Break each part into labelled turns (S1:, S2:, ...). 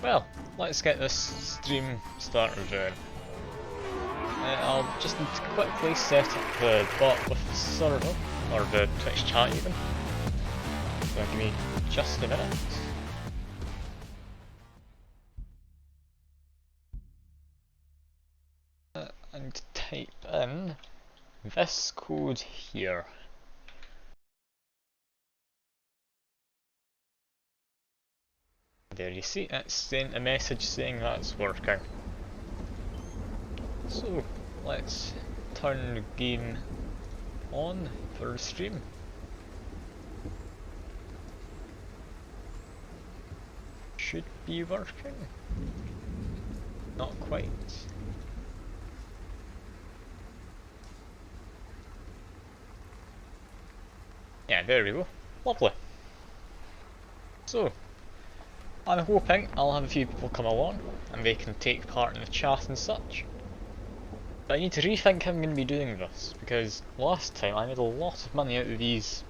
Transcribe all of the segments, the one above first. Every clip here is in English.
S1: Well, let's get this stream started then. I'll just need to quickly set up the bot with the server, or the Twitch chat even. So give me just a minute. And type in this code here. There you see, it's sent a message saying that's working. So, let's turn the game on for the stream. Should be working. Not quite. Yeah, there we go. Lovely. So, I'm hoping I'll have a few people come along and they can take part in the chat and such. But I need to rethink how I'm going to be doing this, because last time I made a lot of money out of these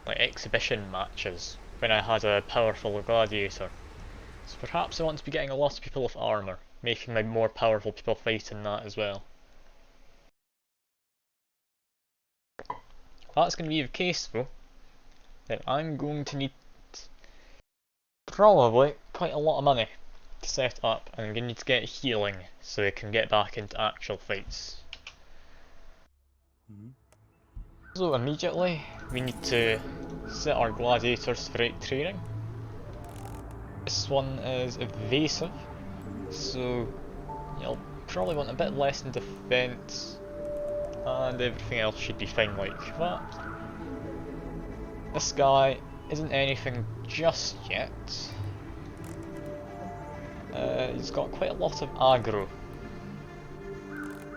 S1: like exhibition matches when I had a powerful gladiator. So perhaps I want to be getting a lot of people with armour, making my more powerful people fight in that as well. If that's going to be the case though, then I'm going to need probably quite a lot of money to set up, and I'm going to need to get healing so I can get back into actual fights. So immediately we need to set our gladiators for right training. This one is evasive, so you'll probably want a bit less in defense, and everything else should be fine like that. This guy isn't anything just yet. He's got quite a lot of aggro.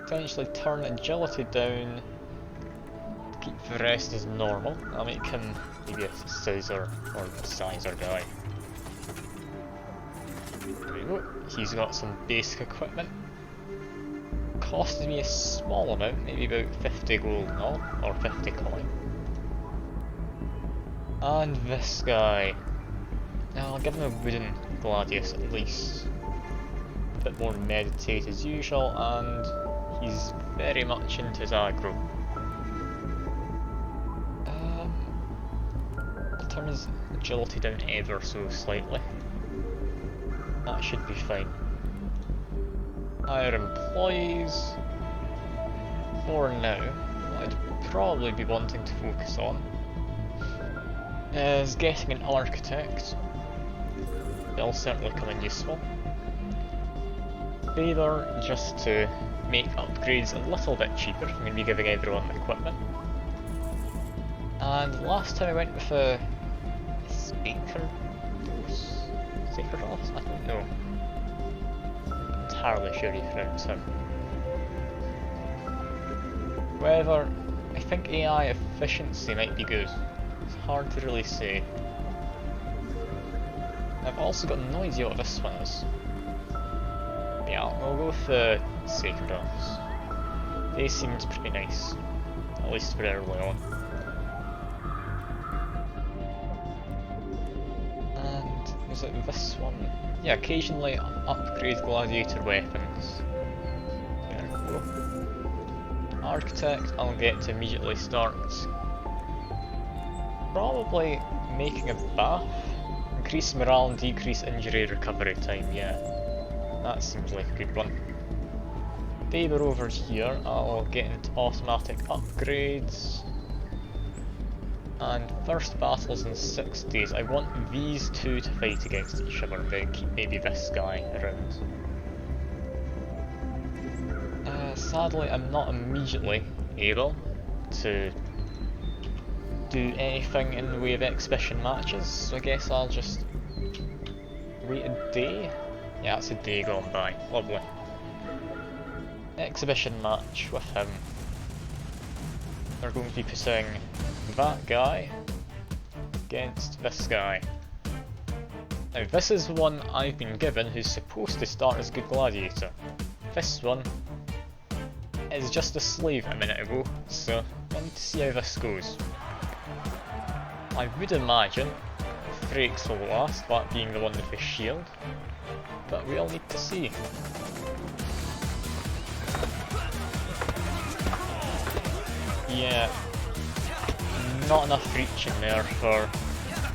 S1: Potentially turn agility down, keep the rest as normal. I'll make him maybe a scissor or a sizer guy. There we go. He's got some basic equipment. Costed me a small amount, maybe about 50 gold and all, or 50 coin. And this guy. Now I'll give him a wooden gladius at least. A bit more meditate as usual, and he's very much into his aggro. I'll turn his agility down ever so slightly. That should be fine. Hire employees. For now, what I'd probably be wanting to focus on is getting an architect. They'll certainly come in useful. Favor just to make upgrades a little bit cheaper. I'm going to be giving everyone equipment. And last time I went with a Sacerdos? I don't know. I'm entirely sure you pronounce him. However, I think AI efficiency might be good. It's hard to really say. I've also got no idea what this one is. Yeah, I'll go with the Sacred Elves. They seemed pretty nice, at least for early on. And is it this one? Yeah, occasionally upgrade gladiator weapons. There we go. Architect, I'll get to immediately start. Probably making a bath. Increase morale and decrease injury recovery time, yeah. That seems like a good one. Favor over here, I'll get into automatic upgrades. And first battles in 6 days. I want these two to fight against each other, then keep maybe this guy around. Sadly, I'm not immediately able to do anything in the way of exhibition matches, so I guess I'll just wait a day. Yeah, it's a day gone by. Lovely. Exhibition match with him. They're going to be putting that guy against this guy. Now this is the one I've been given who's supposed to start as a good gladiator. This one is just a slave a minute ago, so I need to see how this goes. I would imagine breaks will last, that being the one with the shield. But we'll need to see. Yeah, not enough reach in there for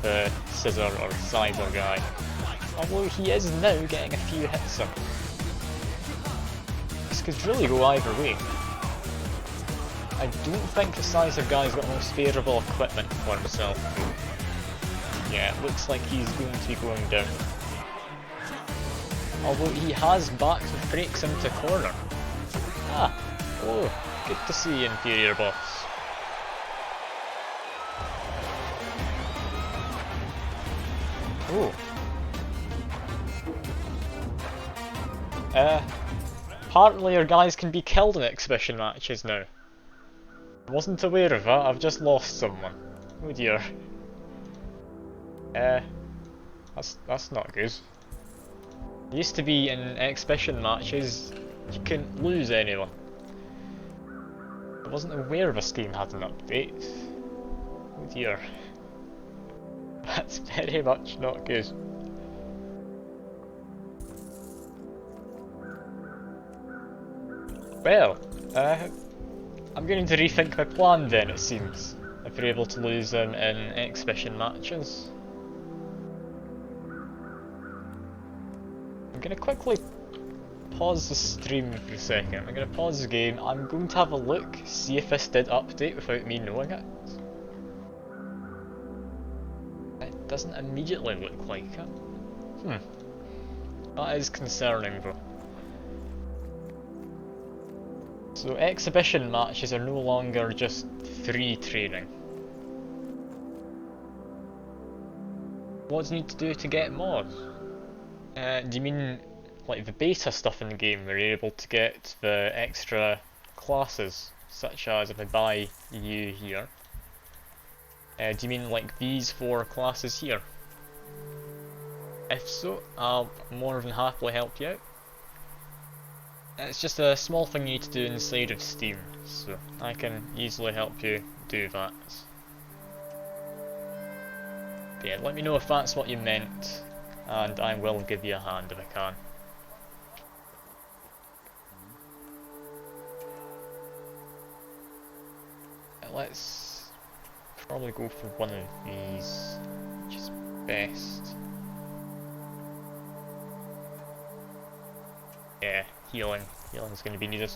S1: the scissor or scyther guy. Although he is now getting a few hits in. This could really go either way. I don't think the scyther guy's got the most favourable equipment for himself. Yeah, it looks like he's going to be going down. Although he has backed and breaks into corner. Ah, oh, good to see inferior boss. Oh. Apparently your guys can be killed in exhibition matches now. I wasn't aware of that, I've just lost someone. Oh dear. That's not good. It used to be in exhibition matches, you couldn't lose anyone. I wasn't aware this game had an update. Oh dear. That's very much not good. Well, I'm going to rethink my plan then, it seems, if you're able to lose them in exhibition matches. I'm going to quickly pause the stream for a second. I'm going to pause the game. I'm going to have a look, see if this did update without me knowing it. It doesn't immediately look like it. That is concerning though. So exhibition matches are no longer just free training. What do you need to do to get mods? Do you mean like the beta stuff in the game where you're able to get the extra classes, such as if I buy you here? Do you mean like these 4 classes here? If so, I'll more than happily help you out. It's just a small thing you need to do inside of Steam, so I can easily help you do that. But yeah, let me know if that's what you meant, and I will give you a hand if I can. Let's probably go for one of these, which is best. Yeah, healing. Healing's going to be needed.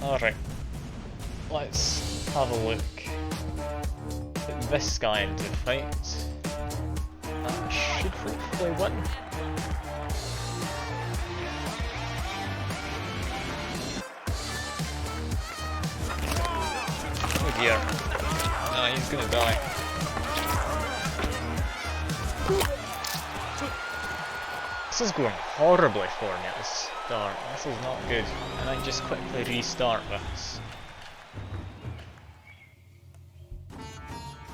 S1: Alright, let's have a look at this guy into the fight. That should hopefully win. Oh dear. Ah, he's gonna die. This is going horribly for me at the start. This is not good. I might just quickly restart this.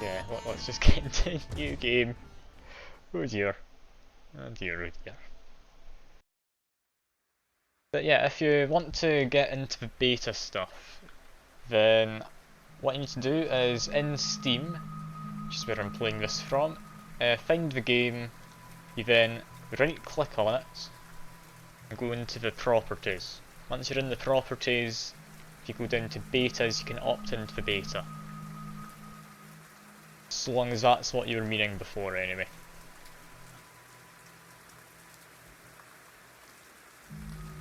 S1: Yeah, let's just get into a new game. Oh dear. Oh dear, oh dear. But yeah, if you want to get into the beta stuff, then what you need to do is in Steam, which is where I'm playing this from, find the game, you then right click on it and go into the properties. Once you're in the properties, if you go down to betas, you can opt into the beta. So long as that's what you were meaning before anyway.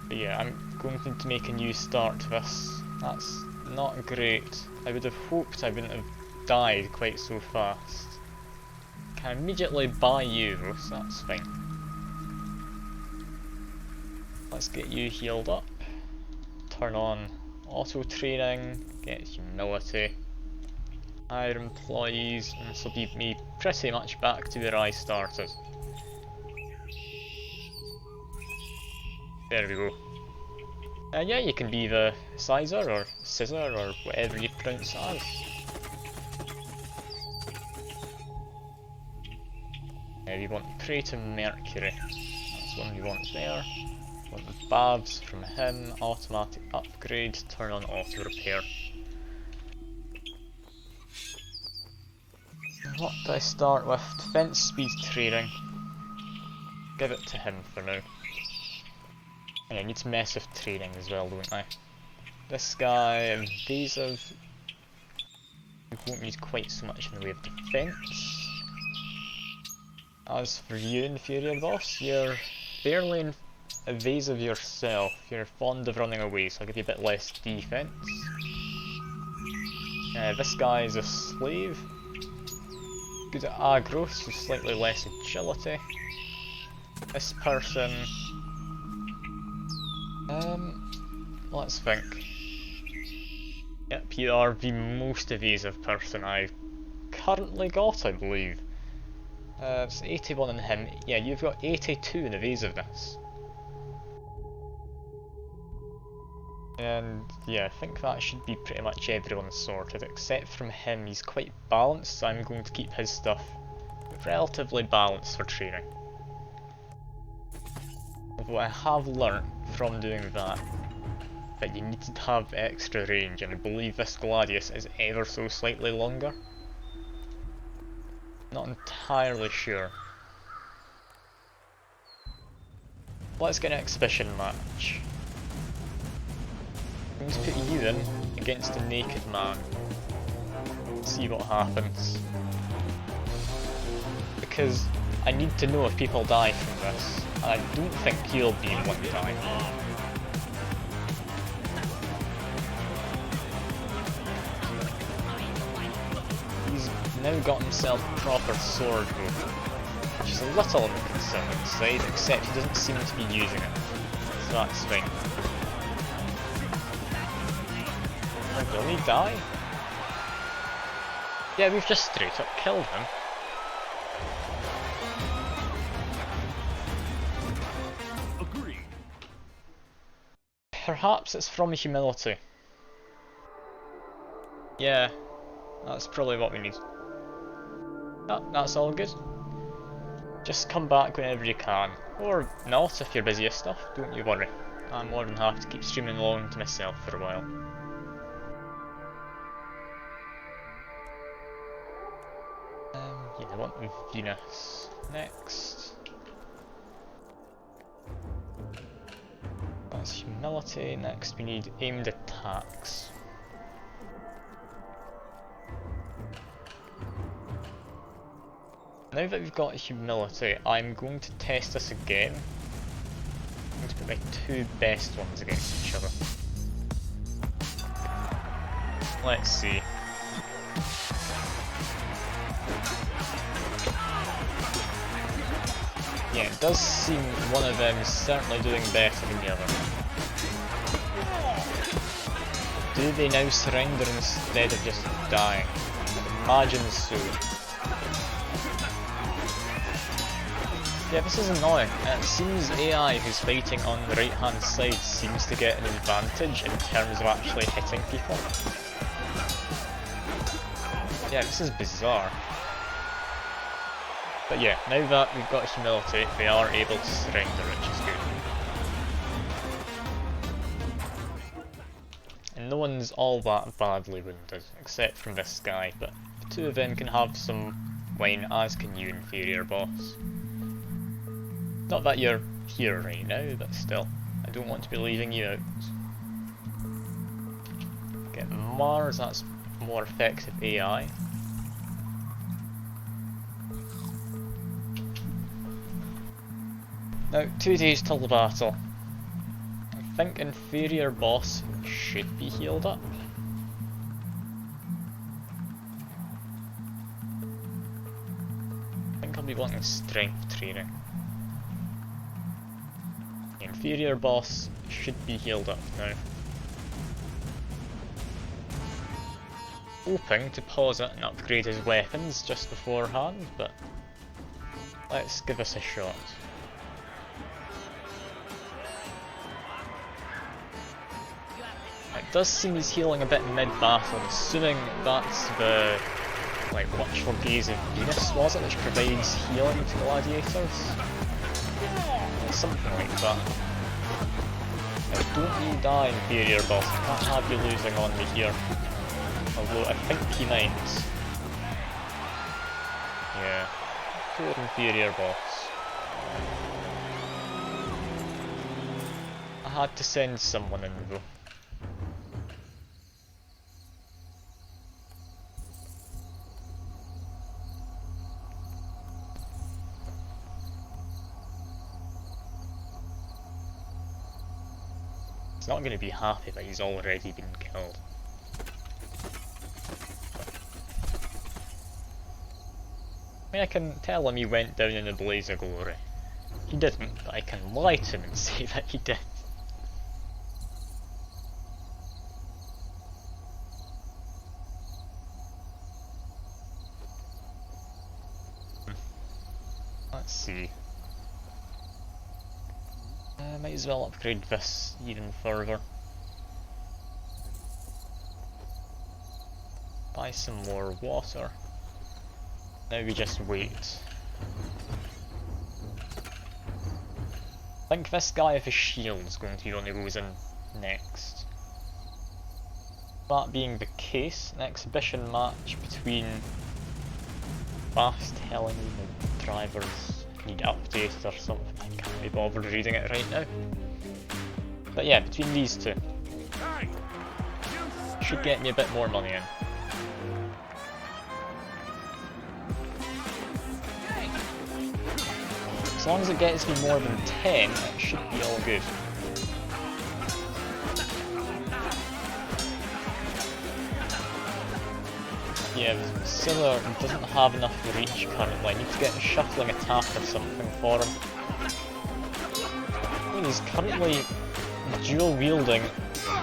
S1: But yeah, I'm going to make a new start to this. That's not great. I would have hoped I wouldn't have died quite so fast. Can immediately buy you though, so that's fine. Let's get you healed up. Turn on auto training, get humility. Hire employees, and this will be me pretty much back to where I started. There we go. And yeah, you can be the Sizer or Scissor or whatever you pronounce it as. We want Pray to Mercury. That's one we want there. Want the Babs from him, automatic upgrade, turn on auto repair. what do I start with? Defense, speed, training. Give it to him for now. And I need to mess with training as well, don't I? This guy, evasive. We won't need quite so much in the way of defense. As for you, Inferior Boss, you're fairly evasive yourself. You're fond of running away, so I'll give you a bit less defense. This guy is a slave. Good at aggro, so slightly less agility. This person... let's think. Yep, you are the most evasive person I've currently got, I believe. It's 81 on him. Yeah, you've got 82 in evasiveness. And yeah, I think that should be pretty much everyone sorted, except from him. He's quite balanced, so I'm going to keep his stuff relatively balanced for training. Although I have learnt from doing that you need to have extra range, and I believe this Gladius is ever so slightly longer. Not entirely sure. Let's get an exhibition match. Let's put you in against a naked man. See what happens. Because I need to know if people die from this, and I don't think you'll be one to die. He's now got himself a proper sword move, which is a little on the concerning side, except he doesn't seem to be using it, so that's fine. Will he die? Yeah, we've just straight up killed him.
S2: Agreed.
S1: Perhaps it's from humility. Yeah, that's probably what we need. Oh, that's all good. Just come back whenever you can. Or not if you're busy with stuff, don't you worry. I'm more than happy to keep streaming along to myself for a while. Yeah, I want Venus next. That's humility. Next we need aimed attacks. Now that we've got humility, I'm going to test this again. I'm going to put my two best ones against each other. Let's see. Yeah, it does seem one of them is certainly doing better than the other. Do they now surrender instead of just dying? I'd imagine so. Yeah, this is annoying, and it seems AI who's fighting on the right hand side seems to get an advantage in terms of actually hitting people. Yeah, this is bizarre. But yeah, now that we've got humility, they are able to surrender, which is good. And no one's all that badly wounded, except from this guy, but the two of them can have some wine, as can you, Inferior Boss. Not that you're here right now, but still, I don't want to be leaving you out. Get Mars, that's more effective AI. Now, 2 days till the battle. I think Inferior Boss should be healed up. I think I'll be wanting strength training. Inferior Boss should be healed up now. Hoping to pause it and upgrade his weapons just beforehand, but let's give this a shot. It does seem he's healing a bit mid-battle, I'm assuming that's the watchful gaze of Venus, was it, which provides healing to gladiators? Something like that. Now, don't you die, Inferior Boss, I can't have you losing on me here. Although I think he might. poor inferior boss. I had to send someone in though. He's not going to be happy that he's already been killed. I mean, I can tell him he went down in a blaze of glory. He didn't, but I can lie to him and say that he did. Let's see. Might as well upgrade this even further. Buy some more water. Now we just wait. I think this guy with his shield is going to be the one who goes in next. That being the case, an exhibition match between fast Helen and drivers need updated or something. I can't be bothered reading it right now. But yeah, between these two, should get me a bit more money in. As long as it gets me more than 10, it should be all good. Yeah, Scylla doesn't have enough reach currently. I need to get a shuffling attack or something for him. I mean, he's currently dual wielding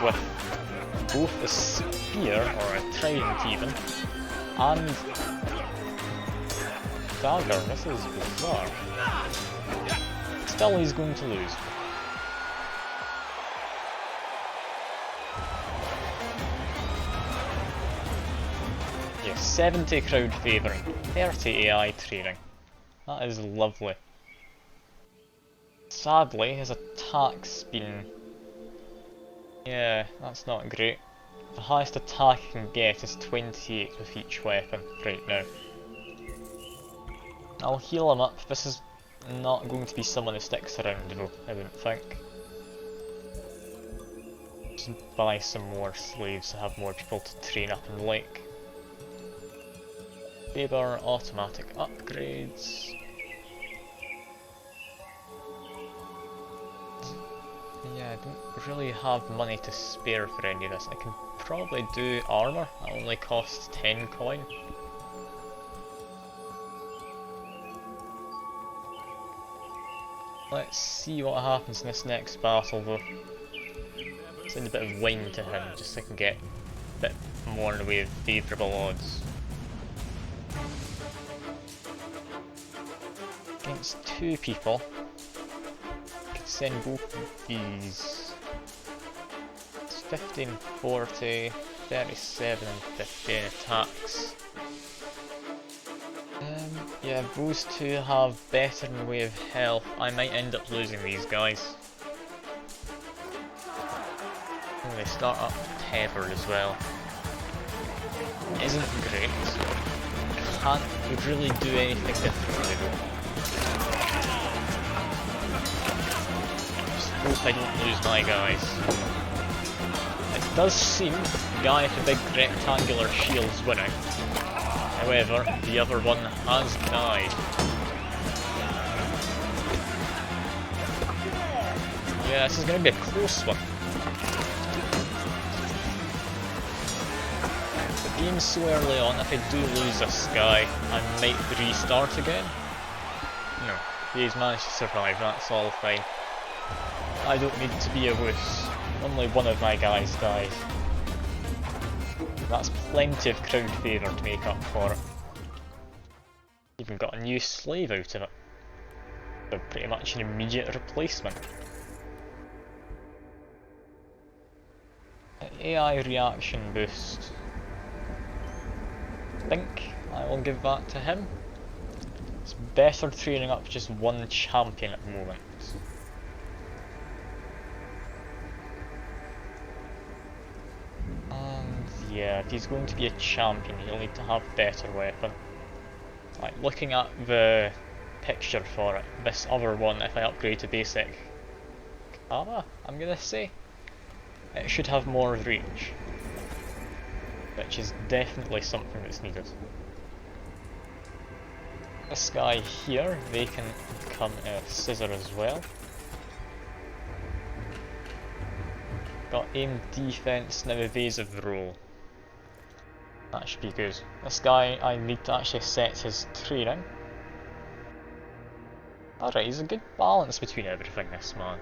S1: with both a spear, or a trident even, and dagger. This is bizarre. Still, he's going to lose. Yeah, 70 crowd favouring, 30 AI training. That is lovely. Sadly, his attack's been... yeah, that's not great. The highest attack I can get is 28 with each weapon right now. I'll heal him up. This is not going to be someone who sticks around though, I wouldn't think. Just buy some more slaves to have more people to train up in Lake. Faber automatic upgrades. Yeah, I don't really have money to spare for any of this. I can probably do armour, that only costs 10 coin. Let's see what happens in this next battle though. Send a bit of wine to him just so I can get a bit more in the way of favourable odds. Against two people, I can send both of these. It's 15, 40, 37 and 15 attacks. Yeah, those two have better in the way of health. I might end up losing these guys. Oh, they start up tethered as well. It isn't great. I can't really do anything differently though. Just hope I don't lose my guys. It does seem the guy with the big rectangular shield's winning. However, the other one has died. Yeah, this is going to be a close one. But being so early on, if I do lose this guy, I might restart again. No, he's managed to survive, that's all fine. I don't need to be a wuss. Only one of my guys died. That's plenty of crowd favour to make up for it. Even got a new slave out of it. So pretty much an immediate replacement. AI reaction boost. I think I will give that to him. It's better training up just one champion at the moment. Yeah, if he's going to be a champion, he'll need to have better weapon. Like, looking at the picture for it. This other one, if I upgrade to basic Kava, I'm gonna say, it should have more reach, which is definitely something that's needed. This guy here, they can become a scissor as well. Got aim, defense, now evasive roll. That should be good. This guy, I need to actually set his training. Alright, he's a good balance between everything, this man.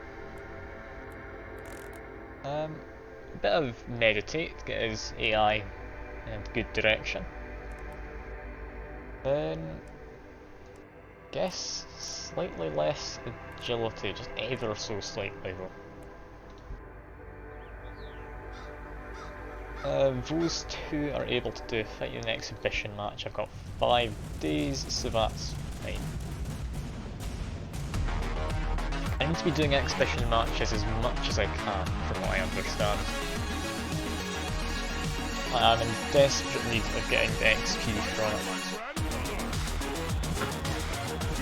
S1: A bit of meditate, get his AI in a good direction. Then, guess slightly less agility, just ever so slightly though. Those two are able to do fight you in an exhibition match. I've got 5 days, so that's fine. I need to be doing exhibition matches as much as I can, from what I understand. I am in desperate need of getting the XP from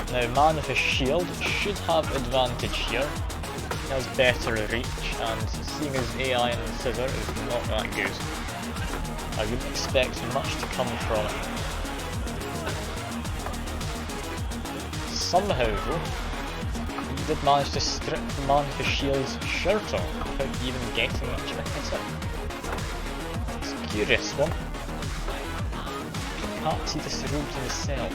S1: it. Now, man with a shield should have advantage here. He has better reach, and seeing his AI and the scissor is not that good. I wouldn't expect much to come from it. Somehow though, he did manage to strip the man with the shield's shirt off without even getting much of a hit at. It's a curious one. Perhaps he disrobed himself.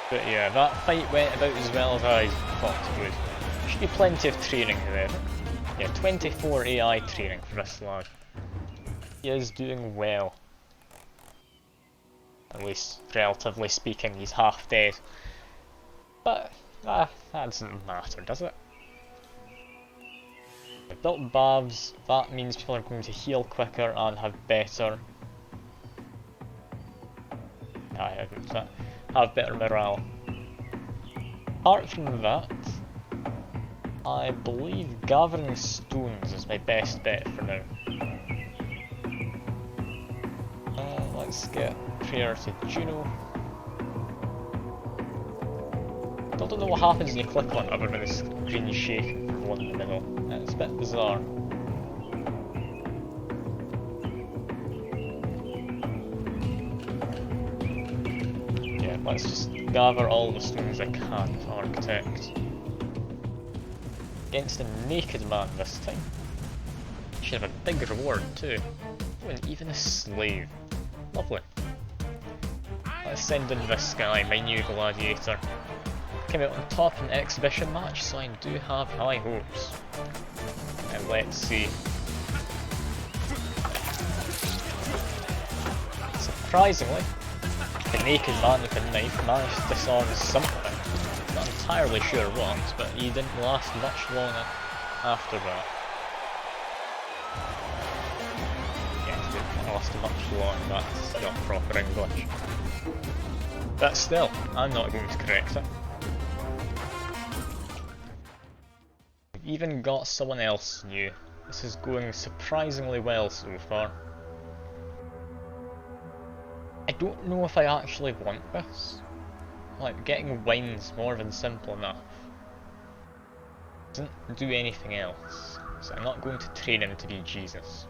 S1: But yeah, that fight went about as well as I thought it would. There should be plenty of training however. Yeah, 24 AI training for this lad. He is doing well. At least, relatively speaking, he's half dead. But, that doesn't matter, does it? I built baths, that means people are going to heal quicker and have better... have better morale. Apart from that, I believe gathering stones is my best bet for now. Let's get prayer to Juno. I don't know what happens when you click on it other than the screen shaking for one in the middle. It's a bit bizarre. Let's just gather all the stones I can to architect. Against a naked man this time. Should have a big reward too. Oh, and even a slave. Lovely. Let's send in this guy, my new gladiator. Came out on top in an exhibition match, so I do have high hopes. And let's see. Surprisingly, the naked man with a knife managed to disarm something. Not entirely sure what, but he didn't last much longer after that. Yeah, he didn't last much longer, that's not proper English. But still, I'm not going to correct it. We've even got someone else new. This is going surprisingly well so far. I don't know if I actually want this. Like, getting wine's more than simple enough. Doesn't do anything else, so I'm not going to train him to be Jesus.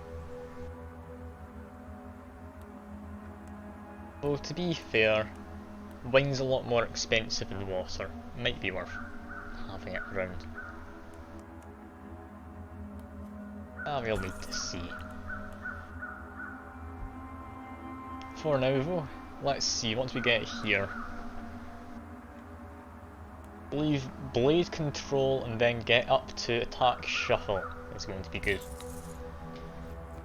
S1: Though to be fair, wine's a lot more expensive than water. Might be worth having it around. We'll need to see. For now though, let's see, what do we get here? I believe blade control and then get up to attack shuffle is going to be good.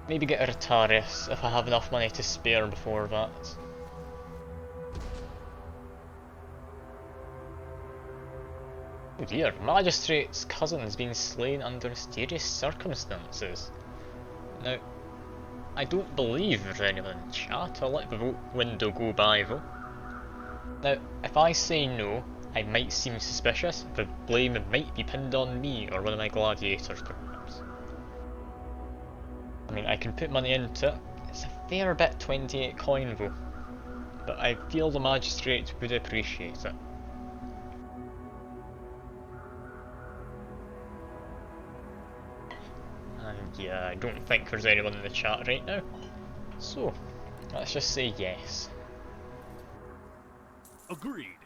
S1: Maybe get a Retaris if I have enough money to spare before that. Oh dear, Magistrate's cousin has been slain under mysterious circumstances. Now, I don't believe there's anyone in chat. I'll let the vote window go by though. Now, if I say no, I might seem suspicious. The blame might be pinned on me or one of my gladiators perhaps. I mean, I can put money into it. It's a fair bit 28 coin though, but I feel the magistrate would appreciate it. And yeah, I don't think there's anyone in the chat right now, so let's just say yes.
S2: Agreed.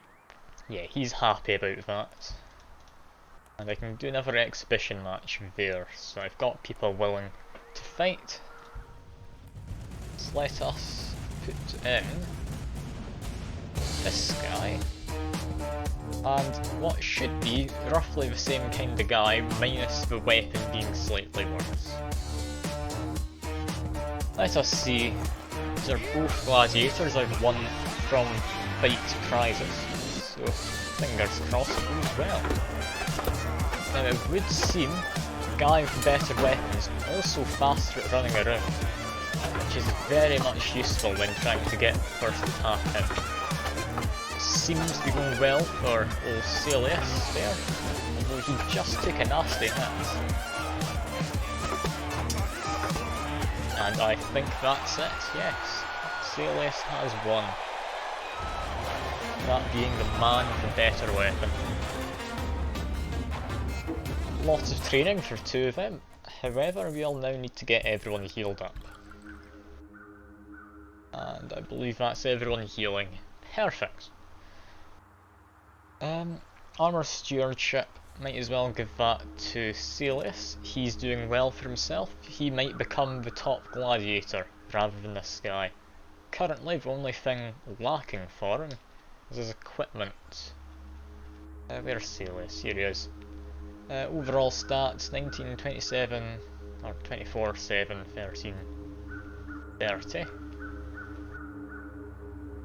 S1: Yeah, he's happy about that. And I can do another exhibition match there, so I've got people willing to fight. So let us put in this guy, and what should be roughly the same kind of guy, minus the weapon being slightly worse. Let us see, these are both gladiators. I've won from fight prizes, so fingers crossed it goes well. Now it would seem the guy with better weapons also faster at running around, which is very much useful when trying to get first attack in. Seems to be going well for old Celius there, although he just took a nasty hit. And I think that's it, yes. Celius has won. That being the man with the better weapon. Lots of training for two of them, however we all now need to get everyone healed up. And I believe that's everyone healing. Perfect. Armour Stewardship, might as well give that to Celius. He's doing well for himself. He might become the top gladiator rather than this guy. Currently the only thing lacking for him is his equipment. Where's Celius? Here he is. Overall stats 19, 27, or 24, 7, 13, 30.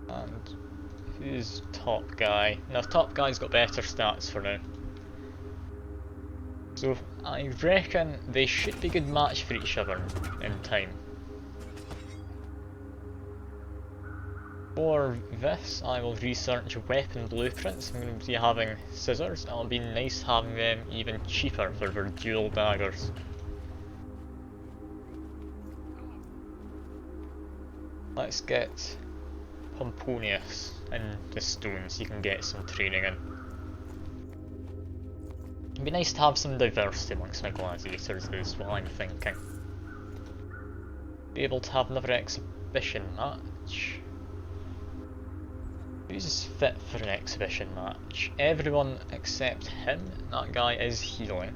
S1: And who's top guy? No, top guy's got better stats for now. So I reckon they should be a good match for each other in time. For this, I will research weapon blueprints. I'm going to be having scissors. It'll be nice having them even cheaper for their dual daggers. Let's get Pomponius in the stones. He can get some training in. It'd be nice to have some diversity amongst my gladiators, is what I'm thinking. Be able to have another exhibition match. Who's fit for an exhibition match? Everyone except him. That guy is healing.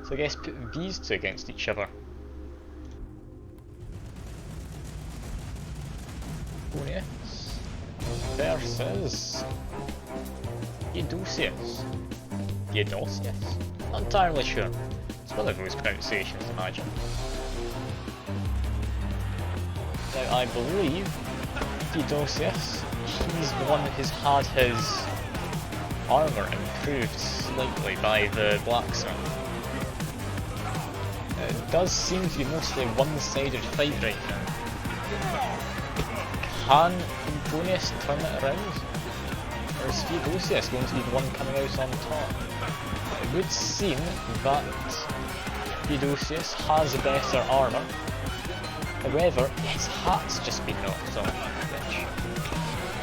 S1: So I guess put these two against each other. Pomponius versus Theodosius. Not entirely sure. It's one of those pronunciations, imagine. Now I believe Theodosius, he's the one who's had his armour improved slightly by the blacksmith. It does seem to be mostly a one-sided fight right now. Can Pomponius turn it around? Or is Theodosius going to be the one coming out on top? It would seem that Theodosius has a better armour. However, his hat's just been knocked off, which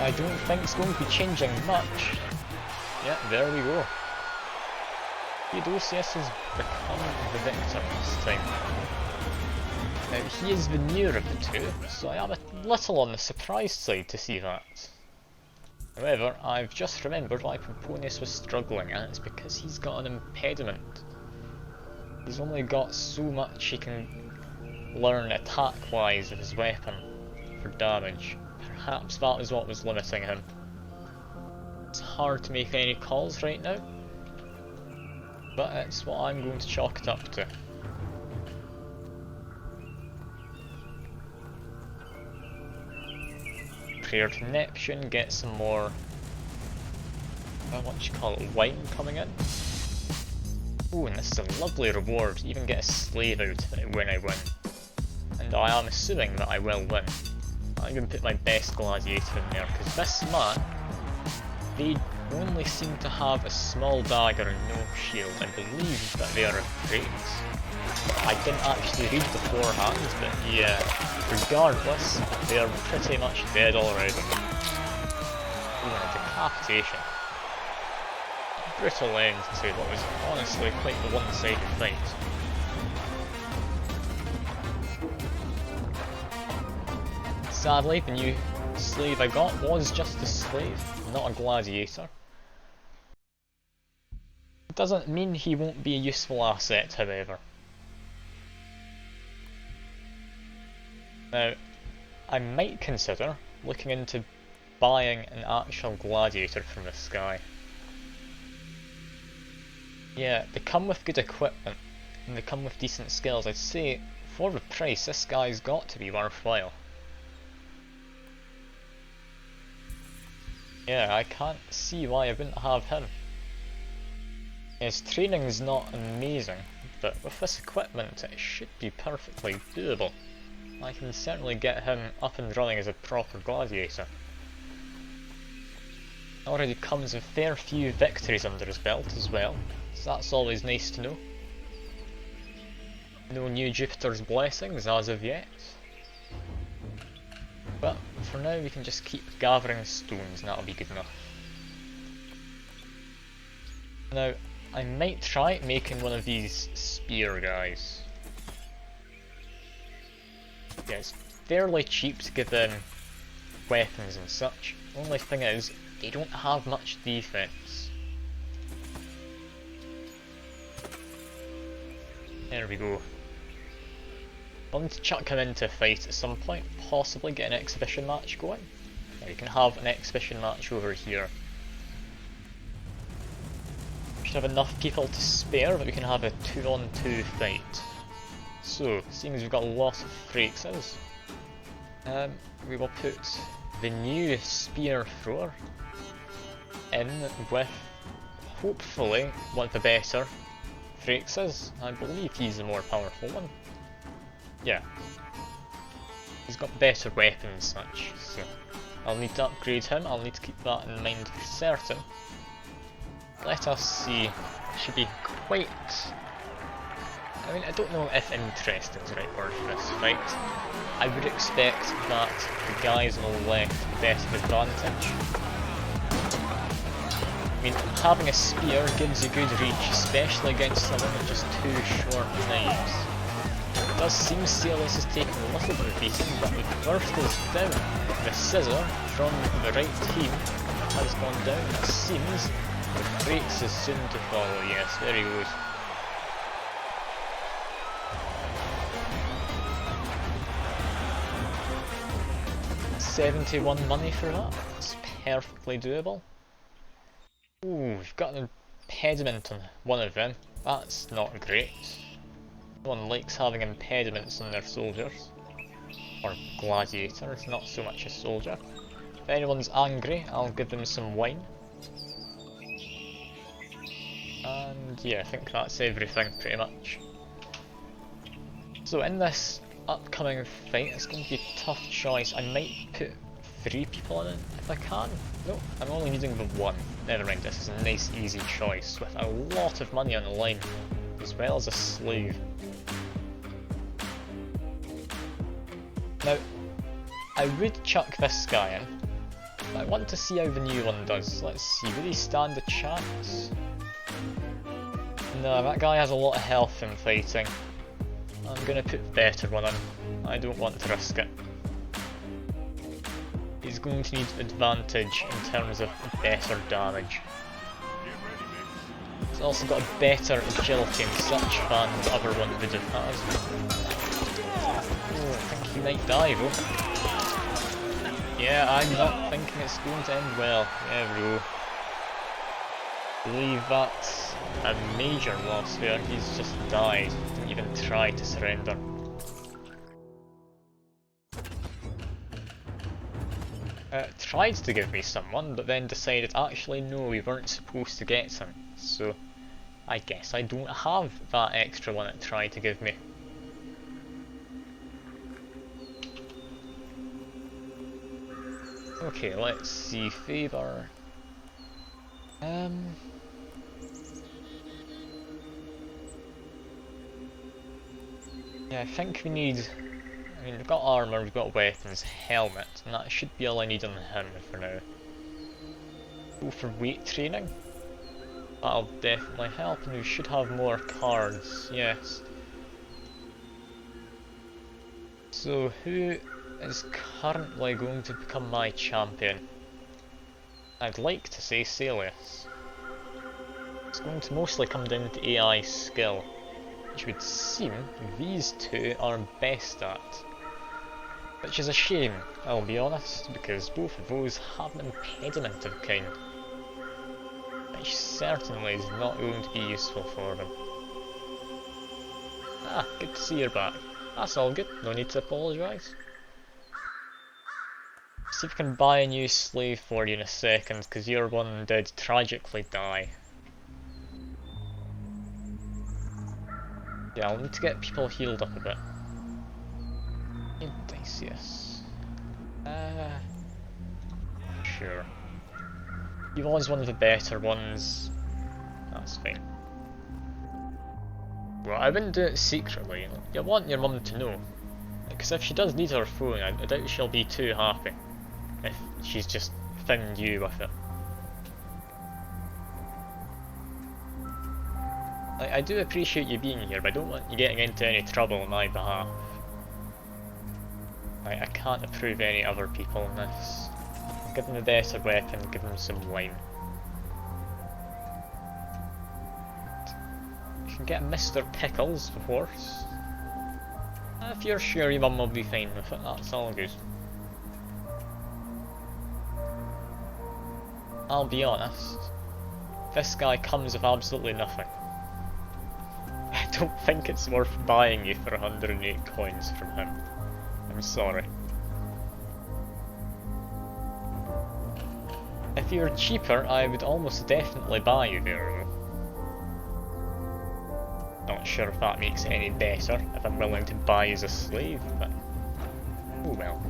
S1: I don't think is going to be changing much. Yeah, there we go. Theodosius has become the victor this time. Now, he is the newer of the two, so I am a little on the surprised side to see that. However, I've just remembered why Pomponius was struggling, and it's because he's got an impediment. He's only got so much he can learn attack-wise of his weapon for damage. Perhaps that was what was limiting him. It's hard to make any calls right now, but it's what I'm going to chalk it up to. Prayer to Neptune, get some more, what you call it, wine coming in. Ooh, and this is a lovely reward, even get a slave out of it when I win. And I am assuming that I will win. I'll even put my best gladiator in there, because this man, they only seem to have a small dagger and no shield. I believe that they are breaks. I didn't actually read beforehand, but yeah, regardless, they are pretty much dead already. Even a decapitation. A brutal end to what was honestly quite the one-sided fight. Sadly, the new slave I got was just a slave, not a gladiator. It doesn't mean he won't be a useful asset, however. Now, I might consider looking into buying an actual gladiator from this guy. Yeah, they come with good equipment, and they come with decent skills. I'd say, for the price, this guy's got to be worthwhile. Yeah, I can't see why I wouldn't have him. His training's not amazing, but with this equipment it should be perfectly doable. I can certainly get him up and running as a proper gladiator. Already comes with a fair few victories under his belt as well, so that's always nice to know. No new Jupiter's blessings as of yet. But for now we can just keep gathering stones and that'll be good enough. Now, I might try making one of these spear guys. Yeah, it's fairly cheap to give them weapons and such. Only thing is, they don't have much defense. There we go. I'll need to chuck him into a fight at some point, possibly get an exhibition match going. Now you can have an exhibition match over here. We should have enough people to spare that we can have a 2-on-2 fight. So, seeing as we've got a lot of phrases, we will put the new spear thrower in with, hopefully, one of the better phrases. I believe he's the more powerful one. Yeah. He's got better weapons and such, so I'll need to upgrade him. I'll need to keep that in mind for certain. Let us see. It should be quite... I mean, I don't know if interesting is the right word for this fight. I would expect that the guys on the left have the best advantage. I mean, having a spear gives you good reach, especially against someone with just 2 short knives. It does seem Celis is taking a little bit of beating, but the first is down. The scissor from the right team has gone down. It seems the Frakes is soon to follow. Yes, very good. $71 money for that. It's perfectly doable. Ooh, we've got an impediment on one of them. That's not great. No one likes having impediments on their soldiers. Or gladiators, not so much a soldier. If anyone's angry, I'll give them some wine. And yeah, I think that's everything pretty much. So in this upcoming fight, it's going to be a tough choice. I might put 3 people in it if I can. No, I'm only needing the 1. Never mind, this is a nice easy choice with a lot of money on the line, as well as a slave. Now, I would chuck this guy in, but I want to see how the new one does. Let's see, will he stand a chance? No, that guy has a lot of health in fighting. I'm gonna put the better one in. I don't want to risk it. He's going to need advantage in terms of better damage. He's also got a better agility and such than the other one would have had. Oh, I think he might die though. Yeah, I'm not thinking it's going to end well. There we go. Believe that's a major loss there. He's just died. Didn't even try to surrender. Tried to give me someone, but then decided actually no, we weren't supposed to get him. So I guess I don't have that extra one it tried to give me. Okay, let's see. Faber. Um. Yeah, I think we need. I mean, we've got armour, we've got weapons, helmet, and that should be all I need on him for now. Go for weight training. That'll definitely help, and we should have more cards, yes. So, who is currently going to become my champion? I'd like to say Salius. It's going to mostly come down to AI skill, which would seem these two are best at. Which is a shame, I'll be honest, because both of those have an impediment of kind. Which certainly is not going to be useful for them. Ah, good to see you're back. That's all good, no need to apologise. See if we can buy a new slave for you in a second, because your one did tragically die. Yeah, I'll need to get people healed up a bit. Odysseus. Sure. He was one of the better ones. That's fine. Well, I wouldn't do it secretly. You want your mum to know. Because if she does need her phone, I doubt she'll be too happy. If she's just found you with it. I do appreciate you being here, but I don't want you getting into any trouble on my behalf. I can't approve any other people in this. Give them a better weapon, give them some wine. You can get Mr. Pickles, of course. If you're sure your mum will be fine with it, that's all good. I'll be honest, this guy comes with absolutely nothing. I don't think it's worth buying you for 108 coins from him. I'm sorry. If you were cheaper, I would almost definitely buy you there though. Not sure if that makes it any better, if I'm willing to buy you as a slave, but oh well.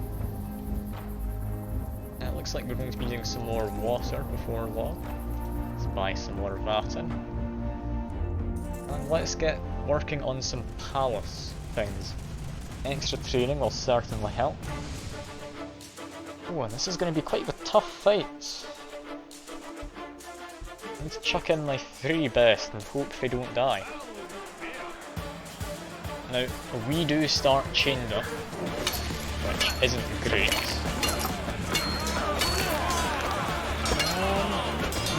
S1: It looks like we're going to be using some more water before long. Let's buy some more of that in. And let's get working on some palace things. Extra training will certainly help. Oh, and this is going to be quite a tough fight. I need to chuck in my 3 best and hope they don't die. Now, we do start chained up, which isn't great.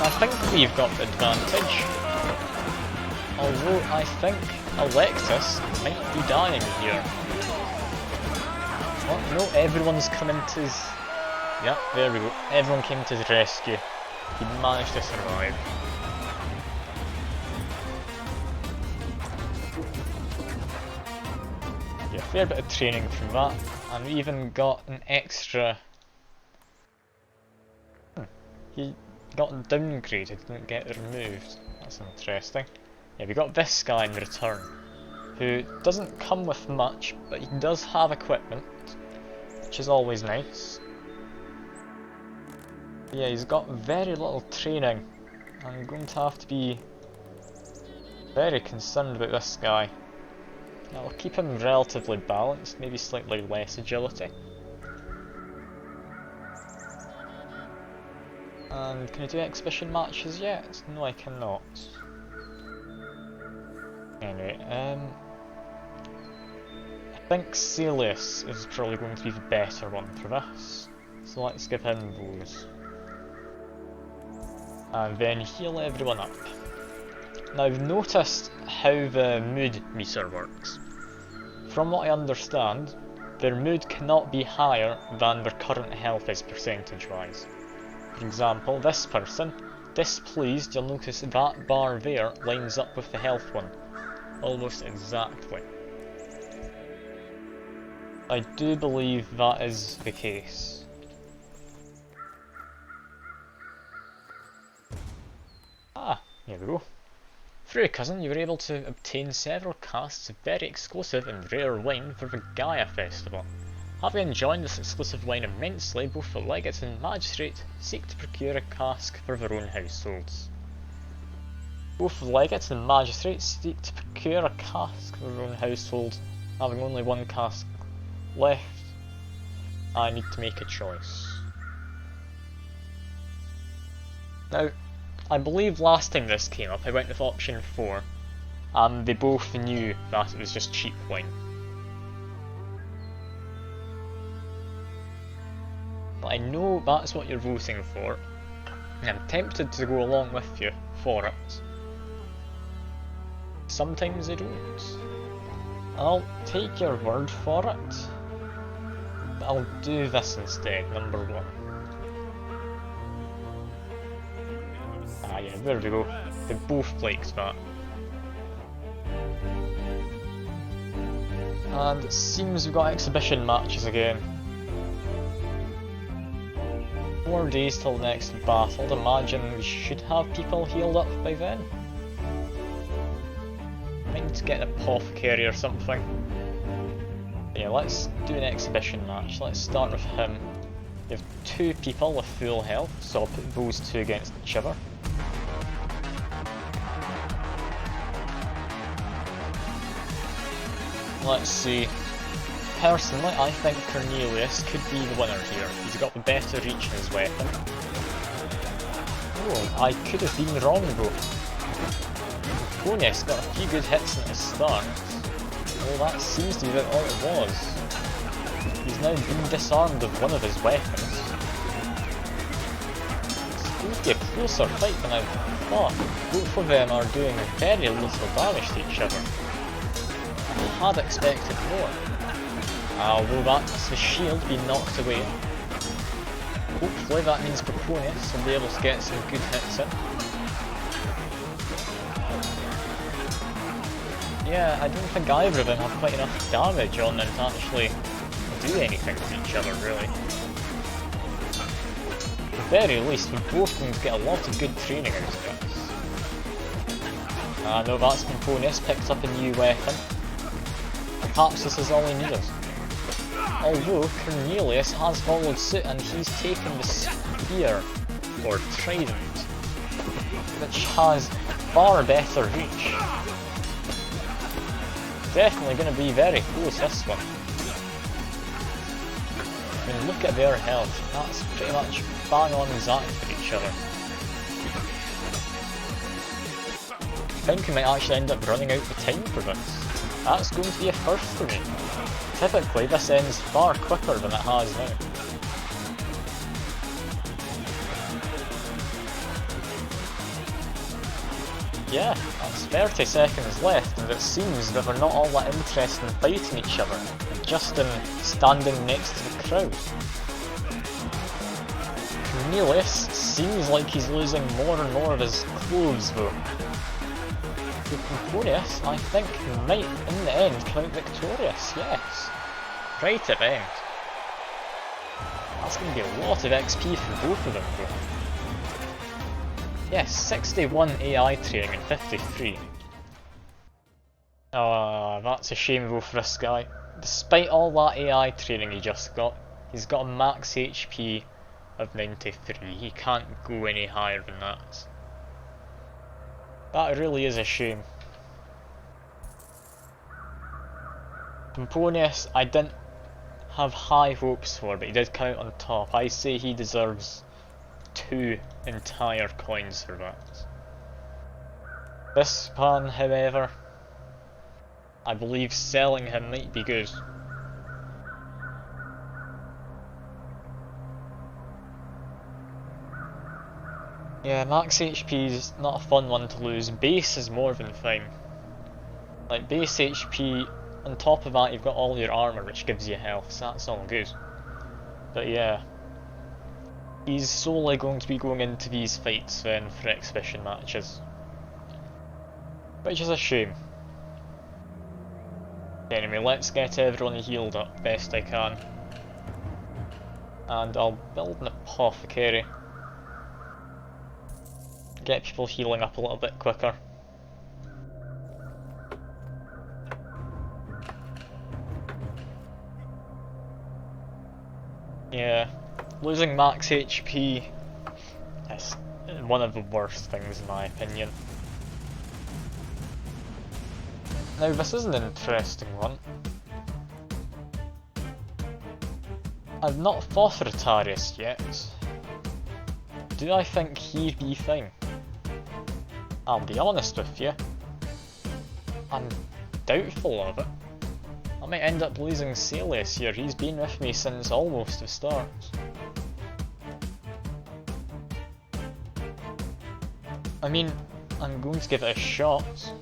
S1: I think we've got the advantage. Although I think Electus might be dying here. Oh no, everyone's coming to his... Yeah, there we go. Everyone came to his rescue. He managed to survive. Yeah, a fair bit of training from that. And we even got an extra... He got downgraded, didn't get removed. That's interesting. Yeah, we got this guy in return, who doesn't come with much, but he does have equipment, which is always nice. Yeah, he's got very little training. I'm going to have to be very concerned about this guy. I'll keep him relatively balanced, maybe slightly less agility. And can I do exhibition matches yet? No, I cannot. Anyway, I think Salius is probably going to be the better one for this. So let's give him those. And then heal everyone up. Now I've noticed how the mood meter works. From what I understand, their mood cannot be higher than their current health is percentage wise. For example, this person, displeased, you'll notice that bar there lines up with the health one. Almost exactly. I do believe that is the case. Ah, here we go. Through cousin, you were able to obtain several casks of very exclusive and rare wine for the Gaia Festival. Having enjoyed this exclusive wine immensely, both the legates and magistrate seek to procure a cask for their own households. Both the legates and magistrates seek to procure a cask for their own household, having only one cask left. I need to make a choice. Now, I believe last time this came up I went with option 4, and they both knew that it was just cheap wine. But I know that's what you're voting for, and I'm tempted to go along with you for it. Sometimes I don't. I'll take your word for it, but I'll do this instead, number 1. Ah yeah, there we go. They both liked that. And it seems we've got exhibition matches again. 4 days till the next battle. I'd imagine we should have people healed up by then. Might need to get an apothecary or something. But yeah, let's do an exhibition match. Let's start with him. You have 2 people with full health, so I'll put those 2 against each other. Let's see. Personally, I think Cornelius could be the winner here. He's got the better reach in his weapon. Oh, I could have been wrong though. Cornelius got a few good hits at the start. Well, that seems to be all it was. He's now been disarmed of one of his weapons. It's going to be a closer fight than I thought. Both of them are doing very little damage to each other. I had expected more. Although that's the shield being knocked away. Hopefully that means Proponus will be able to get some good hits in. Yeah, I don't think either of them have quite enough damage on them to actually do anything to each other, really. At the very least, we're both going to get a lot of good training out of this. No, that's Proponus picked up a new weapon. Perhaps this is all he needed. Although Cornelius has followed suit and he's taken the spear, or trident, which has far better reach. Definitely going to be very close, this one. I mean, look at their health, that's pretty much bang on exact for each other. I think we might actually end up running out of time for this. That's going to be a first for me. Typically this ends far quicker than it has now. Yeah, that's 30 seconds left and it seems that we're not all that interested in fighting each other, just in standing next to the crowd. Cornelius seems like he's losing more and more of his clothes though. Proponus, I think, might in the end come out victorious, yes. Right at the end. That's going to be a lot of XP for both of them though. Yes, 61 AI training and 53. That's a shame though for this guy. Despite all that AI training he just got, he's got a max HP of 93. He can't go any higher than that. That really is a shame. Pomponius, I didn't have high hopes for, but he did come out on top. I say he deserves 2 entire coins for that. This man, however, I believe selling him might be good. Yeah, max HP is not a fun one to lose. Base is more than fine. Like, base HP, on top of that you've got all your armour which gives you health, so that's all good. But yeah, he's solely going to be going into these fights then for exhibition matches. Which is a shame. Anyway, let's get everyone healed up best I can. And I'll build an apothecary. Get people healing up a little bit quicker. Yeah, losing max HP is one of the worst things in my opinion. Now this is an interesting one. I've not fought Rotarius yet. Do I think he'd be fine? I'll be honest with you. I'm doubtful of it. I might end up losing Salius here, he's been with me since almost the start. I mean, I'm going to give it a shot.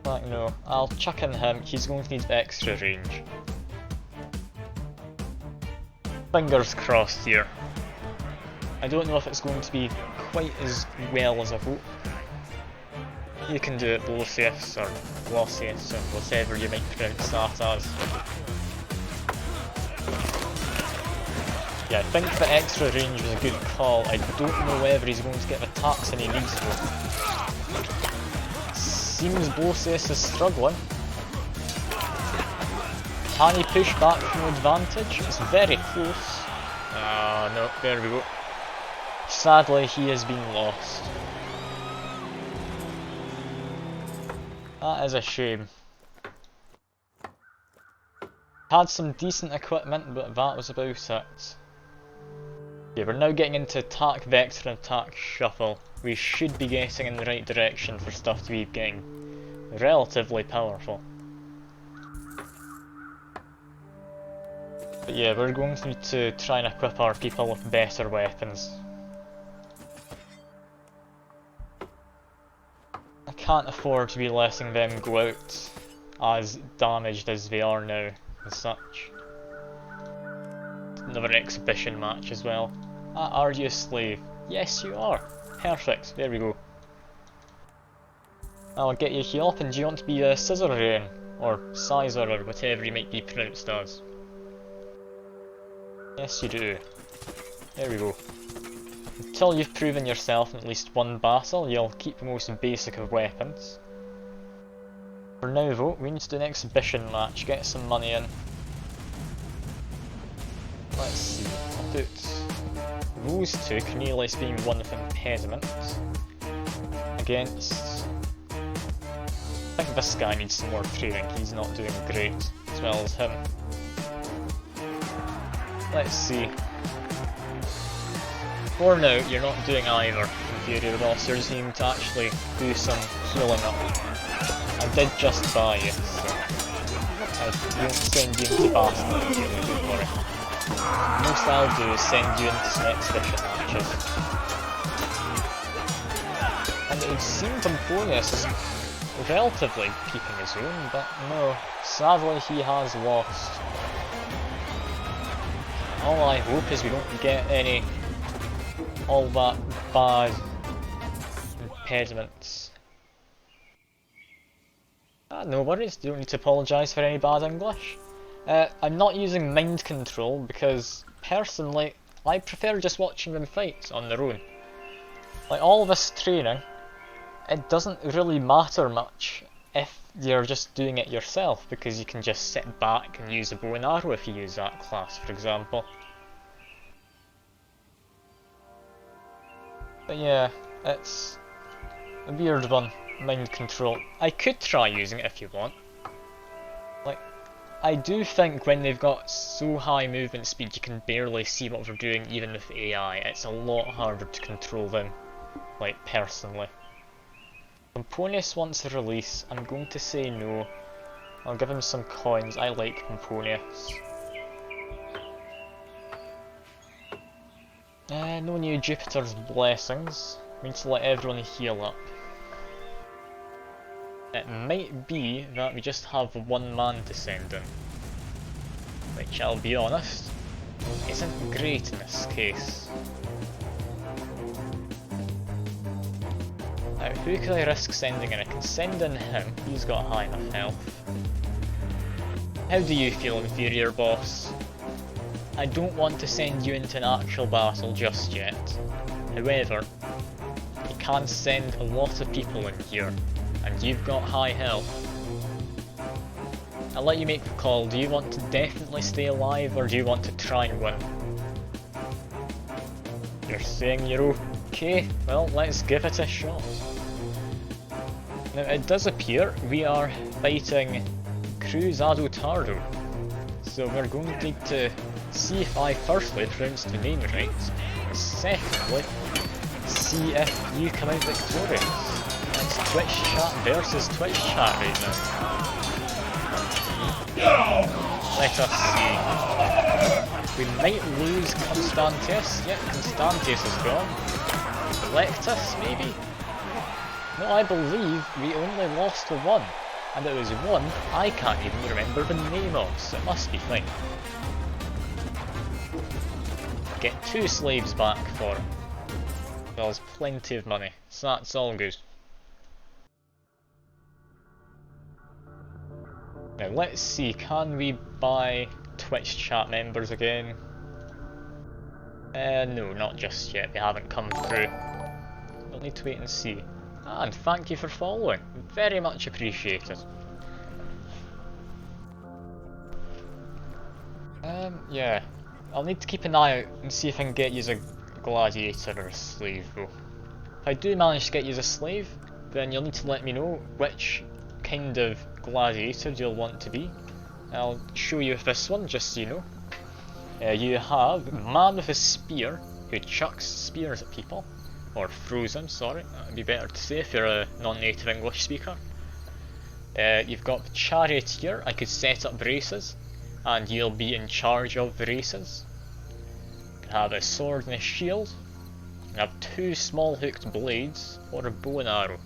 S1: Like, no, I'll chuck in him, he's going to need extra range. Fingers crossed here. I don't know if it's going to be quite as well as I hope. You can do it Blosius or Glossius or whatever you might pronounce that as. Yeah, I think the extra range was a good call. I don't know whether he's going to get the attacks and he needs though. Seems Blosius is struggling. Can he push back from advantage? It's very close. Ah, no, there we go. Sadly, he has been lost. That is a shame. Had some decent equipment, but that was about it. Yeah, we're now getting into attack vector and attack shuffle. We should be getting in the right direction for stuff to be getting relatively powerful. But yeah, we're going to need to try and equip our people with better weapons. I can't afford to be letting them go out as damaged as they are now, and such. Another exhibition match as well. Are you a slave? Yes, you are. Perfect, there we go. I'll get you heal up, and do you want to be a Scissor or Sizer, or whatever you might be pronounced as? Yes, you do. There we go. Until you've proven yourself in at least one battle, you'll keep the most basic of weapons. For now though, we need to do an exhibition match, get some money in. Let's see, I'll do it. Those two, Cornelius being one of impediment, against... I think this guy needs some more training, he's not doing great, as well as him. Let's see. For now, you're not doing either, Inferior Boss, you're just needing to actually do some healing up. I did just buy you, so I won't send you into battle if you're really good for it. Most I'll do is send you into some exhibition matches. And it would seem Pomponius is relatively keeping his own, but no, sadly he has lost. All I hope is we don't get any all that bad impediments. No worries, don't need to apologise for any bad English. I'm not using mind control because, personally, I prefer just watching them fight on their own. Like, all this training, it doesn't really matter much if you're just doing it yourself, because you can just sit back and use a bow and arrow if you use that class, for example. But yeah, it's a weird one, mind control. I could try using it if you want. Like, I do think when they've got so high movement speed you can barely see what they're doing even with AI. It's a lot harder to control them, like, personally. Pomponius wants a release. I'm going to say no. I'll give him some coins. I like Pomponius. No new Jupiter's blessings. We need to let everyone heal up. It might be that we just have one man to send in, which, I'll be honest, isn't great in this case. Now, who could I risk sending in? I can send in him, he's got high enough health. How do you feel, Inferior Boss? I don't want to send you into an actual battle just yet. However, you can send a lot of people in here, and you've got high health. I'll let you make the call. Do you want to definitely stay alive or do you want to try and win? You're saying you're okay? Well, let's give it a shot. Now it does appear we are fighting Cruzado Tardo. So we're going to need to see if I firstly pronounced the name right. Secondly, see if you come out victorious. It's Twitch chat versus Twitch chat right now. Let us see. We might lose Constantius. Yep, Constantius is gone. Lectus, maybe? No, I believe we only lost to one. And it was one I can't even remember the name of, so it must be fine. Get 2 slaves back for him. Well, there's plenty of money, so that's all good. Now let's see, can we buy Twitch chat members again? No, not just yet, they haven't come through. We'll need to wait and see. Ah, and thank you for following, very much appreciated. Yeah, I'll need to keep an eye out and see if I can get you a gladiator or a slave though. If I do manage to get you a slave, then you'll need to let me know which kind of gladiator you'll want to be. I'll show you this one just so you know. You have Man with a Spear, who chucks spears at people. Or throws them, sorry, that would be better to say if you're a non-native English speaker. You've got the Charioteer, I could set up races, and you'll be in charge of the races. You can have a sword and a shield. You can have 2 small hooked blades, or a bow and arrow.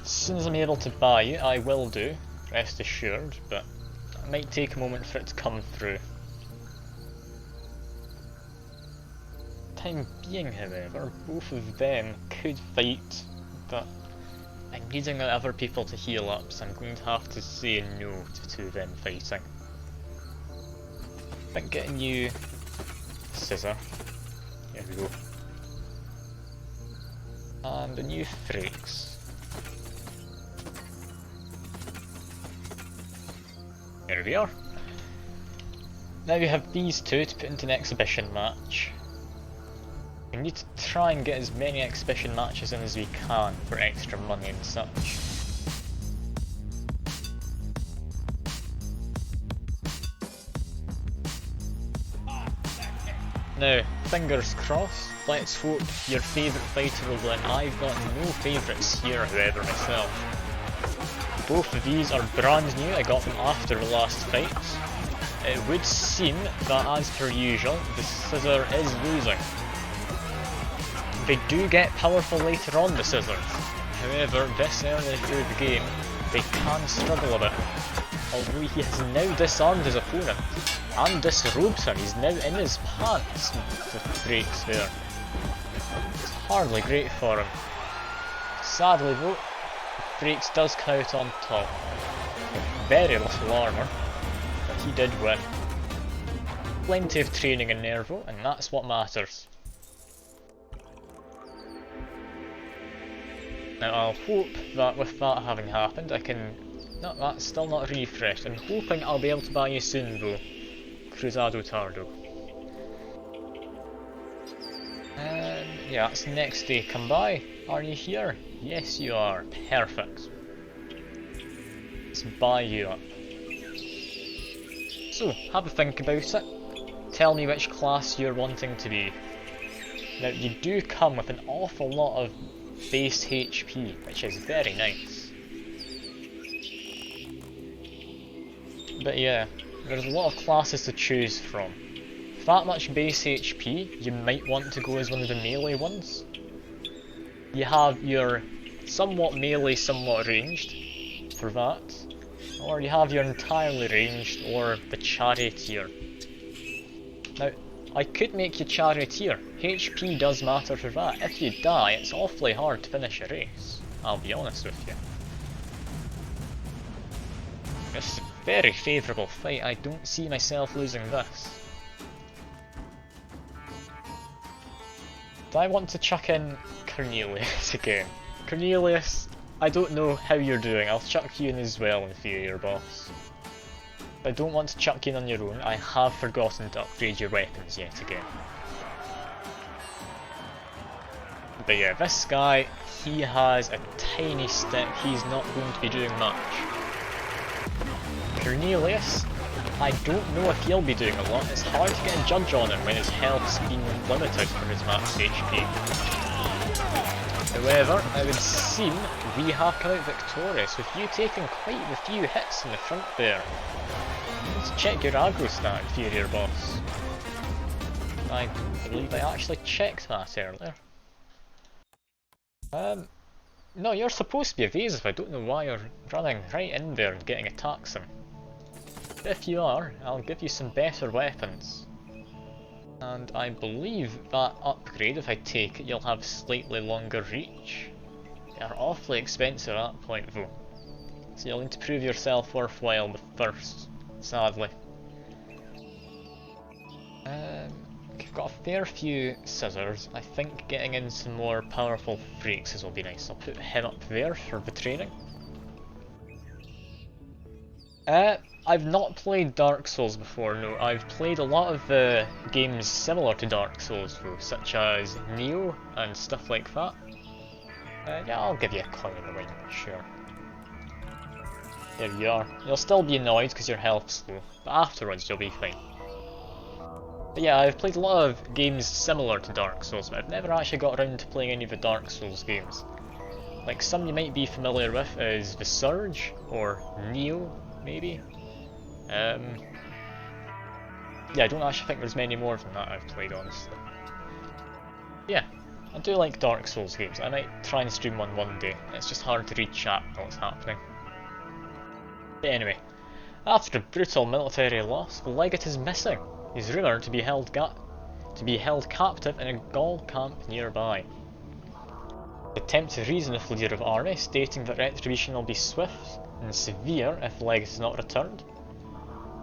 S1: As soon as I'm able to buy you, I will do, rest assured, but it might take a moment for it to come through. Time being, however, both of them could fight, but I'm needing other people to heal up, so I'm going to have to say no to 2 of them fighting. I think getting you scissor. There we go. And a new Frakes. There we are. Now we have these 2 to put into an exhibition match. We need to try and get as many exhibition matches in as we can for extra money and such. Now, fingers crossed, let's hope your favourite fighter will win. I've got no favourites here, however, myself. Both of these are brand new, I got them after the last fight. It would seem that, as per usual, the scissor is losing. They do get powerful later on, the scissors. However, this early through the game, they can struggle a bit. Although he has now disarmed his opponent, and disrobes him, he's now in his pants with breaks there. It's hardly great for him. Sadly though, Breaks does come out on top. With very little armour, but he did win. Plenty of training in Nervo, and that's what matters. Now I'll hope that with that having happened I can... No, that's still not refreshed. I'm hoping I'll be able to buy you soon though. Cruzado Tardo. Yeah, that's next day. Come by. Are you here? Yes you are. Perfect. Let's buy you up. So, have a think about it. Tell me which class you're wanting to be. Now you do come with an awful lot of base HP, which is very nice. But yeah, there's a lot of classes to choose from. With that much base HP, you might want to go as one of the melee ones. You have your somewhat melee, somewhat ranged for that. Or you have your entirely ranged, or the Charioteer. Now, I could make you Charioteer. HP does matter for that. If you die, it's awfully hard to finish a race. I'll be honest with you. This is a very favourable fight. I don't see myself losing this. Do I want to chuck in Cornelius again? Cornelius, I don't know how you're doing. I'll chuck you in as well in theory, boss. I don't want to chuck you in on your own. I have forgotten to upgrade your weapons yet again. But yeah, this guy, he has a tiny stick. He's not going to be doing much. Cornelius, I don't know if he'll be doing a lot. It's hard to get a judge on him when his health's been limited for his max HP. However, it would seem we have come out victorious with you taking quite a few hits in the front there. Let's check your aggro stat, inferior boss. I believe I actually checked that earlier. No, you're supposed to be evasive. I don't know why you're running right in there and getting attacks him. But if you are, I'll give you some better weapons. And I believe that upgrade, if I take it, you'll have slightly longer reach. They're awfully expensive at that point though. So you'll need to prove yourself worthwhile first, sadly. I've got a fair few scissors. I think getting in some more powerful freaks will be nice. I'll put him up there for the training. I've not played Dark Souls before, no. I've played a lot of games similar to Dark Souls though, such as Neo and stuff like that. Yeah, I'll give you a coin in the wing, sure. There you are. You'll still be annoyed because your health's low, but afterwards you'll be fine. But yeah, I've played a lot of games similar to Dark Souls, but I've never actually got around to playing any of the Dark Souls games. Like some you might be familiar with is The Surge, or Neo, maybe. Yeah, I don't actually think there's many more than that I've played, honestly. Yeah, I do like Dark Souls games. I might try and stream one day. It's just hard to read chat while it's happening. But anyway, after a brutal military loss, the legate is missing. He's rumoured to be held captive in a Gaul camp nearby. The attempt to reason with the leader of army, stating that retribution will be swift and severe if the legate is not returned.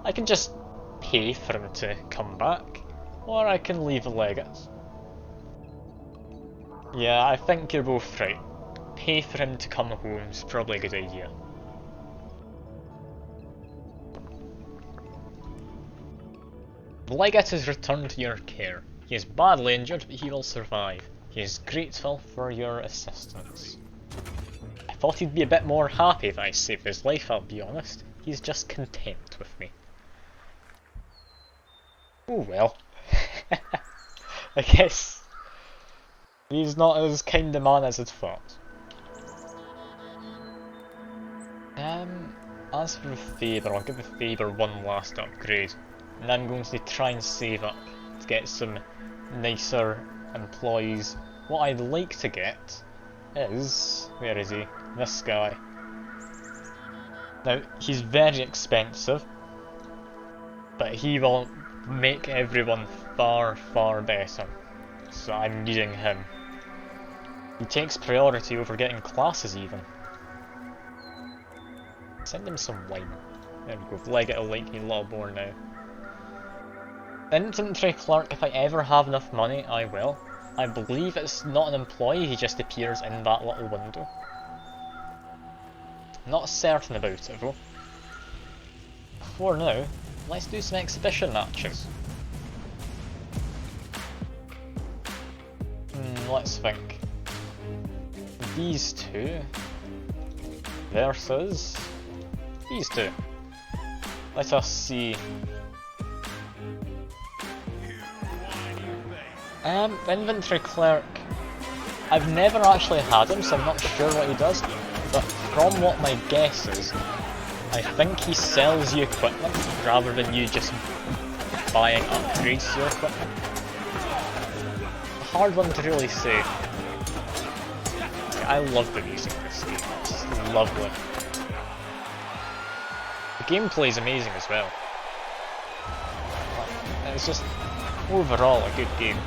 S1: I can just pay for him to come back, or I can leave the legate. Yeah, I think you're both right. Pay for him to come home is probably a good idea. The legate is returned to your care. He is badly injured, but he will survive. He is grateful for your assistance. I thought he'd be a bit more happy that I saved his life, I'll be honest. He's just content with me. Oh well. I guess he's not as kind a man as I'd thought. As for the Faber, I'll give the Faber one last upgrade. And I'm going to try and save up to get some nicer employees. What I'd like to get is... where is he? This guy. Now, he's very expensive, but he will make everyone far, far better. So I'm needing him. He takes priority over getting classes even. Send him some wine. There we go, the legate will like me a lot more now. Infantry clerk, if I ever have enough money, I will. I believe it's not an employee, he just appears in that little window. Not certain about it though. For now, let's do some exhibition matches. Let's think. These two versus these two. Let us see. Inventory clerk. I've never actually had him, so I'm not sure what he does. But from what my guess is, I think he sells you equipment rather than you just buying upgrades to your equipment. A hard one to really say. I love the music in this game, it's just lovely. The gameplay is amazing as well. It's just overall a good game.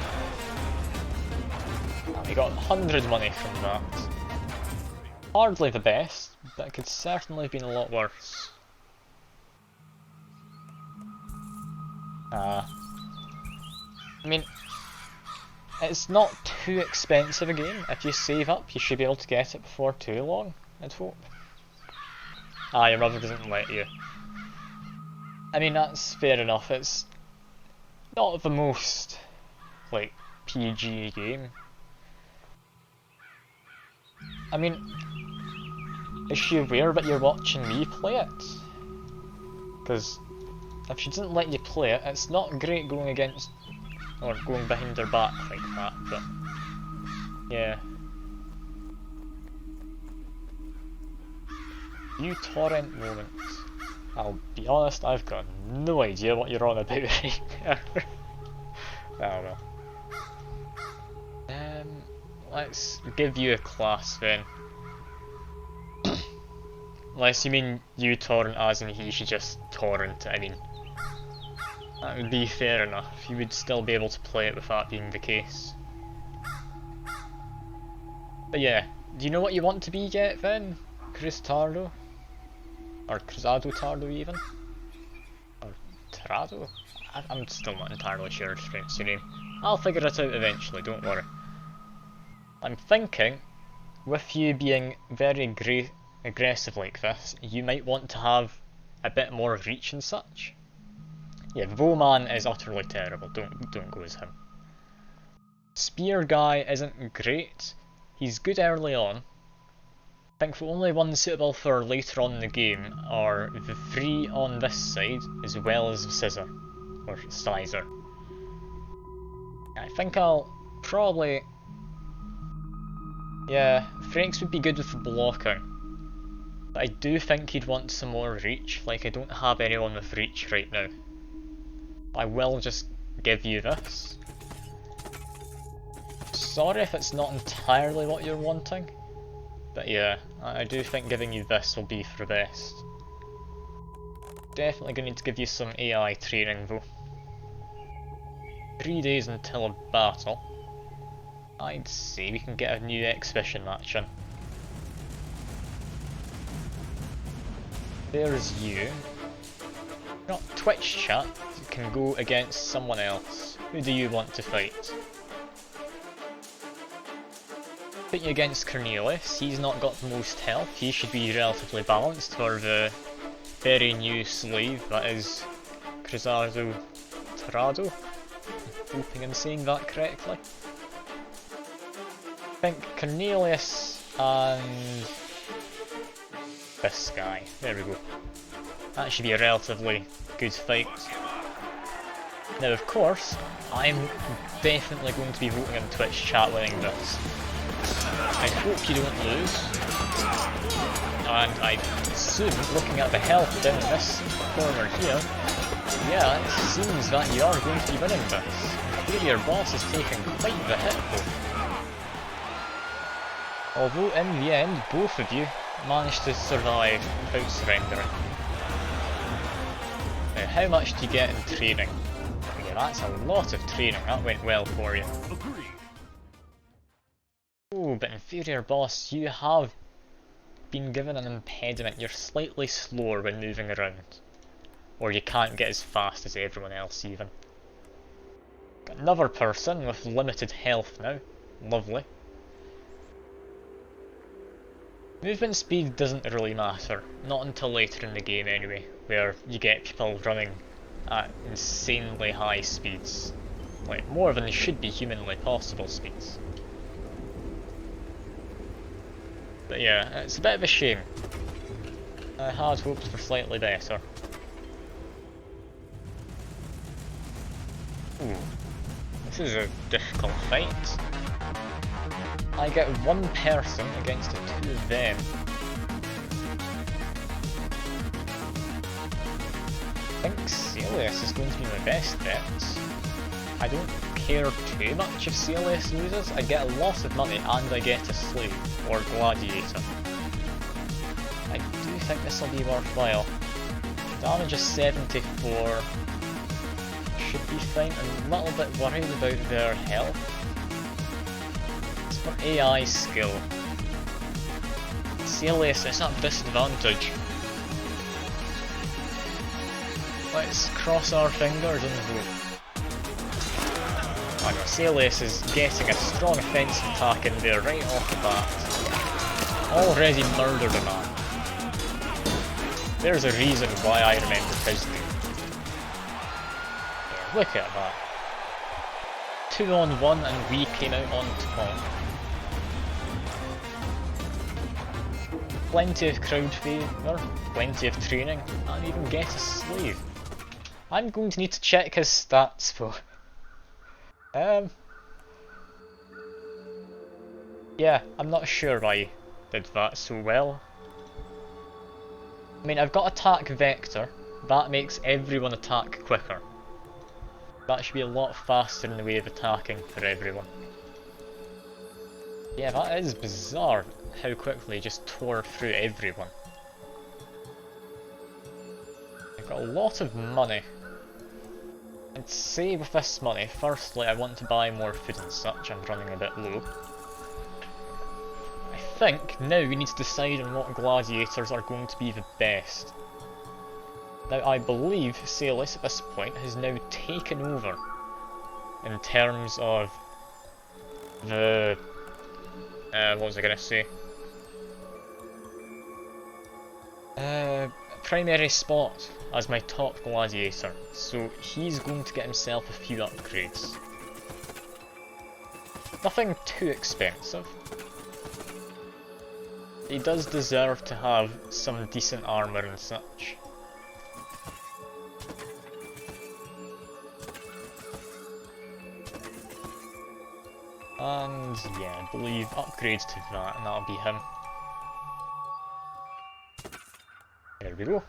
S1: I got 100 money from that. Hardly the best, but it could certainly have been a lot worse. I mean, it's not too expensive a game. If you save up, you should be able to get it before too long. I'd hope. Ah, your mother doesn't let you. I mean, that's fair enough. It's not the most, like, PG game. I mean, is she aware that you're watching me play it? Because if she doesn't let you play it, it's not great going against, or going behind her back like that, but yeah. You torrent moments. I'll be honest, I've got no idea what you're on about right now. I don't know. Let's give you a class then. Unless you mean you torrent as in he should just torrent, I mean. That would be fair enough, you would still be able to play it with that being the case. But yeah, do you know what you want to be yet then? Cristardo? Or Cruzado Tardo even? Or Tarado? I'm still not entirely sure to pronounce your name. I'll figure it out eventually, don't worry. I'm thinking, with you being very aggressive like this, you might want to have a bit more reach and such. Yeah, Voman is utterly terrible, don't go as him. Spear guy isn't great, he's good early on. I think the only ones suitable for later on in the game are the 3 on this side, as well as the Scissor, or Sizer. I think I'll probably... yeah, Franks would be good with the blocking. But I do think he'd want some more reach, like I don't have anyone with reach right now. I will just give you this. Sorry if it's not entirely what you're wanting. But yeah, I do think giving you this will be for the best. Definitely gonna need to give you some AI training though. 3 days until a battle. I'd say we can get a new exhibition match in. There's you. Not Twitch chat, you can go against someone else. Who do you want to fight? Put you against Cornelius, he's not got the most health, he should be relatively balanced for the very new slave that is Cruzado Tarado. I'm hoping I'm saying that correctly. I think Cornelius and this guy, there we go. That should be a relatively good fight. Now of course, I'm definitely going to be voting on Twitch chat winning this. I hope you don't lose, and I assume, looking at the health down in this corner here, yeah, it seems that you are going to be winning this. Here your boss is taking quite the hit though. Although in the end, both of you managed to survive without surrendering. Now how much do you get in training? Yeah, that's a lot of training, that went well for you. Oh, but inferior boss, you have been given an impediment. You're slightly slower when moving around. Or you can't get as fast as everyone else even. Got another person with limited health now. Lovely. Movement speed doesn't really matter. Not until later in the game anyway, where you get people running at insanely high speeds. Like, more than should be humanly possible speeds. But yeah, it's a bit of a shame. I had hoped for slightly better. Ooh, this is a difficult fight. I get one person against the 2 of them. I think Celius is going to be my best bet. I don't care too much if Celius loses. I get a lot of money and I get a slave, or gladiator. I do think this will be worthwhile. Damage is 74. Should be fine. I'm a little bit worried about their health. It's for AI skill. Celius is at disadvantage. Let's cross our fingers and hope. Celius is getting a strong offensive attack in there right off the bat. already murdered a man. There's a reason why I remember his name. Yeah, look at that. 2-on-1 and we came out on top. Plenty of crowd favour, plenty of training, and even get a slave. I'm going to need to check his stats for... yeah, I'm not sure why he did that so well. I mean, I've got attack vector, that makes everyone attack quicker. That should be a lot faster in the way of attacking for everyone. Yeah, that is bizarre how quickly he just tore through everyone. I've got a lot of money. I'd say with this money, firstly I want to buy more food and such, I'm running a bit low. I think now we need to decide on what gladiators are going to be the best. Now I believe Salus at this point has now taken over in terms of the... what was I going to say? Primary spot as my top gladiator, so he's going to get himself a few upgrades. Nothing too expensive. He does deserve to have some decent armour and such. And yeah, I believe upgrades to that, and that'll be him. There we go.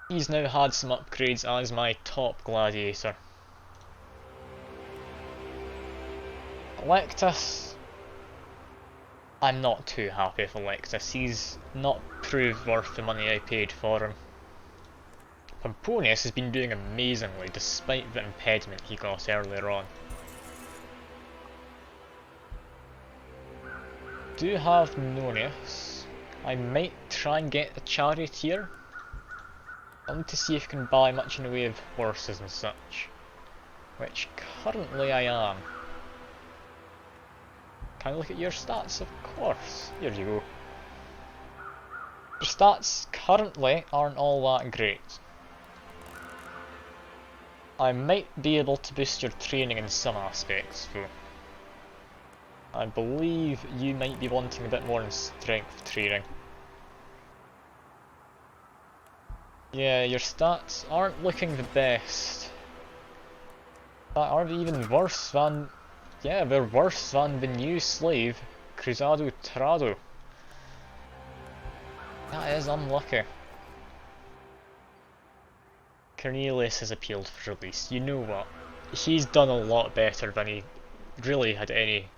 S1: He's now had some upgrades as my top gladiator. Electus. I'm not too happy with Electus. He's not proved worth the money I paid for him. Pomponius has been doing amazingly despite the impediment he got earlier on. Do have Nonius. I might try and get a charioteer. I need to see if I can buy much in the way of horses and such, which currently I am. Can I look at your stats? Of course. Here you go. Your stats currently aren't all that great. I might be able to boost your training in some aspects though. I believe you might be wanting a bit more in strength training. Yeah, your stats aren't looking the best. That aren't even worse than... yeah, they're worse than the new slave, Cruzado Trado. That is unlucky. Cornelius has appealed for release. You know what? He's done a lot better than he really had any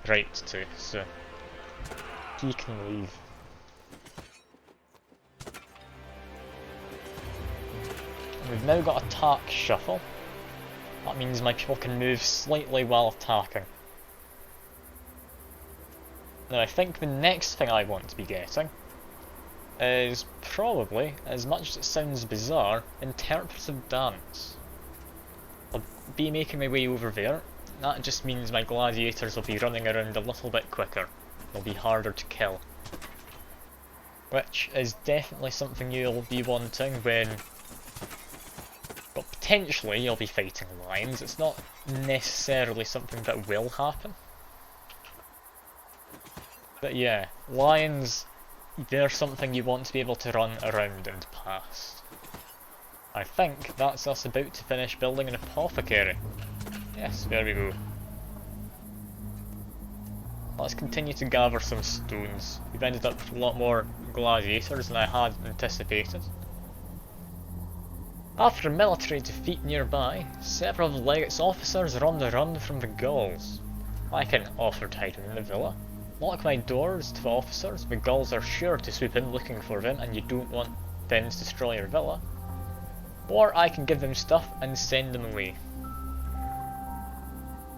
S1: right to, so he can leave. We've now got attack shuffle. That means my people can move slightly while attacking. Now I think the next thing I want to be getting is probably, as much as it sounds bizarre, interpretive dance. I'll be making my way over there. That just means my gladiators will be running around a little bit quicker. They'll be harder to kill. Which is definitely something you'll be wanting when... well, potentially you'll be fighting lions. It's not necessarily something that will happen. But yeah, lions, they're something you want to be able to run around and past. I think that's us about to finish building an apothecary. Yes, there we go. Let's continue to gather some stones. We've ended up with a lot more gladiators than I had anticipated. After a military defeat nearby, several of the legate's officers are on the run from the Gauls. I can offer to hide them in the villa, lock my doors to the officers. The Gauls are sure to swoop in looking for them and you don't want them to destroy your villa. Or I can give them stuff and send them away.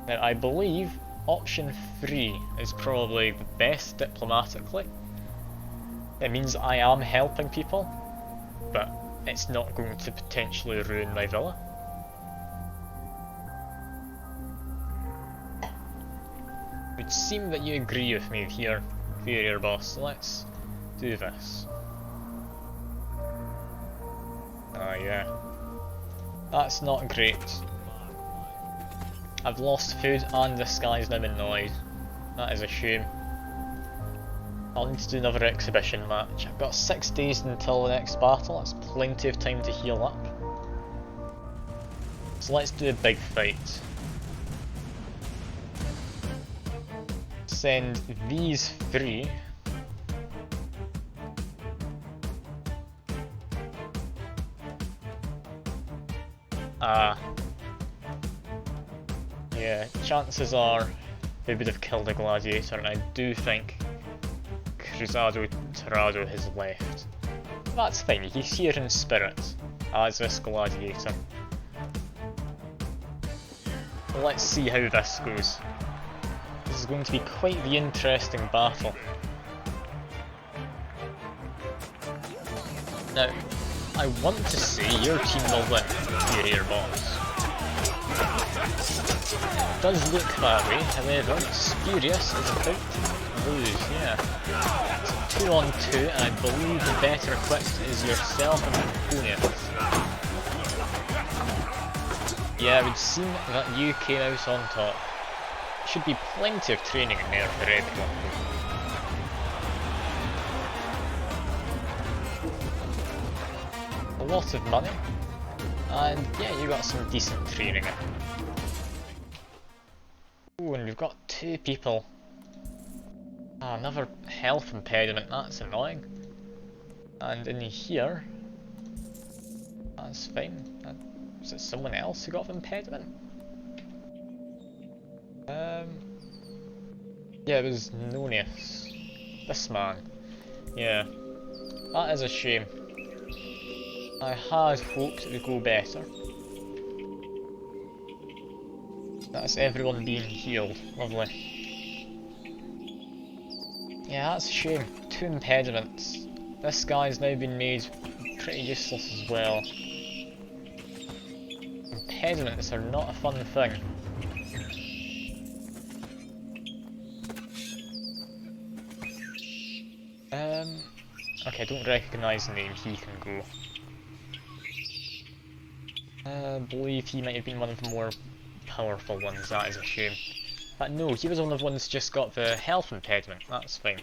S1: Now I believe option 3 is probably the best diplomatically. It means I am helping people, but it's not going to potentially ruin my villa. It would seem that you agree with me here, inferior boss, so let's do this. Ah yeah. That's not great. I've lost food and this guy's now annoyed. That is a shame. I'll need to do another exhibition match. I've got 6 days until the next battle, that's plenty of time to heal up. So let's do a big fight. Send these 3. Yeah, chances are they would have killed a gladiator, and I do think Cruzado Torado has left. That's fine, he's here in spirit as this gladiator. Let's see how this goes. This is going to be quite the interesting battle. Now, I want to say your team will win, inferior boss. It does look that way, however, Spurious is about to lose, yeah. It's 2 on 2, and I believe the better equipped is yourself and Ponius. Yeah, it would seem that you came out on top. Should be plenty of training in there for everyone. A lot of money, and yeah, you got some decent training in. Ooh, and we've got 2 people. Ah, another health impediment, that's annoying. And in here, that's fine. Is it someone else who got an impediment? Yeah, it was Nonius. This man. Yeah. That is a shame. I had hoped it would go better. That's everyone being healed. Lovely. Yeah, that's a shame. 2 impediments. This guy's now been made pretty useless as well. Impediments are not a fun thing. Okay, I don't recognise the name, he can go. I believe he might have been one of the more powerful ones, that is a shame. But no, he was one of the ones who just got the health impediment, that's fine.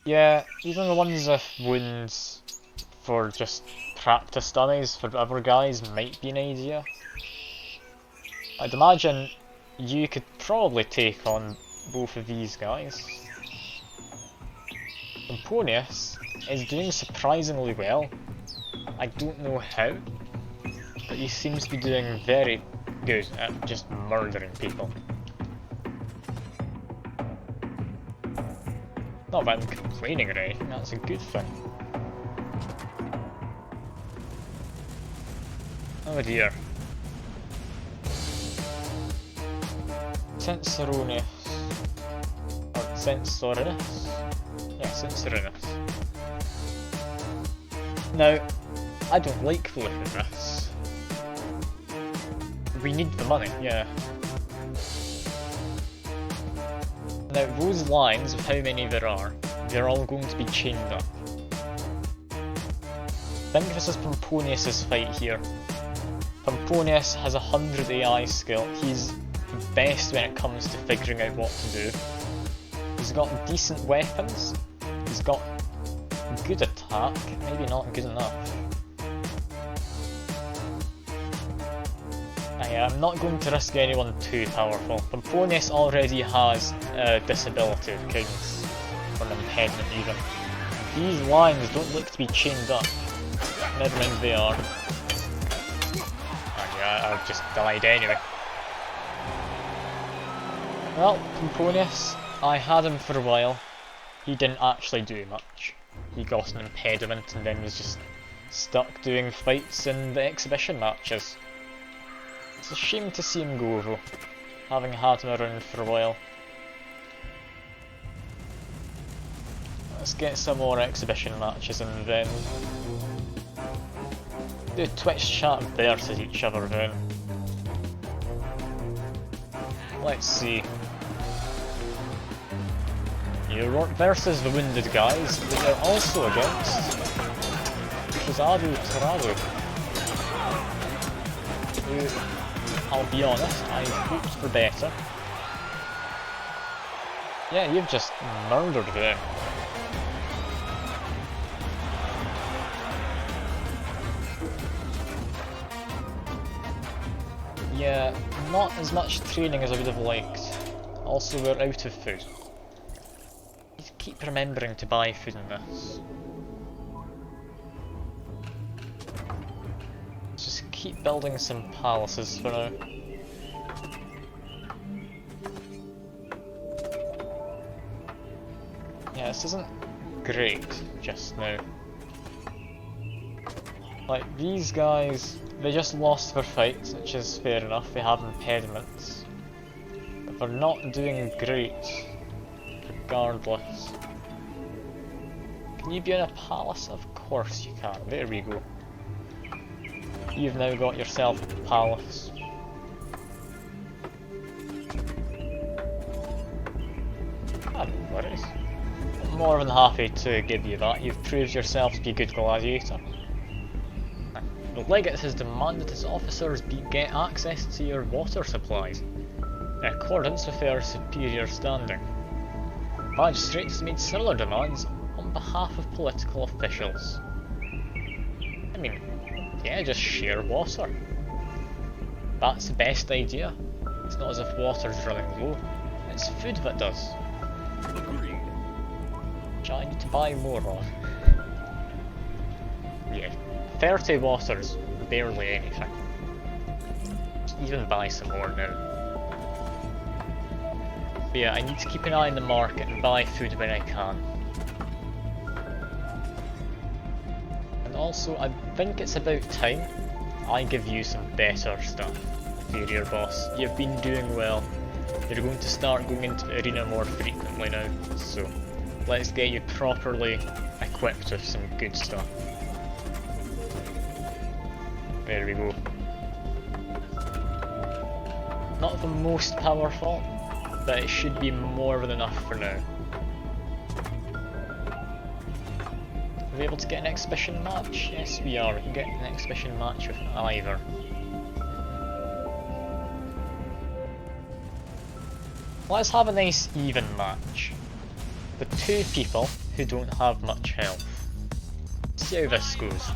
S1: Yeah, even the ones with wounds for just practice dummies for other guys might be an idea. I'd imagine you could probably take on both of these guys. Pomponius is doing surprisingly well. I don't know how, but he seems to be doing very good at just murdering people. Not that I'm complaining or anything, that's a good thing. Oh dear. Censoronius. Or Censorinus? Yeah, Censorinus. Now, I don't like flipping this. We need the money, yeah. Now, those lines of how many there are, they're all going to be chained up. I think this is Pomponius's fight here. Pomponius has 100 AI skill. He's the best when it comes to figuring out what to do. He's got decent weapons. He's got good attack, maybe not good enough. I'm not going to risk anyone too powerful. Pomponius already has a disability that counts for an impediment even. These lines don't look to be chained up. Never mind they are. Oh yeah, I've just died anyway. Well, Pomponius, I had him for a while. He didn't actually do much. He got an impediment and then was just stuck doing fights in the exhibition matches. It's a shame to see him go though, having had him around for a while. Let's get some more exhibition matches and then do Twitch chat versus each other then. Let's see. You're versus the wounded guys, but you're also against Shazadu Tarazu, who, I'll be honest, I hoped for better. Yeah, you've just murdered them. Yeah, not as much training as I would have liked. Also, we're out of food. Just keep remembering to buy food in this. Just keep building some palaces for now. Yeah, this isn't great just now. Like, these guys, they just lost their fights, which is fair enough, they have impediments. But they're not doing great, regardless. Can you be in a palace? Of course you can, there we go. You've now got yourself a palace. Ah, no worries. I'm more than happy to give you that, you've proved yourself to be a good gladiator. The legate has demanded his officers get access to your water supplies, in accordance with their superior standing. Magistrates made similar demands on behalf of political officials. I mean, yeah, just share water. That's the best idea. It's not as if water's running low, it's food that does.
S2: Agreed.
S1: Which I need to buy more of. Yeah. 30 waters, barely anything. Just even buy some more now. But yeah, I need to keep an eye on the market and buy food when I can. And also, I think it's about time I give you some better stuff, Inferior Boss. You've been doing well. You're going to start going into the arena more frequently now, so let's get you properly equipped with some good stuff. There we go. Not the most powerful, but it should be more than enough for now. Are we able to get an exhibition match? Yes we are, we can get an exhibition match with either. Let's have a nice even match. The two people who don't have much health. See how this goes.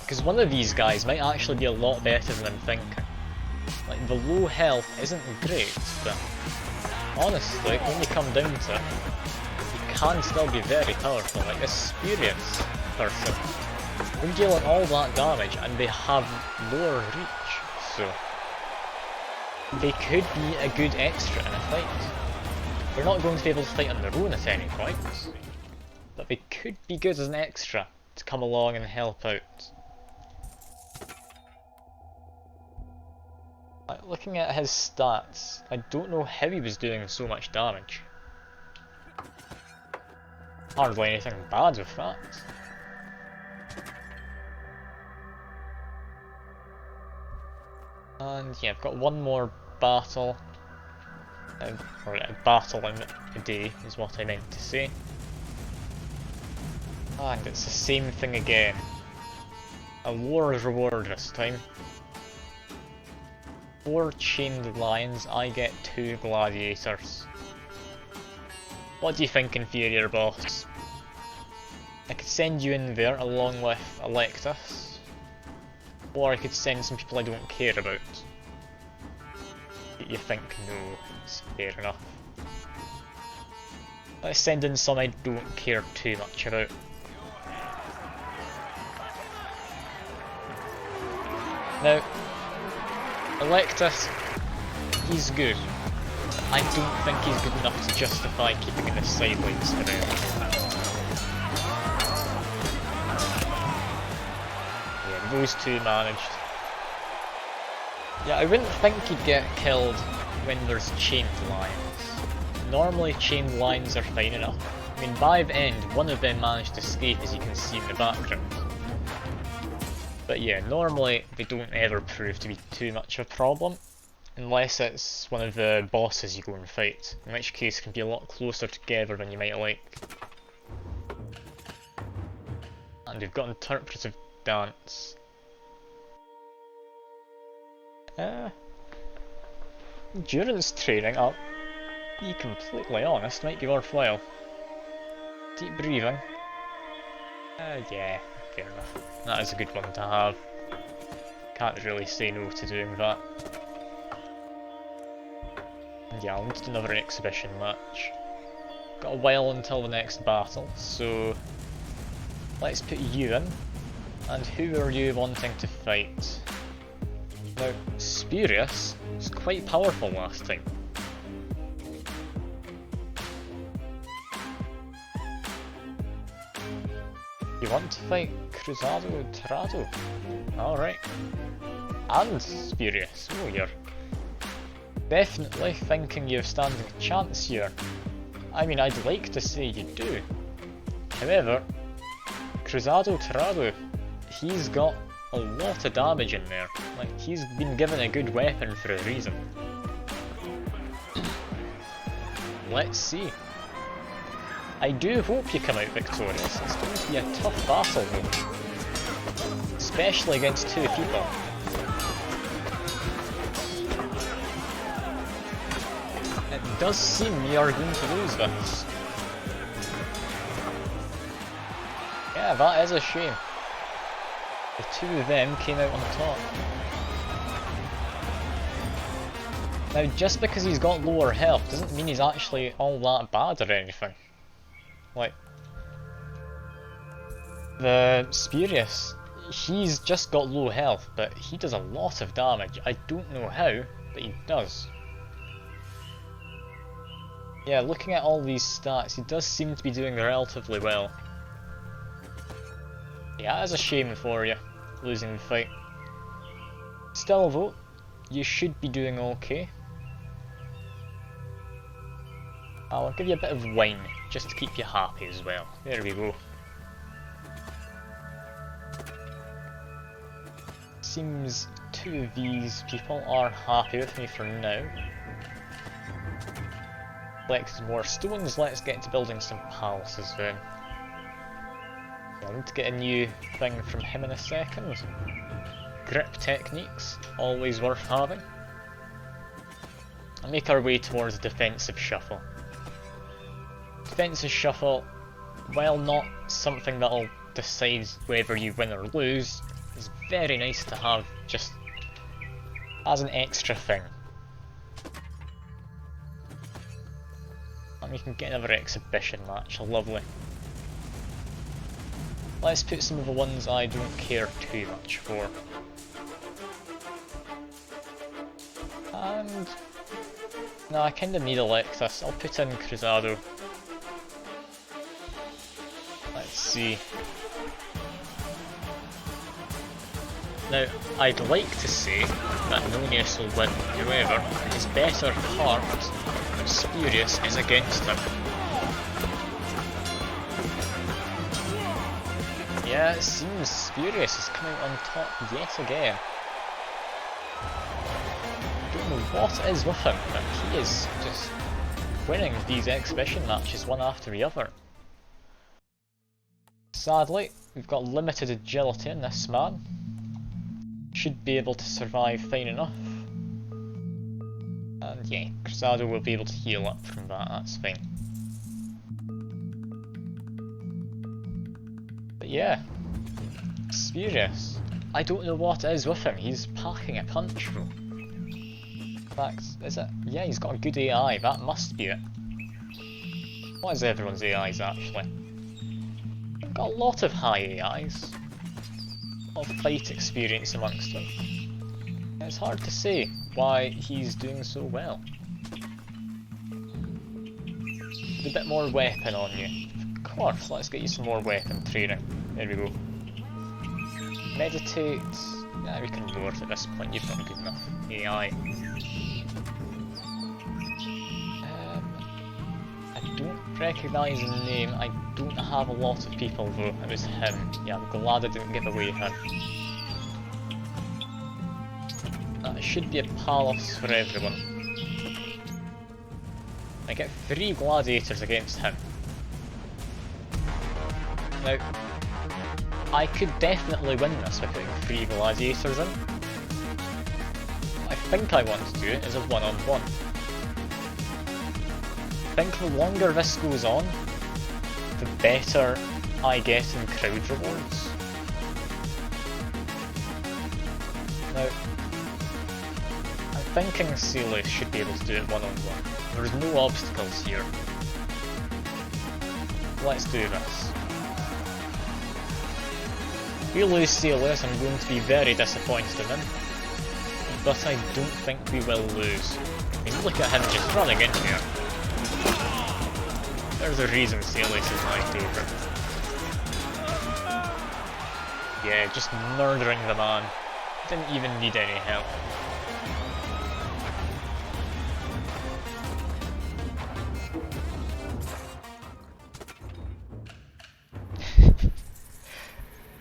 S1: Because one of these guys might actually be a lot better than I'm thinking. Like, the low health isn't great, but honestly, when you come down to it, you can still be very powerful. Like, this experienced person, they're dealing all that damage and they have lower reach, so they could be a good extra in a fight. They're not going to be able to fight on their own at any point, but they could be good as an extra to come along and help out. Looking at his stats, I don't know how he was doing so much damage. Hardly anything bad with that. And yeah, I've got one more battle. Or a battle in a day is what I meant to say. And it's the same thing again. A war's reward this time. 4 chained lions, I get 2 gladiators. What do you think, Inferior Boss? I could send you in there along with Electus, or I could send some people I don't care about. You think no, it's fair enough. Let's send in some I don't care too much about. Now, Electus, he's good. I don't think he's good enough to justify keeping in the sidelines for now. Yeah, those two managed. Yeah, I wouldn't think he'd get killed when there's chained lions. Normally chained lions are fine enough. I mean, by the end, one of them managed to escape, as you can see in the background. But yeah, normally they don't ever prove to be too much of a problem. Unless it's one of the bosses you go and fight, in which case it can be a lot closer together than you might like. And we've got interpretive dance. Endurance training, I'll be completely honest, might be worthwhile. Deep breathing. Yeah, fair enough. That is a good one to have. Can't really say no to doing that. And yeah, I'll need to do another exhibition match. Got a while until the next battle, so let's put you in. And who are you wanting to fight? Now, Spurious was quite powerful last time. You want to fight Cruzado Torado? Alright. And Spurious. Oh, you're definitely thinking you're standing a chance here. I mean, I'd like to say you do. However, Cruzado Torado, he's got a lot of damage in there. Like, he's been given a good weapon for a reason. Let's see. I do hope you come out victorious. It's going to be a tough battle though. Especially against two people. It does seem you are going to lose this. Yeah, that is a shame. The two of them came out on top. Now, just because he's got lower health doesn't mean he's actually all that bad or anything. Like, the Spurious, he's just got low health, but he does a lot of damage. I don't know how, but he does. Yeah, looking at all these stats, he does seem to be doing relatively well. Yeah, that is a shame for you, losing the fight. Still though, you should be doing okay. I'll give you a bit of wine, just to keep you happy as well. There we go. Seems two of these people are happy with me for now. Collected more stones, let's get to building some palaces then. I need to get a new thing from him in a second. Grip techniques, always worth having. And make our way towards defensive shuffle. Defensive shuffle, while not something that'll decide whether you win or lose, is very nice to have just as an extra thing. And we can get another exhibition match, lovely. Let's put some of the ones I don't care too much for. And no, I kinda need Alexis. I'll put in Cruzado. Let's see. Now, I'd like to say that Nonius will win, however, his better heart, Spurious, is against him. Yeah, it seems Spurious is coming on top yet again. Don't know what it is with him, but he is just winning these exhibition matches one after the other. Sadly, we've got limited agility in this man. Should be able to survive fine enough. And yeah, Cruzado will be able to heal up from that, that's fine. But yeah, Spurious. I don't know what it is with him, he's packing a punch though. In fact, is it? Yeah, he's got a good AI, that must be it. What is everyone's AIs actually? Got a lot of high AIs. A lot of fight experience amongst them. It's hard to say why he's doing so well. Put a bit more weapon on you. Of course, let's get you some more weapon training. There we go. Meditate. Yeah, we can lower it at this point, you've got good enough AI. I don't recognise the name, I don't have a lot of people though, it was him. Yeah, I'm glad I didn't give away him. That should be a palace for everyone. I get 3 gladiators against him. Now, I could definitely win this by putting 3 gladiators in. What I think I want to do is a one-on-one. I think the longer this goes on, the better I get in crowd rewards. Now, I'm thinking Celis should be able to do it one-on-one. There's no obstacles here. Let's do this. If we lose Celis, I'm going to be very disappointed in him. But I don't think we will lose. I mean, look at him just running in here. There's a reason Celis is my favourite. Yeah, just murdering the man. Didn't even need any help.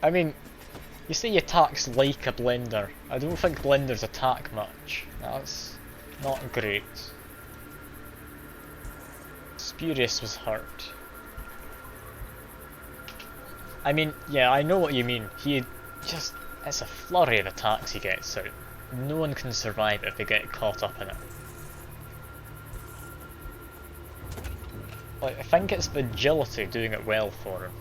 S1: I mean, you say he attacks like a blender. I don't think blenders attack much. That's not great. Spurious was hurt. I mean, yeah, I know what you mean. He just... it's a flurry of attacks he gets out. No one can survive if they get caught up in it. Like, I think it's the agility doing it well for him.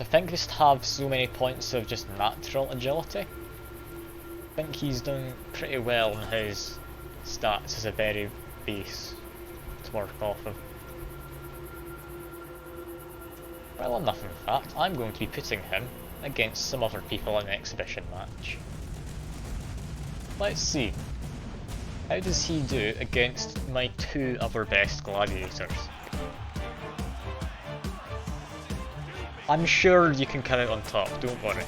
S1: I think just have so many points of just natural agility. I think he's done pretty well in his stats as a very base to work off of. Well, enough in fact, I'm going to be putting him against some other people in an exhibition match. Let's see. How does he do against my 2 other best gladiators? I'm sure you can come out on top, don't worry.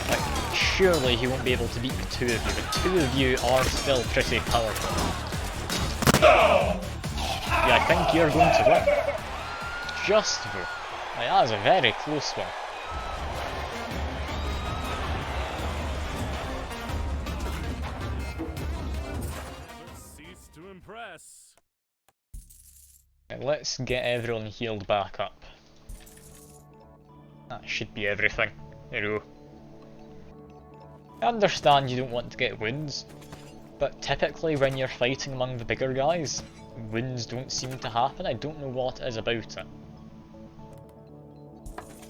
S1: Like, surely he won't be able to beat the 2 of you. The 2 of you are still pretty powerful. Yeah, I think you're going to win. Just though. Like, that was a very close one.
S2: Cease to impress.
S1: Now, let's get everyone healed back up. That should be everything. There you go. I understand you don't want to get wounds, but typically when you're fighting among the bigger guys, wounds don't seem to happen. I don't know what it is about it.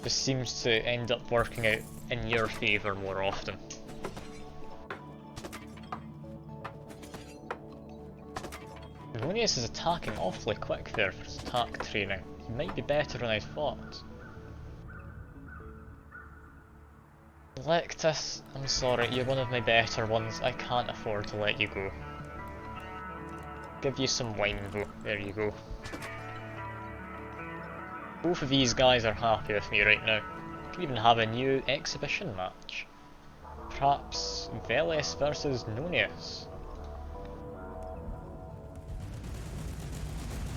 S1: Just seems to end up working out in your favour more often. Nonius is attacking awfully quick there for his attack training. He might be better than I thought. Lectus, I'm sorry, you're one of my better ones. I can't afford to let you go. Give you some wine though, there you go. Both of these guys are happy with me right now. We can even have a new exhibition match. Perhaps Veles versus Nonius.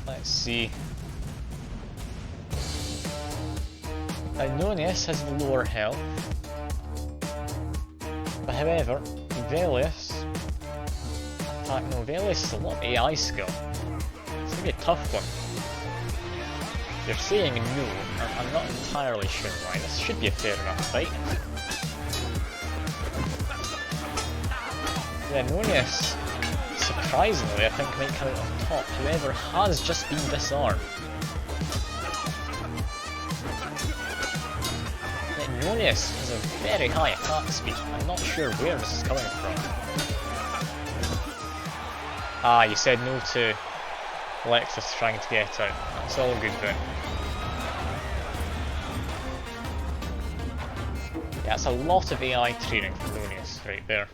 S1: Let's see. Nonius has lower health. But however, Veles... no, Veles is a lot of AI skill. It's gonna be a tough one. You're saying no, I'm not entirely sure why. This should be a fair enough fight. Yeah, Nonius, surprisingly, I think might come out on top. However, has just been disarmed. Nonius has a very high attack speed. I'm not sure where this is coming from. Ah, you said no to Lexus trying to get out. That's all good then. Yeah, that's a lot of AI training for Nonius right there.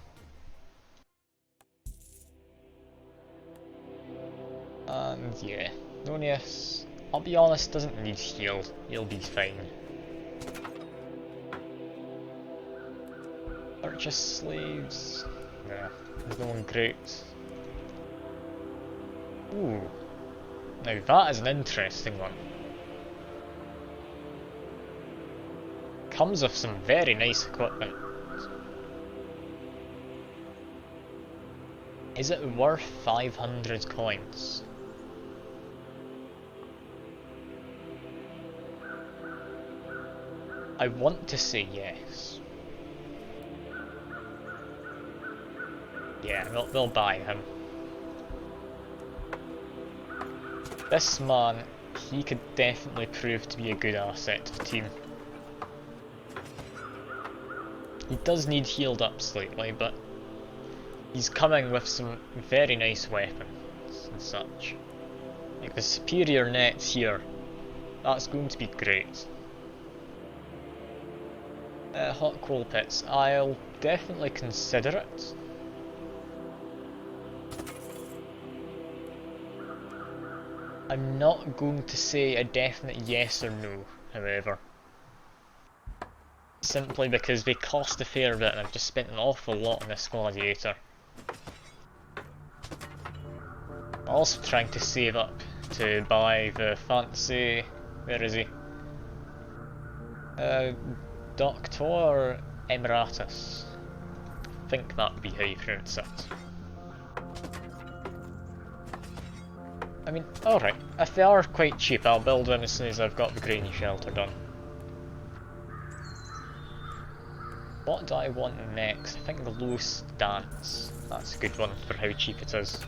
S1: And yeah, Nonius, I'll be honest, doesn't need healed. He'll be fine. Purchase slaves. Nah, he's going great. Ooh. Now that is an interesting one. Comes with some very nice equipment. Is it worth 500 coins? I want to say yes. Yeah, we'll buy him. This man, he could definitely prove to be a good asset to the team. He does need healed up slightly, but he's coming with some very nice weapons and such. Like the superior net here, that's going to be great. Hot coal pits, I'll definitely consider it. I'm not going to say a definite yes or no, however. Simply because they cost a fair bit and I've just spent an awful lot on this gladiator. I'm also trying to save up to buy the fancy... where is he? Doctor Emeritus. I think that would be how you pronounce it. I mean, alright, if they are quite cheap I'll build them as soon as I've got the grainy shelter done. What do I want next? I think the low stance. That's a good one for how cheap it is.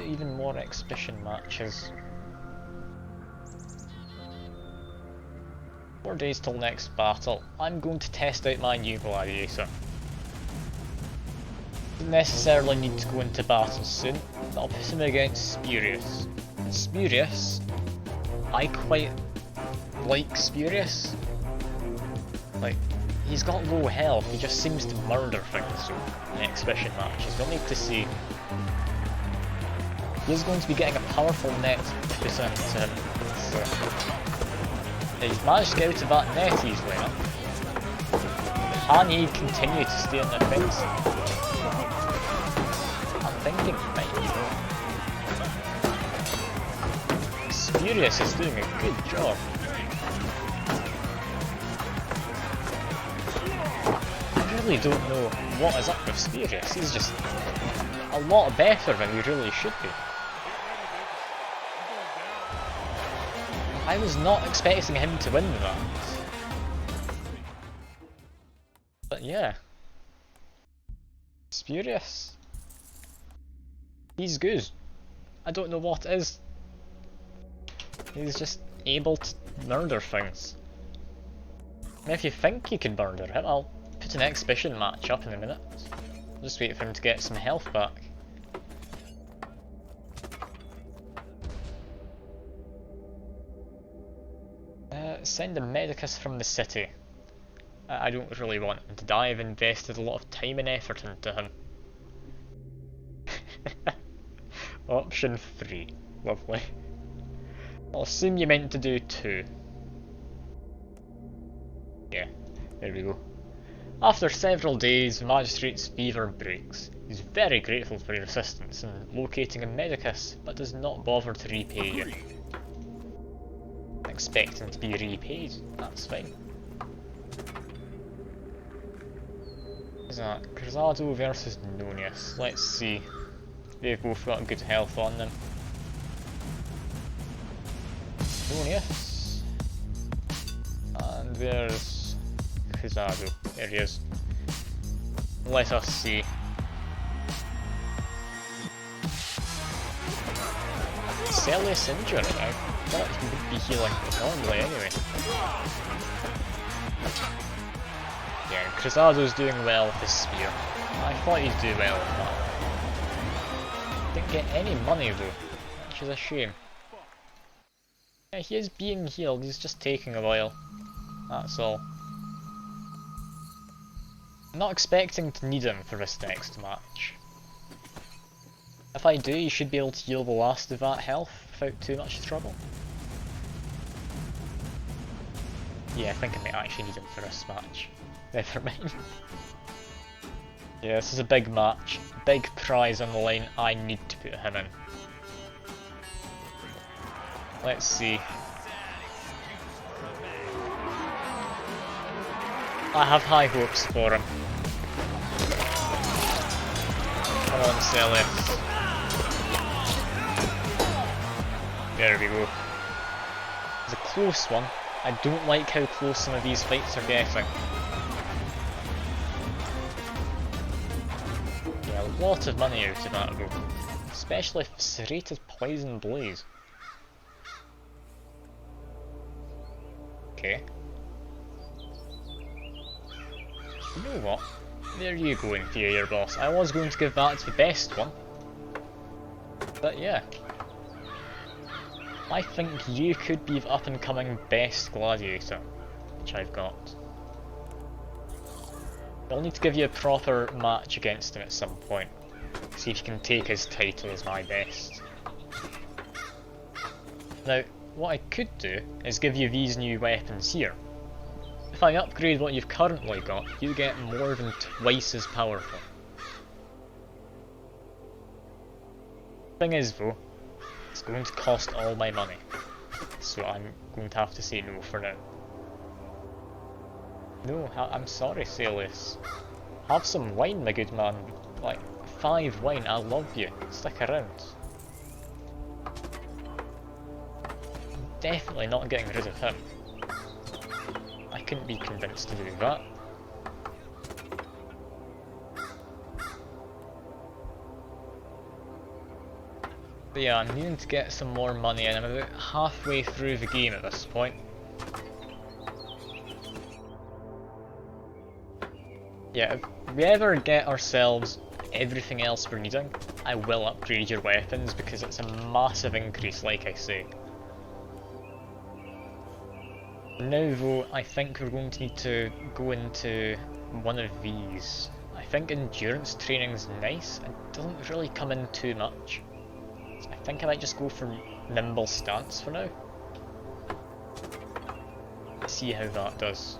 S1: Even more exhibition matches. 4 days till next battle. I'm going to test out my new gladiator. Don't necessarily need to go into battle soon, but I'll put him against Spurious. And Spurious, I quite like Spurious. Like, he's got low health, he just seems to murder things in exhibition matches. We'll need to see. He's going to be getting a powerful net put into him. So, he's managed to get out of that net easily enough. Can he continue to stay on the offensive? I'm thinking he might. Spurious is doing a good job. I really don't know what is up with Spurious. He's just a lot better than he really should be. I was not expecting him to win that. But yeah. Spurious. He's good. I don't know what it is. He's just able to murder things. And if you think you can murder him, I'll put an exhibition match up in a minute. Just wait for him to get some health back. Send a medicus from the city. I don't really want him to die. I've invested a lot of time and effort into him. Option 3. Lovely. I'll assume you meant to do 2. Yeah, there we go. After several days, the magistrate's fever breaks. He's very grateful for your assistance in locating a medicus, but does not bother to repay you. Expecting to be repaid, that's fine. Is that Cruzado versus Nonius? Let's see. They've both got good health on them. Nonius. And there's Cruzado. There he is. Let us see. Celius injured now. I thought he would be healing normally anyway. Yeah, Cruzado's doing well with his spear. I thought he'd do well with that. Didn't get any money though, which is a shame. Yeah, he is being healed, he's just taking a while. That's all. I'm not expecting to need him for this next match. If I do, you should be able to heal the last of that health without too much trouble. Yeah, I think I might actually need him for this match. Never mind. Yeah, this is a big match. Big prize on the line. I need to put him in. Let's see. I have high hopes for him. Come on, Celis. There we go. It's a close one. I don't like how close some of these fights are getting. Yeah, a lot of money out of that though. Especially if serrated poison blaze. Okay. You know what? There you go, inferior boss. I was going to give that to the best one. But yeah. I think you could be the up and coming best gladiator, which I've got. I'll need to give you a proper match against him at some point. See if you can take his title as my best. Now, what I could do is give you these new weapons here. If I upgrade what you've currently got, you get more than twice as powerful. Thing is though, it's going to cost all my money, so I'm going to have to say no for now. No, I'm sorry, Celis. Have some wine, my good man. Like, 5 wine, I love you. Stick around. I'm definitely not getting rid of him. I couldn't be convinced to do that. But yeah, I'm needing to get some more money and I'm about halfway through the game at this point. Yeah, if we ever get ourselves everything else we're needing, I will upgrade your weapons because it's a massive increase, like I say. Now though, I think we're going to need to go into one of these. I think endurance training's nice, it doesn't really come in too much. So I think I might just go for nimble stance for now. Let's see how that does.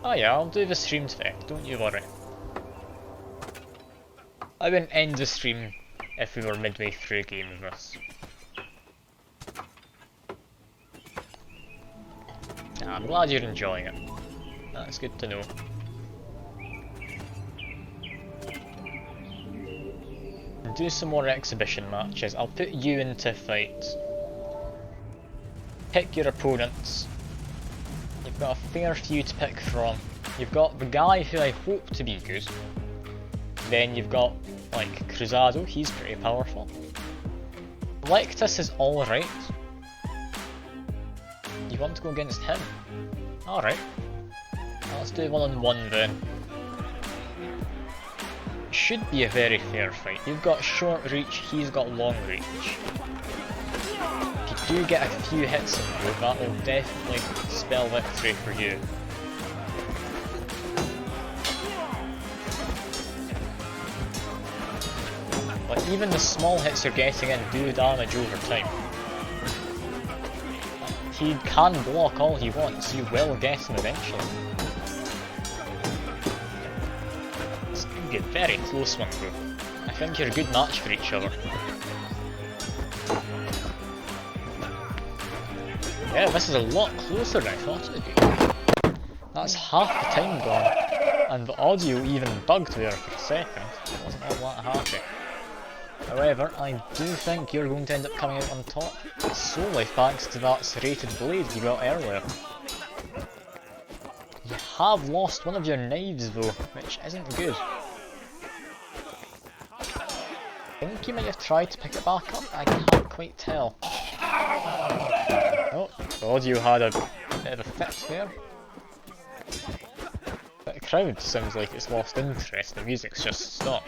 S1: Oh yeah, I'll do the stream today, don't you worry. I wouldn't end the stream if we were midway through a game of this. I'm glad you're enjoying it. That's good to know. And do some more exhibition matches. I'll put you into fight. Pick your opponents. You've got a fair few to pick from. You've got the guy who I hope to be good. Then you've got, like, Cruzado, he's pretty powerful. Lectus is alright. You want to go against him? Alright. Let's do 1-on-1 then. Should be a very fair fight. You've got short reach, he's got long reach. If you do get a few hits in you, that will definitely spell victory for you. Like, even the small hits you're getting in do damage over time. He can block all he wants, you will get him eventually. It's going to be a very close one though. I think you're a good match for each other. Yeah, this is a lot closer than I thought it would be. That's half the time gone, and the audio even bugged there for a second. I wasn't all that happy. However, I do think you're going to end up coming out on top, solely thanks to that serrated blade you got earlier. You have lost one of your knives though, which isn't good. I think you might have tried to pick it back up, I can't quite tell. Oh, the audio had a bit of a fit there. But the crowd sounds like it's lost interest, the music's just stopped.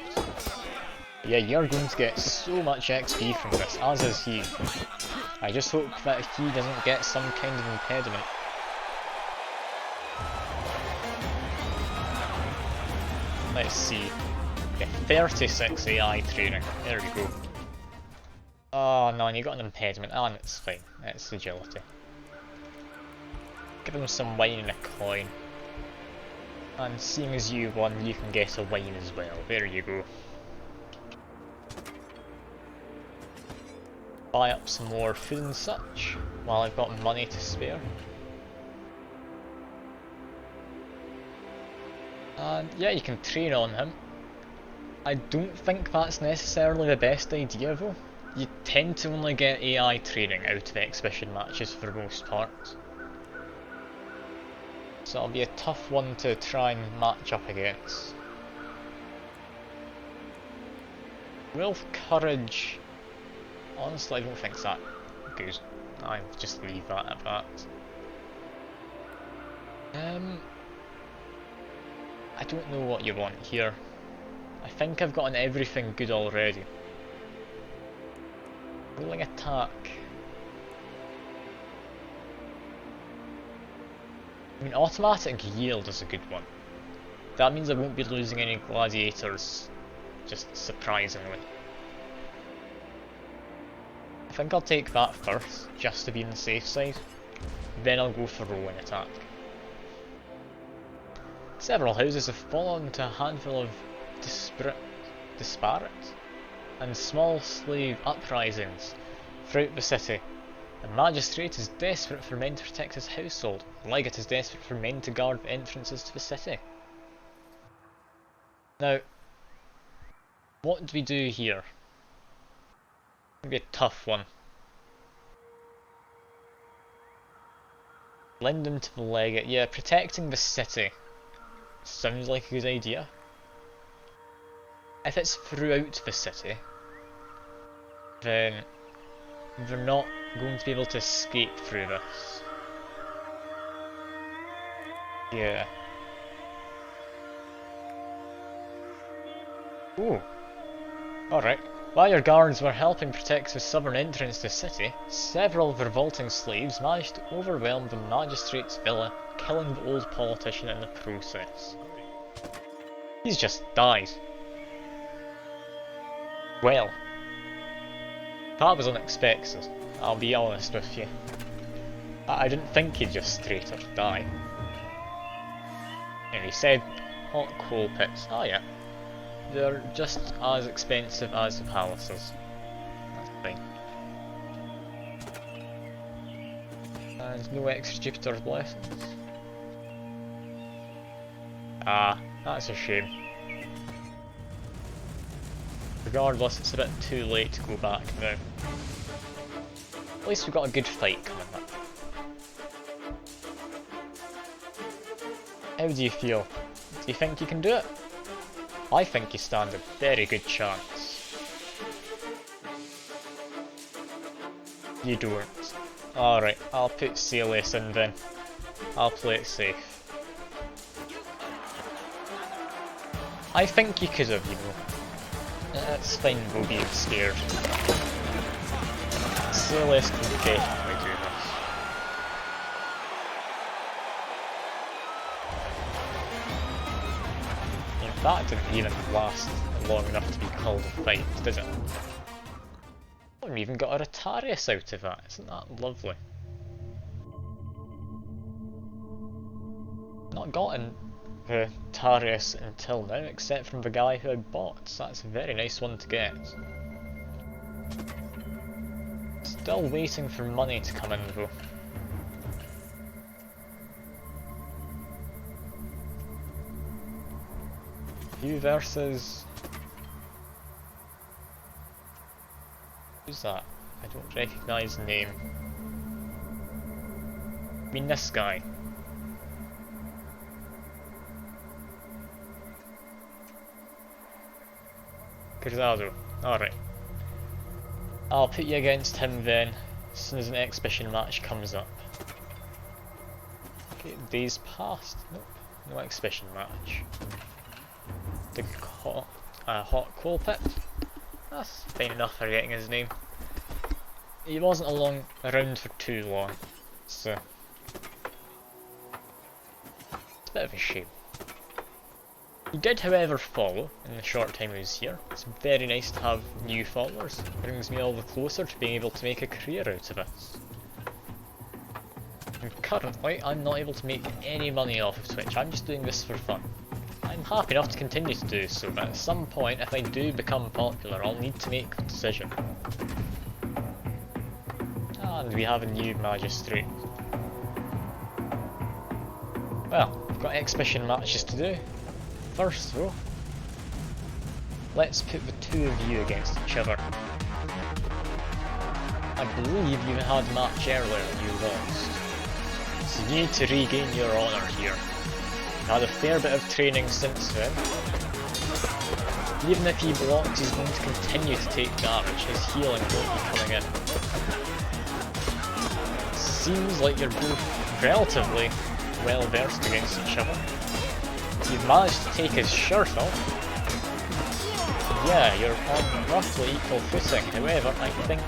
S1: Yeah, you're going to get so much XP from this, as is he. I just hope that he doesn't get some kind of impediment. Let's see. Yeah, 36 AI training. There we go. Oh no, and you got an impediment. Oh, and it's fine. It's agility. Give him some wine and a coin. And seeing as you won, you can get a wine as well. There you go. Buy up some more food and such, while I've got money to spare. And yeah, you can train on him. I don't think that's necessarily the best idea though. You tend to only get AI training out of exhibition matches for most parts. So it'll be a tough one to try and match up against. Will Courage... Honestly, I don't think it's that good. I'll just leave that at that. I don't know what you want here. I think I've gotten everything good already. Rolling attack. I mean, automatic yield is a good one. That means I won't be losing any gladiators, just surprisingly. I think I'll take that first, just to be on the safe side. Then I'll go for rolling attack. Several houses have fallen to a handful of disparate and small slave uprisings throughout the city. The magistrate is desperate for men to protect his household. The legate is desperate for men to guard the entrances to the city. Now, what do we do here? Maybe a tough one. Lend them to the legate. Yeah, protecting the city sounds like a good idea. If it's throughout the city, then they're not going to be able to escape through this. Yeah. Ooh. Alright. While your guards were helping protect the southern entrance to the city, several revolting slaves managed to overwhelm the magistrate's villa, killing the old politician in the process. He's just died. Well, that was unexpected, I'll be honest with you. I didn't think he'd just straight up die. And he said hot coal pits. Oh yeah. They're just as expensive as the palaces. That's fine. And no extra Jupiter's blessings. Ah, that's a shame. Regardless, it's a bit too late to go back now. At least we've got a good fight coming up. How do you feel? Do you think you can do it? I think you stand a very good chance. You don't. Alright, I'll put CLS in then. I'll play it safe. I think you could have, you know. It's fine, we'll be scared. CLS can definitely do this. That didn't even last long enough to be called a fight, did it? I've even got a Retarius out of that, isn't that lovely? Not gotten the Retarius until now, except from the guy who I bought, so that's a very nice one to get. Still waiting for money to come in though. You versus... Who's that? I don't recognise the name. I mean this guy. Cruzado. Alright. I'll put you against him then, as soon as an exhibition match comes up. Okay, days passed. Nope. No exhibition match. The hot coal pit. That's fine enough for getting his name. He wasn't around for too long, so it's a bit of a shame. He did, however, follow in the short time he was here. It's very nice to have new followers. It brings me all the closer to being able to make a career out of this. And currently, I'm not able to make any money off of Twitch. I'm just doing this for fun. I'm happy enough to continue to do so, but at some point, if I do become popular, I'll need to make a decision. And we have a new magistrate. Well, we've got exhibition matches to do. First though, let's put the two of you against each other. I believe you had a match earlier and you lost. So you need to regain your honour here. You've had a fair bit of training since then. Even if he blocks, he's going to continue to take damage. His healing won't be coming in. Seems like you're both relatively well versed against each other. You've managed to take his shirt off. Yeah, you're on roughly equal footing. However, I think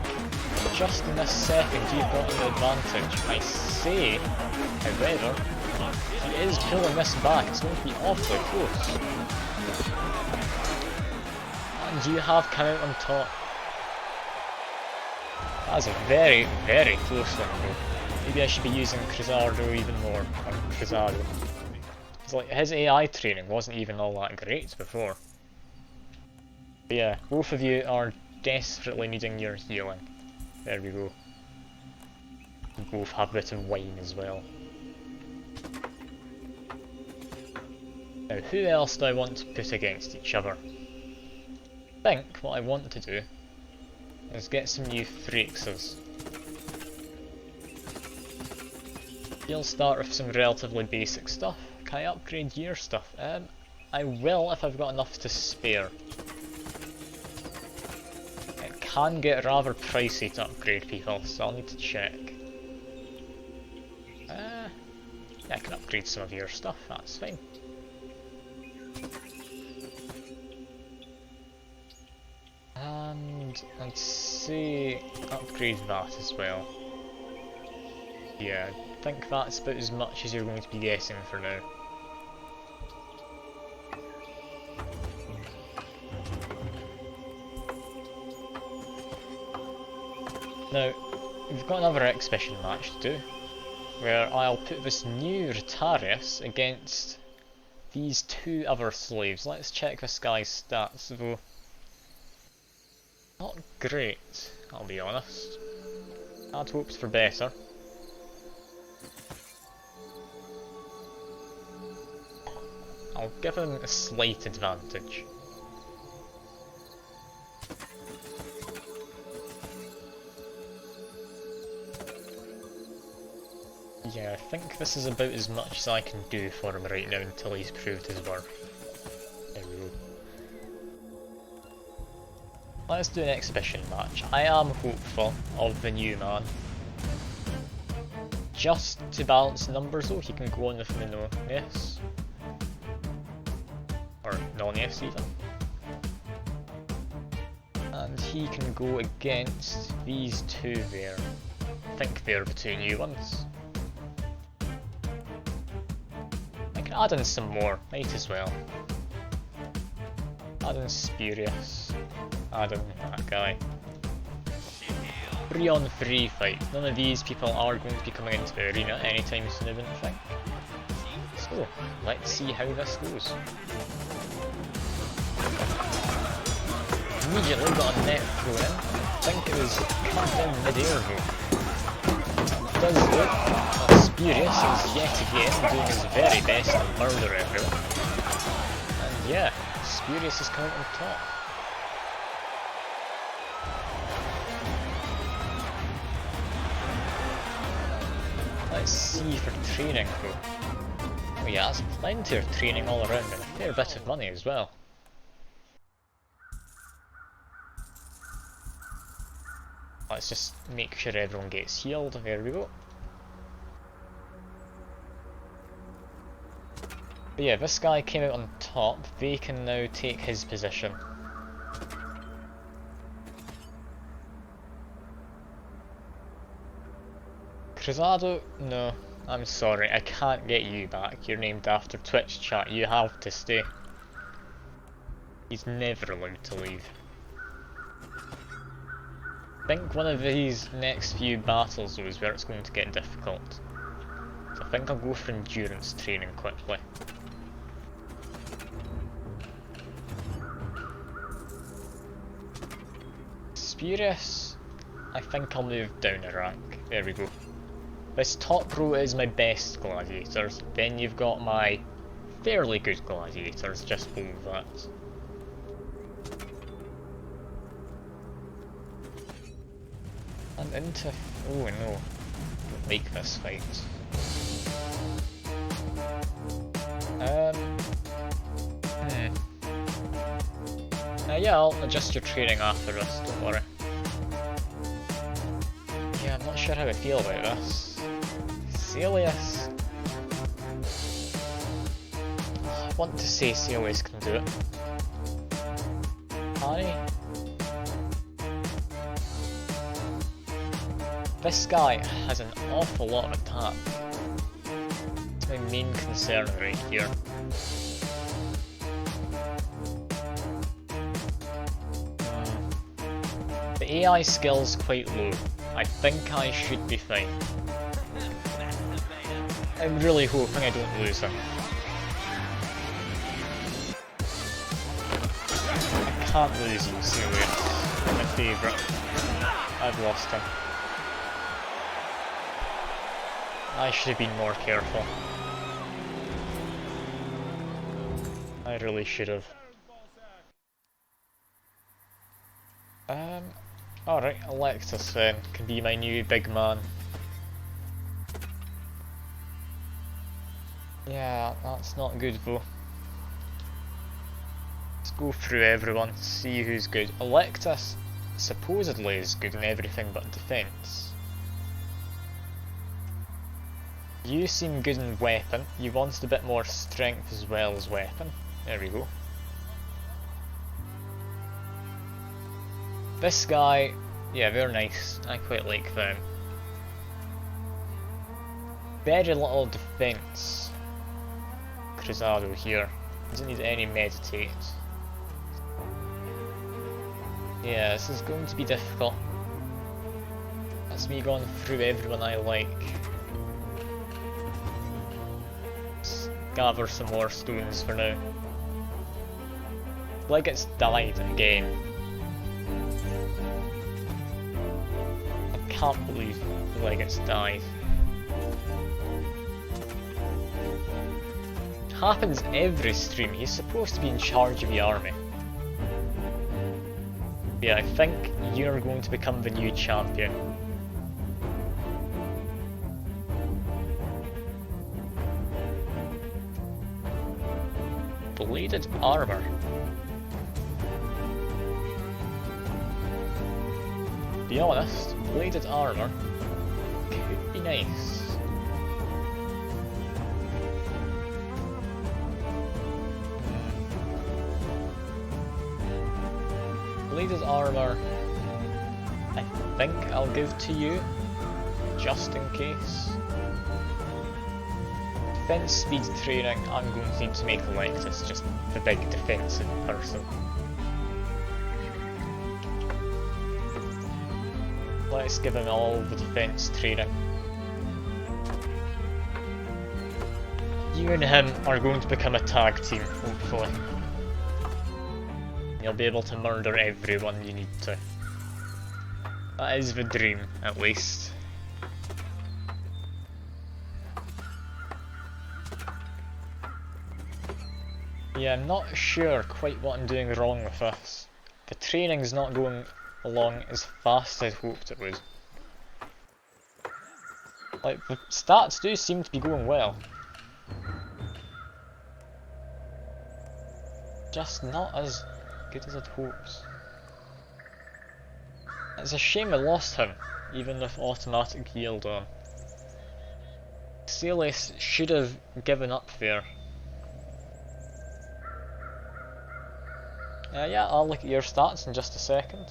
S1: just in this second you've got an advantage. I say, however, he is pulling this back. It's going to be awfully close. And you have come out on top. That's a very, very close one though. Maybe I should be using Cruzado even more. Or Cruzado. It's like his AI training wasn't even all that great before. But yeah, both of you are desperately needing your healing. There we go. You both have a bit of wine as well. Now, who else do I want to put against each other? I think what I want to do is get some new Thraxes. You'll start with some relatively basic stuff. Can I upgrade your stuff? I will if I've got enough to spare. It can get rather pricey to upgrade people, so I'll need to check. Yeah, I can upgrade some of your stuff, that's fine. And I'd say upgrade that as well. Yeah, I think that's about as much as you're going to be getting for now. Now, we've got another exhibition match to do, where I'll put this new Rotarius against these two other slaves. Let's check this guy's stats though. Not great, I'll be honest. I'd hoped for better. I'll give him a slight advantage. Yeah, I think this is about as much as I can do for him right now until he's proved his worth. There we go. Let's do an exhibition match. I am hopeful of the new man. Just to balance numbers though, he can go on with the no-yes. Or non-yes even. And he can go against these two there. I think they're the two new ones. I can add in some more, might as well. Add in Spurious. Add in that guy. 3-on-3 fight. None of these people are going to be coming into the arena anytime soon, I wouldn't think. So, let's see how this goes. Immediately got a net throw in. I think it was cut down mid-air though. It does look that Spurious is yet again doing his very best to murder everyone. And yeah, Spurious is coming on top. Let's see for training though. Oh yeah, that's plenty of training all around and a fair bit of money as well. Let's just make sure everyone gets healed. There we go. But yeah, this guy came out on top. They can now take his position. Cruzado, no, I'm sorry, I can't get you back. You're named after Twitch chat, you have to stay. He's never allowed to leave. I think one of these next few battles though is where it's going to get difficult. So I think I'll go for endurance training quickly. Spurious, I think I'll move down a rank. There we go. This top row is my best gladiators. Then you've got my fairly good gladiators, just below that. And into... oh no, don't like this fight. Yeah, I'll adjust your training after this, don't worry. Yeah, I'm not sure how I feel about this. Celius. I want to say Celius can do it. Honey. This guy has an awful lot of attack. It's my main concern right here. The AI skill's quite low. I think I should be fine. I'm really hoping I don't lose him. I can't lose you, Celius. My favourite. I've lost him. I should have been more careful. I really should have. Alright, Alexis then can be my new big man. Yeah, that's not good though. Let's go through everyone, see who's good. Alexis supposedly is good in everything but defense. You seem good in weapon. You wanted a bit more strength as well as weapon. There we go. This guy, yeah, they're nice. I quite like them. Very little defense. Cruzado here. Doesn't need any meditate. Yeah, this is going to be difficult. That's me going through everyone I like. Let's gather some more stones for now. Like it's died again. I can't believe Legate's died. It happens every stream. He's supposed to be in charge of the army. Yeah, I think you're going to become the new champion. Bladed armor. To be honest, bladed armor could be nice. Bladed armor, I think I'll give to you, just in case. Defense speed training, I'm going to need to make Alexis just the big defensive person. Let's give him all the defense training. You and him are going to become a tag team, hopefully. You'll be able to murder everyone you need to. That is the dream, at least. Yeah, I'm not sure quite what I'm doing wrong with this. The training's not going along as fast as I'd hoped it would. Like, the stats do seem to be going well. Just not as good as I'd hoped. It's a shame I lost him, even with automatic yield on. Celius should have given up there. Yeah, I'll look at your stats in just a second.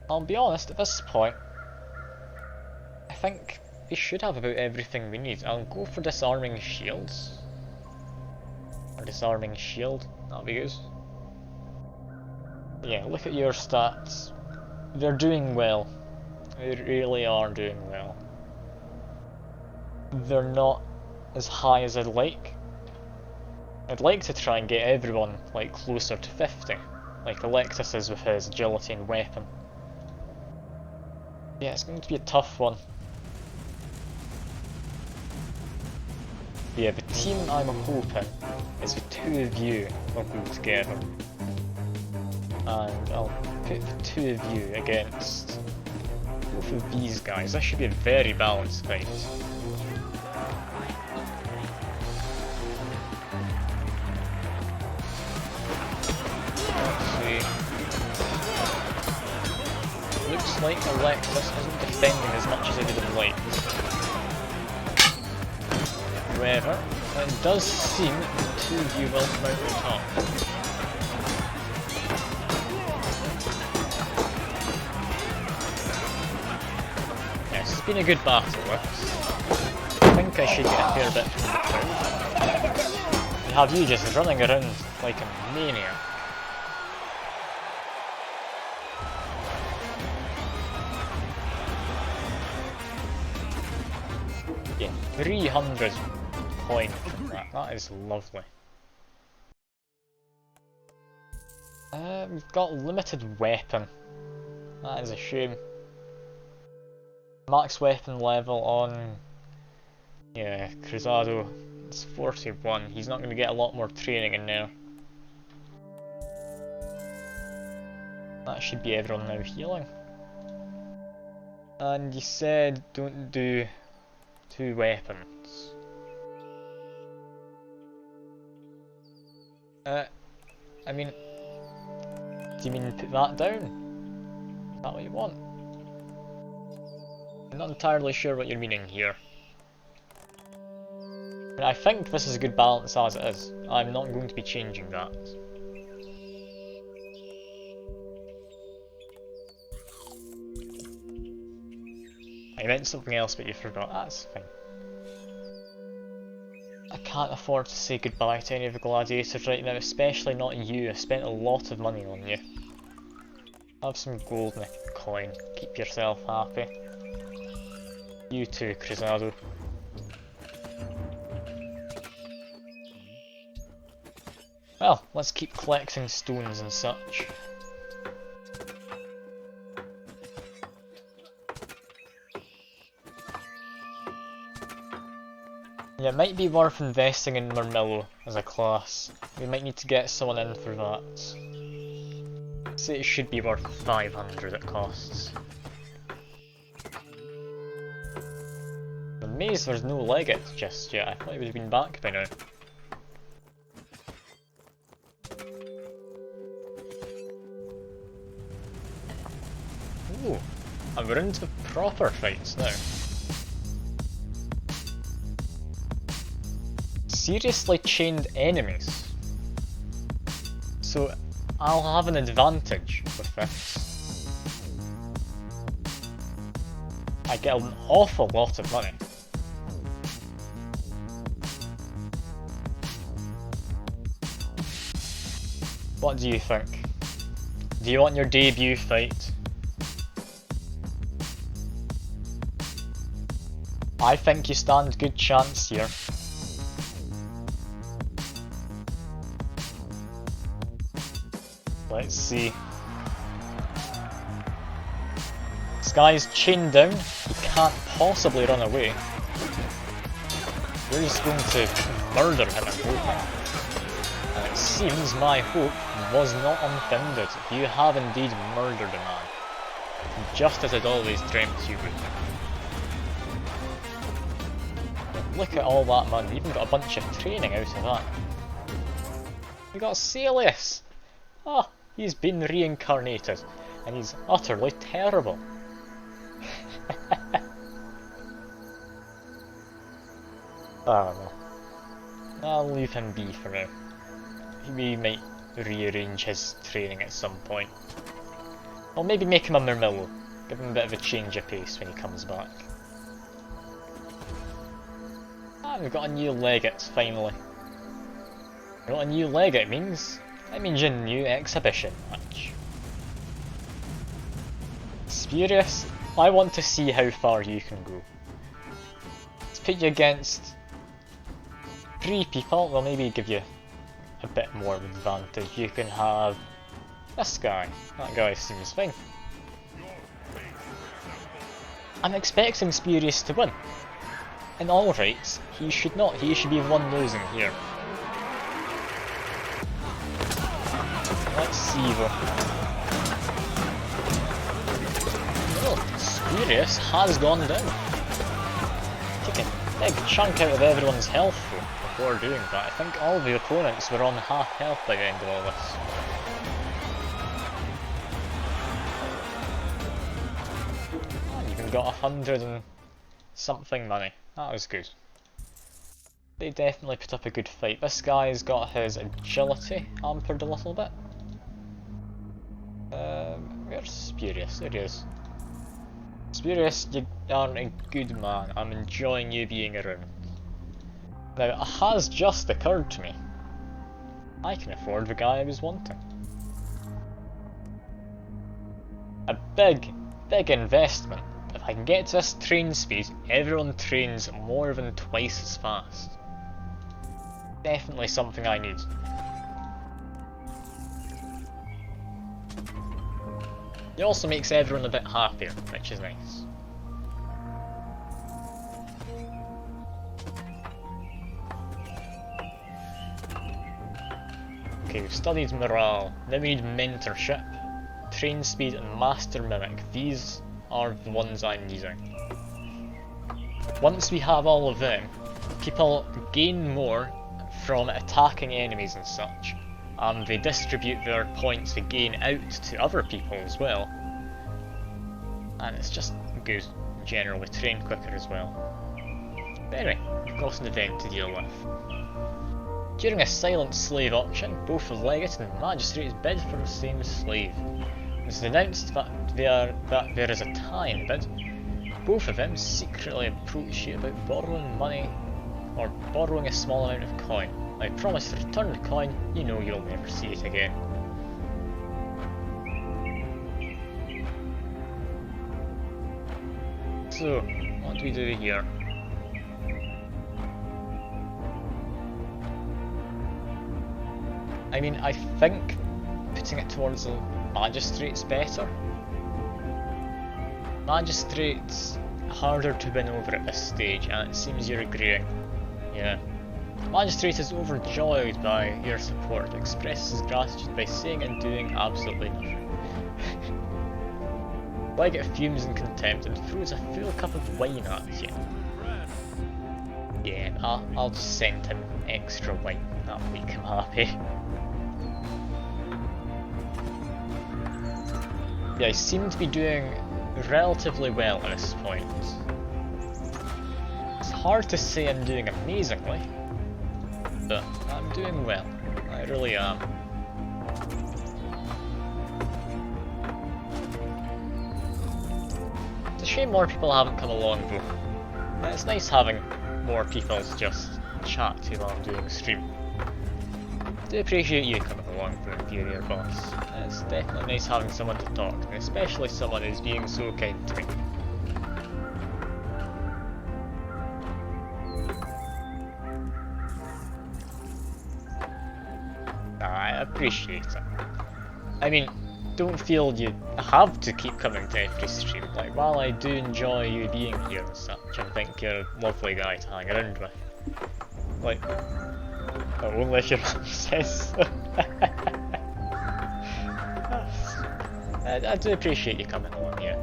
S1: I'll be honest, at this point, I think we should have about everything we need. I'll go for disarming shields. Or disarming shield, that'll be good. Yeah, look at your stats. They're doing well. They really are doing well. They're not as high as I'd like. I'd like to try and get everyone like closer to 50, like Alexis is with his agility and weapon. Yeah, it's going to be a tough one. Yeah, the team I'm hoping is the two of you will go together. And I'll put the two of you against both of these guys. This should be a very balanced fight. Let's see. Looks like Alexis isn't defending as much as I would have liked. However, it does seem that the two of you will come out on top. Yes, it's been a good battle, this. I think I should get a fair bit from the crowd. And have you just running around like a maniac. Yeah, 300 points from that. That is lovely. We've got limited weapon. That is a shame. Max weapon level on... yeah, Cruzado is 41. He's not going to get a lot more training in there. That should be everyone now healing. And you said don't do 2 weapons. I mean, do you mean put that down? Is that what you want? I'm not entirely sure what you're meaning here. I mean, I think this is a good balance as it is. I'm not going to be changing that. I meant something else but you forgot. That's fine. I can't afford to say goodbye to any of the gladiators right now, especially not you. I spent a lot of money on you. Have some gold and a coin. Keep yourself happy. You too, Cruzado. Well, let's keep collecting stones and such. Yeah, it might be worth investing in Murmillo as a class. We might need to get someone in for that. Say it should be worth 500 it costs. I'm amazed there's no Legate just yet. I thought he would have been back by now. Ooh, and we're into the proper fights now. Seriously chained enemies. So I'll have an advantage with this. I get an awful lot of money. What do you think? Do you want your debut fight? I think you stand good chance here. Let's see. This guy's chained down, he can't possibly run away. We're just going to murder him, I'm hoping. And it seems my hope was not unfounded. You have indeed murdered a man. Just as I'd always dreamt you would. Look at all that money, we even got a bunch of training out of that. We got Celius! Ah, he's been reincarnated, and he's utterly terrible. I don't know. I'll leave him be for now. We might rearrange his training at some point. Or maybe make him a Murmillo. Give him a bit of a change of pace when he comes back. Ah, we've got a new Legate, finally. You know what a new Legate means? It means a new exhibition match. Spurious, I want to see how far you can go. Let's put you against 3 people, well maybe give you a bit more of an advantage. You can have this guy. That guy seems fine. I'm expecting Spurious to win. in all rights, he should not. He should be one losing here. Let's see though. Oh, Spurious has gone down. Take a big chunk out of everyone's health though before doing that. I think all the opponents were on half health by the end of all this. And even got 100 and something money. That was good. They definitely put up a good fight. This guy's got his agility hampered a little bit. Where's Spurious? There he is. Spurious, you are a good man. I'm enjoying you being around. Now, it has just occurred to me. I can afford the guy I was wanting. A big investment. If I can get to this train speed, everyone trains more than twice as fast. Definitely something I need. It also makes everyone a bit happier, which is nice. Okay, we've studied morale, now we need mentorship, train speed and master mimic. These are the ones I'm using. Once we have all of them, people gain more from attacking enemies and such. And they distribute their points they gain out to other people as well. And it's just good, generally, train quicker as well. But anyway, we've got an event to deal with. During a silent slave auction, both the legate and magistrates bid for the same slave. It is announced that there is a tie in the bid. Both of them secretly approach you about borrowing money or borrowing a small amount of coin. I promise to return the coin, you know you'll never see it again. So, what do we do here? I mean, I think putting it towards the magistrate's better. Magistrate's harder to win over at this stage, and it seems you're agreeing. Yeah. Magistrate is overjoyed by your support, expresses gratitude by saying and doing absolutely nothing. Legate fumes in contempt and throws a full cup of wine at you. Yeah, I'll just send him extra wine, that'll make him happy. Yeah, I seem to be doing relatively well at this point. It's hard to say I'm doing amazingly, but I'm doing well. I really am. It's a shame more people haven't come along though. But it's nice having more people to just chat to while I'm doing a stream. I do appreciate you coming along for Inferior Boss. It's definitely nice having someone to talk to, especially someone who's being so kind to me. I appreciate it. I mean, don't feel you have to keep coming to every stream. Like, while I do enjoy you being here and such, and think you're a lovely guy to hang around with, like, only if your mum says so. I do appreciate you coming along here.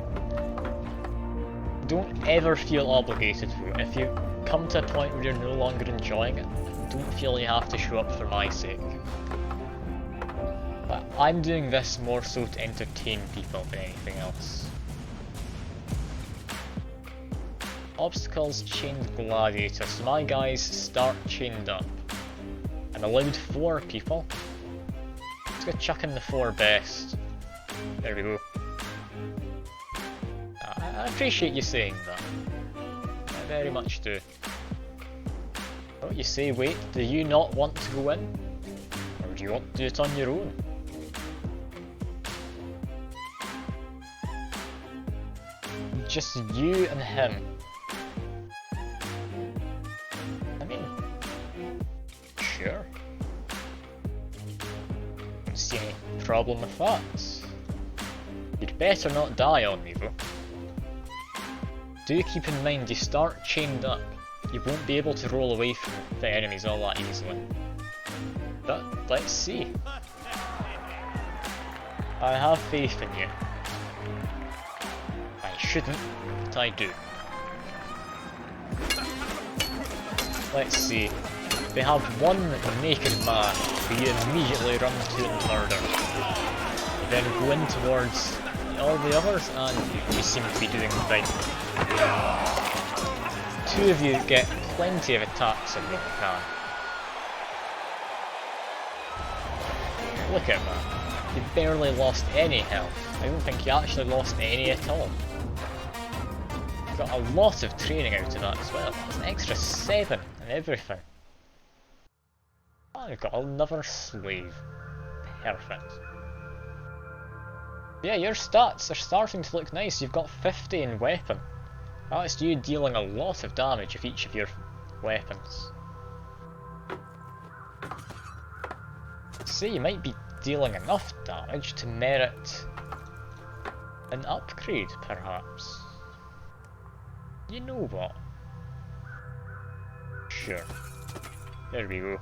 S1: Don't ever feel obligated to it. If you come to a point where you're no longer enjoying it, don't feel you have to show up for my sake. But I'm doing this more so to entertain people than anything else. Obstacles chained gladiator, so my guys start chained up. I'm allowed 4 people. Let's go chuck in the 4 best. There we go. I appreciate you saying that. I very much do. Oh, you say, wait, do you not want to go in? Or do you want to do it on your own? Just you and him. I mean, sure. Don't see any problem with that. You'd better not die on me though. Do keep in mind you start chained up. you won't be able to roll away from the enemies all that easily. But let's see. I have faith in you. I shouldn't, but I do. Let's see. They have one naked man who you immediately run to and murder. You then go in towards all the others and you seem to be doing fine. Two of you get plenty of attacks in one can. Look at that. You barely lost any health. I don't think you actually lost any at all. Got a lot of training out of that as well. That's an extra 7 and everything. Oh, we've got another slave. Perfect. Yeah, your stats are starting to look nice. You've got 50 in weapon. That's you dealing a lot of damage with each of your weapons. See, you might be dealing enough damage to merit an upgrade, perhaps. You know what? Sure. There we go.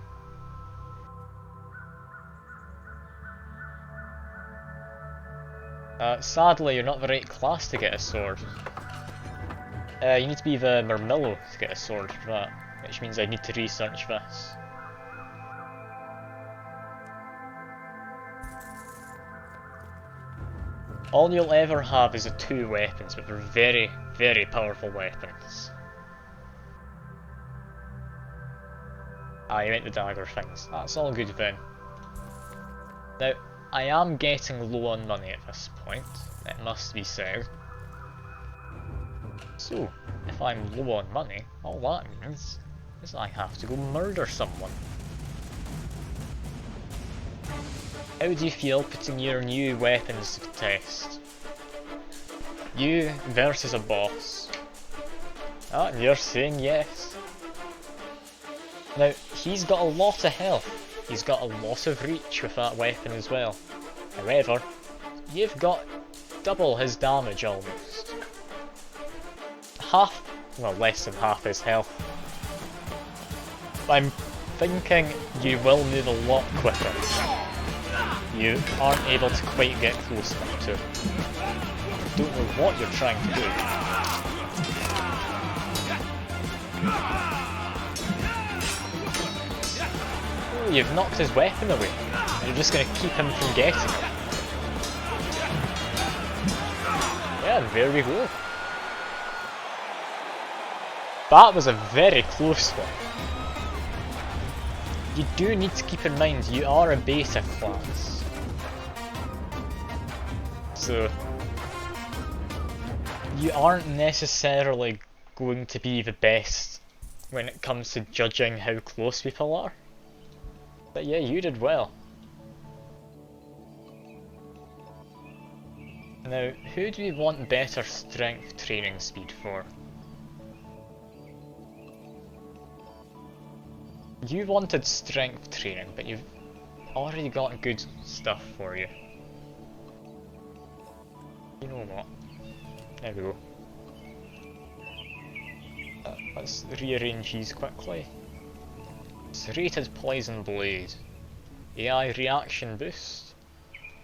S1: Sadly, you're not the right class to get a sword. You need to be the Murmillo to get a sword for that, which means I need to research this. All you'll ever have is the 2 weapons, but they're very, very powerful weapons. Ah, you meant the dagger things. That's all good then. Now, I am getting low on money at this point, it must be said. So, if I'm low on money, all that means is I have to go murder someone. How do you feel putting your new weapons to the test? You versus a boss. Ah, and you're saying yes. Now, he's got a lot of health. He's got a lot of reach with that weapon as well. However, you've got double his damage almost. Half, well, less than half his health. I'm thinking you will move a lot quicker. You aren't able to quite get close enough to it. Don't know what you're trying to do. Oh, you've knocked his weapon away. You're just going to keep him from getting it. Yeah, there we go. That was a very close one. You do need to keep in mind you are a beta class. So you aren't necessarily going to be the best when it comes to judging how close people are. But yeah, you did well. Now, who do we want better strength training speed for? You wanted strength training, but you've already got good stuff for you. You know what? There we go. Let's rearrange these quickly. Serrated Poison Blade, AI reaction boost,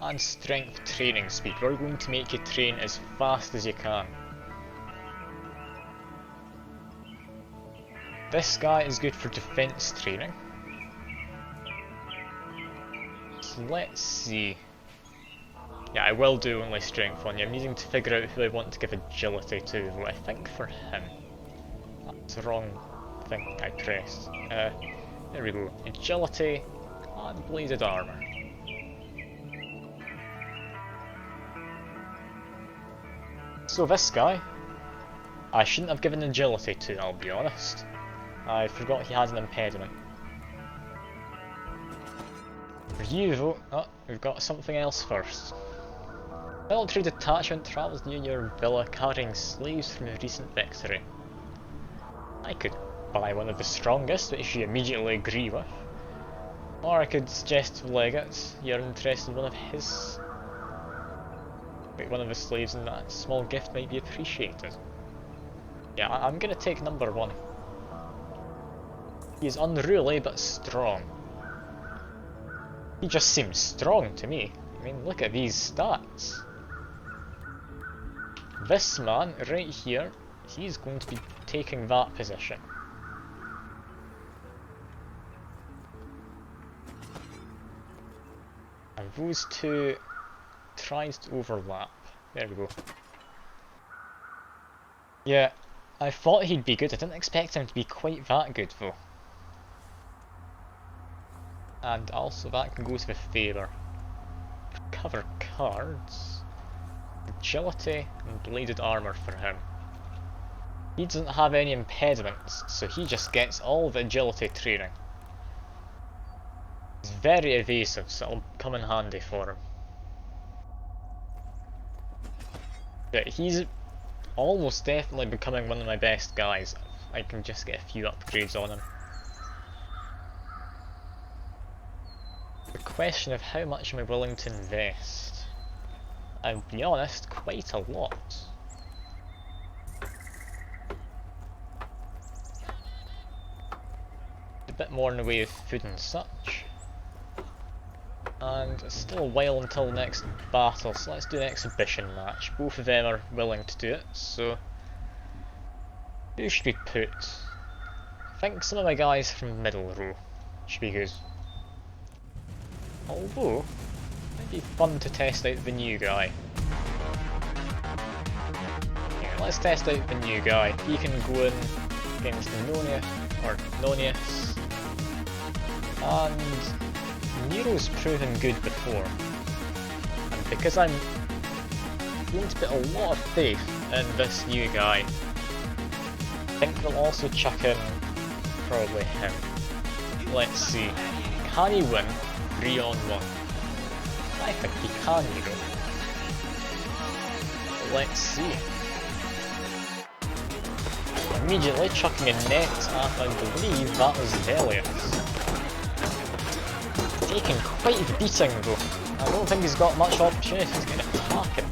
S1: and strength training speed. We're going to make you train as fast as you can. This guy is good for defense training. So let's see. Yeah, I will do only strength on you. I'm needing to figure out who I want to give agility to, though I think for him. That's the wrong thing I pressed. There we go. Agility and bladed armor. So this guy, I shouldn't have given agility to, I'll be honest. I forgot he has an impediment. For you though, oh, we've got something else first. Military detachment travels near your villa carrying slaves from a recent victory. I could buy one of the strongest, which you immediately agree with. Or I could suggest to Legate you're interested in one of his... Wait, one of the slaves, and that small gift might be appreciated. Yeah, I'm gonna take number 1. He's unruly but strong. He just seems strong to me. I mean, look at these stats. This man right here, he's going to be taking that position. And those two tries to overlap. There we go. Yeah, I thought he'd be good. I didn't expect him to be quite that good though. And also that can go to the favour. Cover cards. Agility and bladed armour for him. He doesn't have any impediments, so he just gets all the agility training. He's very evasive, so it'll come in handy for him. But he's almost definitely becoming one of my best guys. I can just get a few upgrades on him. The question of how much am I willing to invest? I'll be honest, quite a lot. A bit more in the way of food and such. And it's still a while until the next battle, so let's do an exhibition match. Both of them are willing to do it, so who should we put? I think some of my guys from middle row should be good. Although, it might be fun to test out the new guy. Yeah, let's test out the new guy. He can go in against Nonia, or Nonius, and Nero's proven good before. And because I'm going to put a lot of faith in this new guy, I think we'll also chuck in probably him. Let's see, can he win 3-on-1? I think he can, you know. Let's see. Immediately chucking a net at, I believe that was Velius. Taking quite a beating though. I don't think he's got much opportunity to get attacking.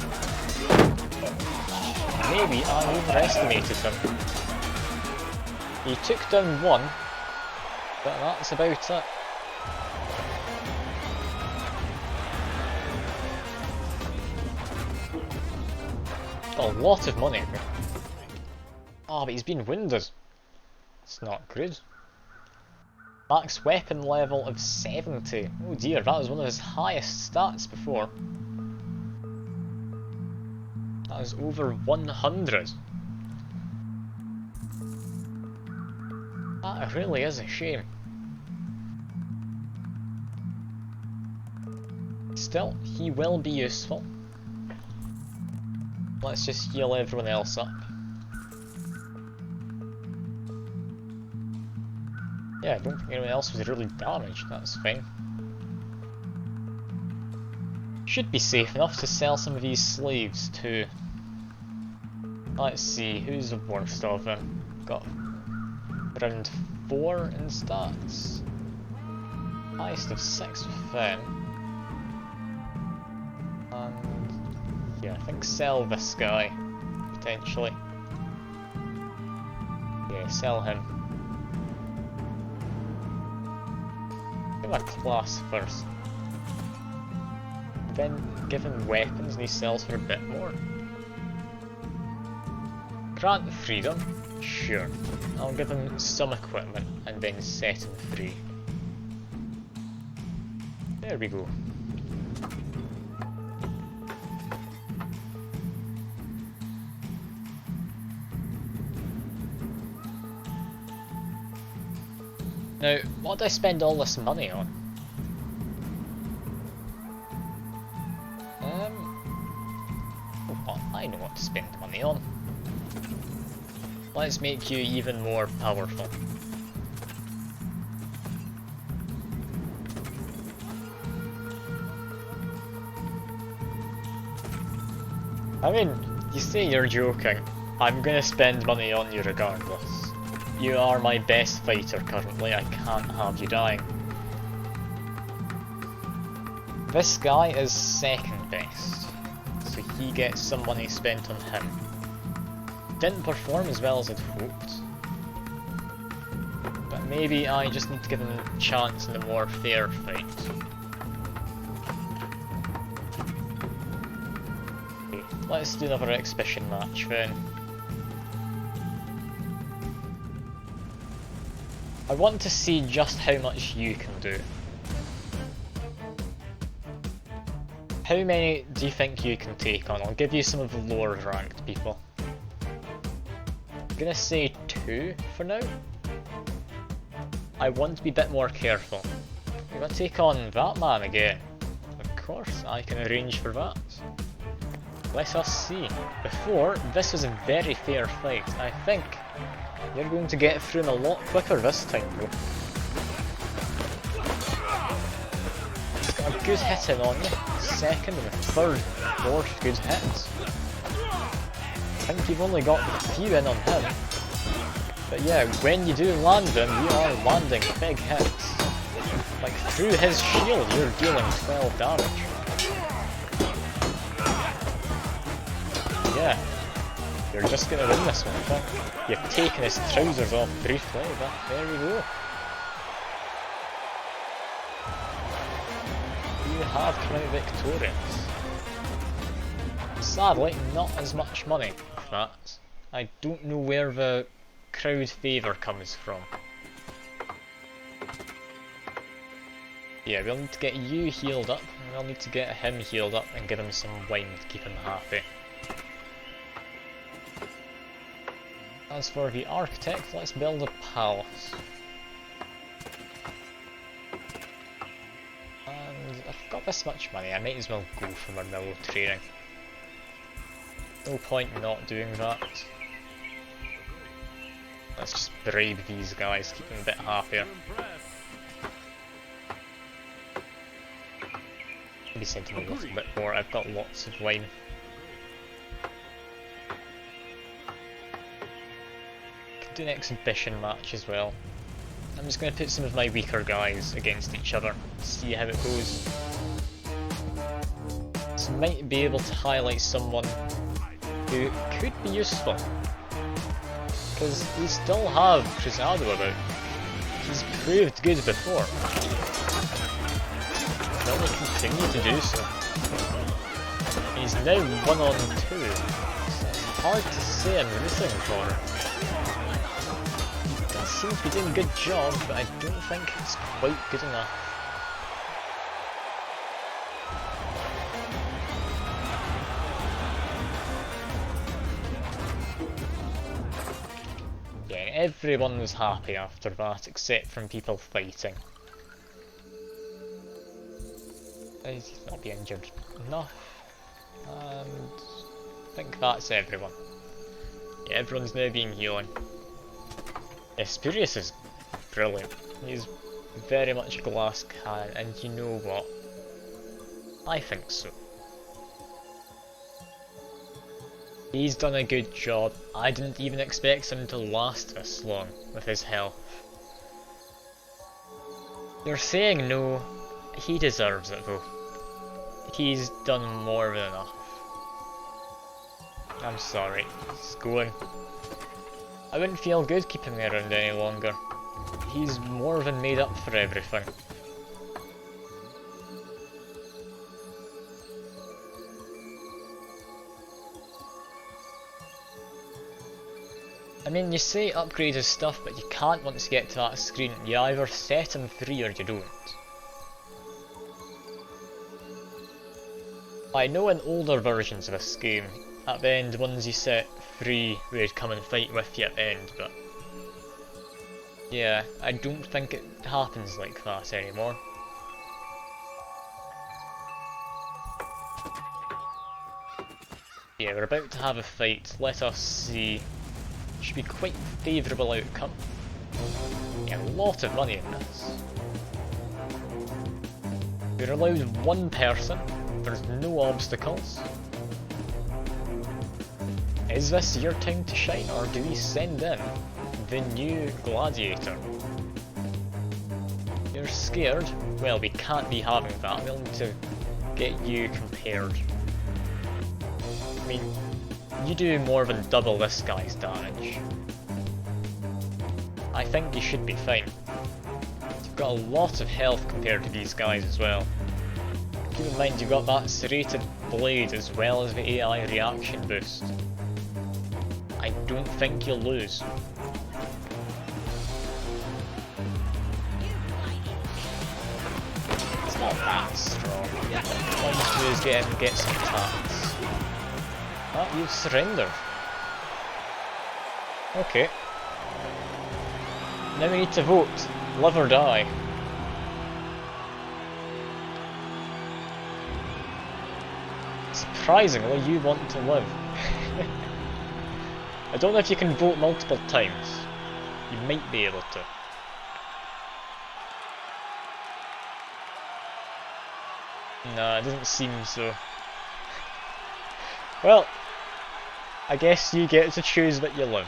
S1: Maybe I overestimated him. He took down one, but that's about it. Got a lot of money. Oh, but he's been wounded. It's not good. Max weapon level of 70. Oh dear, that was one of his highest stats before. That was over 100. That really is a shame. Still, he will be useful. Let's just heal everyone else up. Yeah, I don't think anyone else was really damaged, that's fine. Should be safe enough to sell some of these slaves too. Let's see, who's the worst of them? Got around 4 in stats. Highest of 6 with them. And yeah, I think sell this guy, potentially. Yeah, sell him. Give him a class first. Then give him weapons and he sells for a bit more. Grant freedom? Sure. I'll give him some equipment and then set him free. There we go. Now, what did I spend all this money on? Oh, I know what to spend money on. Let's make you even more powerful. I mean, you say you're joking. I'm gonna spend money on you regardless. You are my best fighter currently, I can't have you dying. This guy is second best, so he gets some money spent on him. Didn't perform as well as I'd hoped, but maybe I just need to give him a chance in a more fair fight. Okay, let's do another exhibition match then. I want to see just how much you can do. How many do you think you can take on? I'll give you some of the lower ranked people. I'm gonna say 2 for now. I want to be a bit more careful. I'm gonna take on that man again. Of course, I can arrange for that. Let us see. Before, this was a very fair fight. I think you're going to get through him a lot quicker this time though. He's got a good hit in on you. Second and a third, fourth good hits. I think you've only got a few in on him. But yeah, when you do land him, you are landing big hits. Like through his shield, you're dealing 12 damage. Yeah, you're just gonna win this one, I think. You've taken his trousers off briefly, but there we go. You have come out victorious. Sadly, not as much money with that. I don't know where the crowd favour comes from. Yeah, we'll need to get you healed up, and we'll need to get him healed up and give him some wine to keep him happy. As for the architect, let's build a palace. And I've got this much money, I might as well go for my mill training. No point not doing that. Let's just bribe these guys, keep them a bit happier. Maybe send them a little bit more, I've got lots of wine. Could do an exhibition match as well. I'm just going to put some of my weaker guys against each other, see how it goes. So might be able to highlight someone who could be useful. Because we still have Cruzado about. He's proved good before. Will he continue to do so? He's now 1 on 2. So it's hard to say I'm rooting for him. He does seem to be doing a good job, but I don't think it's quite good enough. Everyone was happy after that, except from people fighting. He's not be injured enough, and I think that's everyone. Yeah, everyone's now being healing. Espurious is brilliant. He's very much a glass cannon, and you know what? I think so. He's done a good job. I didn't even expect him to last this long with his health. You're saying no, he deserves it though. He's done more than enough. I'm sorry, he's going. I wouldn't feel good keeping him around any longer. He's more than made up for everything. I mean, you say upgrade his stuff, but you can't once you get to that screen. You either set him free or you don't. I know in older versions of this game, at the end, ones you set free would come and fight with you at the end, but yeah, I don't think it happens like that anymore. Yeah, we're about to have a fight. Let us see. Should be quite favourable outcome. Yeah, a lot of money in this. We're allowed 1 person. There's no obstacles. Is this your time to shine, or do we send in the new gladiator? You're scared? Well, we can't be having that. We'll need to get you compared. I mean, you do more than double this guy's damage. I think you should be fine. You've got a lot of health compared to these guys as well. Keep in mind you've got that serrated blade as well as the AI reaction boost. I don't think you'll lose. It's not that strong. All you have to do is get in and get some attacks. Ah, you've surrendered. Okay. Now we need to vote. Live or die. Surprisingly, you want to live. I don't know if you can vote multiple times. You might be able to. Nah, it doesn't seem so. Well, I guess you get to choose that you live.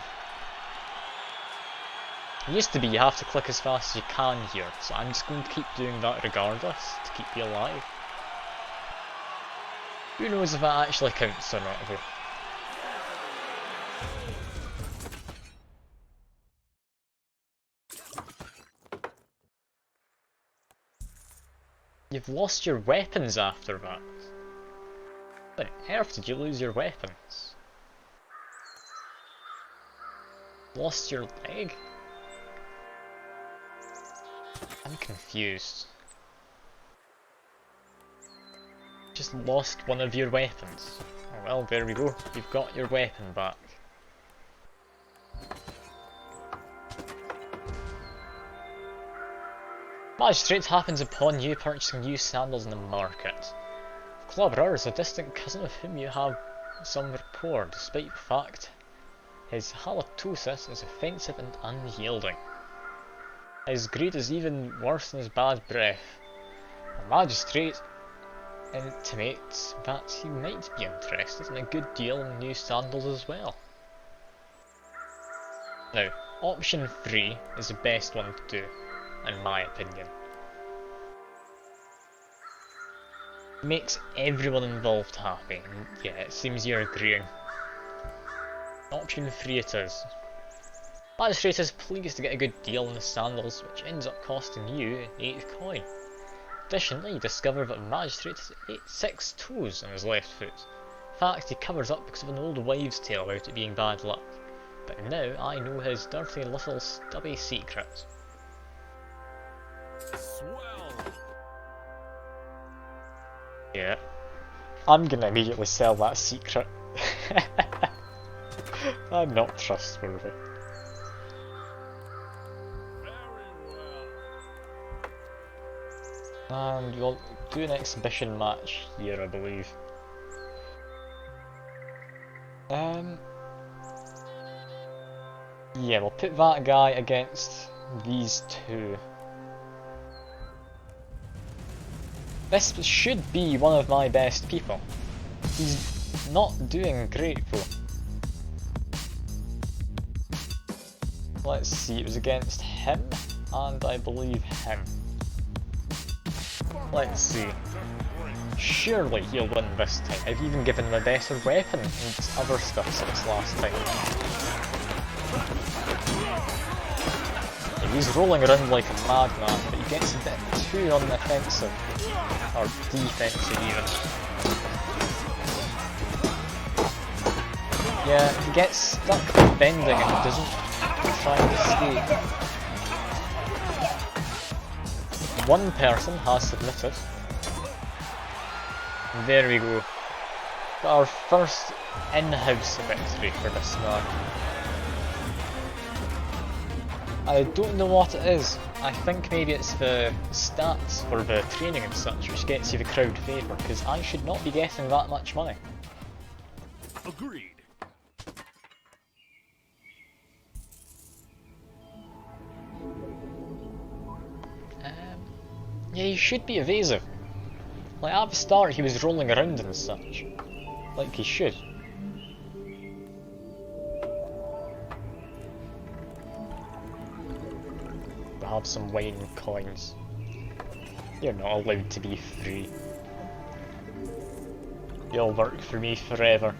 S1: It used to be you have to click as fast as you can here, so I'm just going to keep doing that regardless, to keep you alive. Who knows if that actually counts or not though. You've lost your weapons after that. What on earth did you lose your weapons? Lost your leg? I'm confused. Just lost one of your weapons. Oh well, there we go. You've got your weapon back. Magistrate happens upon you purchasing new sandals in the market. Clobberer is a distant cousin of whom you have some rapport, despite the fact his halitosis is offensive and unyielding. His greed is even worse than his bad breath. A magistrate intimates that he might be interested in a good deal in new sandals as well. Now, option 3 is the best one to do, in my opinion. Makes everyone involved happy, and yeah, it seems you're agreeing. Option 3 it is. Magistrate is pleased to get a good deal on the sandals, which ends up costing you an 8th coin. Additionally, you discover that the Magistrate has 6 toes on his left foot. In fact, he covers up because of an old wives' tale about it being bad luck. But now I know his dirty little stubby secret.
S2: Swell.
S1: Yeah. I'm gonna immediately sell that secret. I'm not trustworthy. And we'll do an exhibition match here, I believe. Yeah, we'll put that guy against these two. This should be one of my best people. He's not doing great though. Let's see, it was against him, and I believe him. Let's see. Surely he'll win this time. I've even given him a better weapon and other stuff since last time. Yeah, he's rolling around like a madman, but he gets a bit too on the offensive. Or defensive even. Yeah, he gets stuck bending and doesn't try and escape. One person has submitted. There we go. Got our first in-house victory for this man. I don't know what it is. I think maybe it's the stats for the training and such which gets you the crowd favour, because I should not be getting that much money.
S2: Agreed.
S1: Yeah, he should be evasive. Like at the start he was rolling around and such. Like he should. We'll have some wine coins. You're not allowed to be free. You'll work for me forever.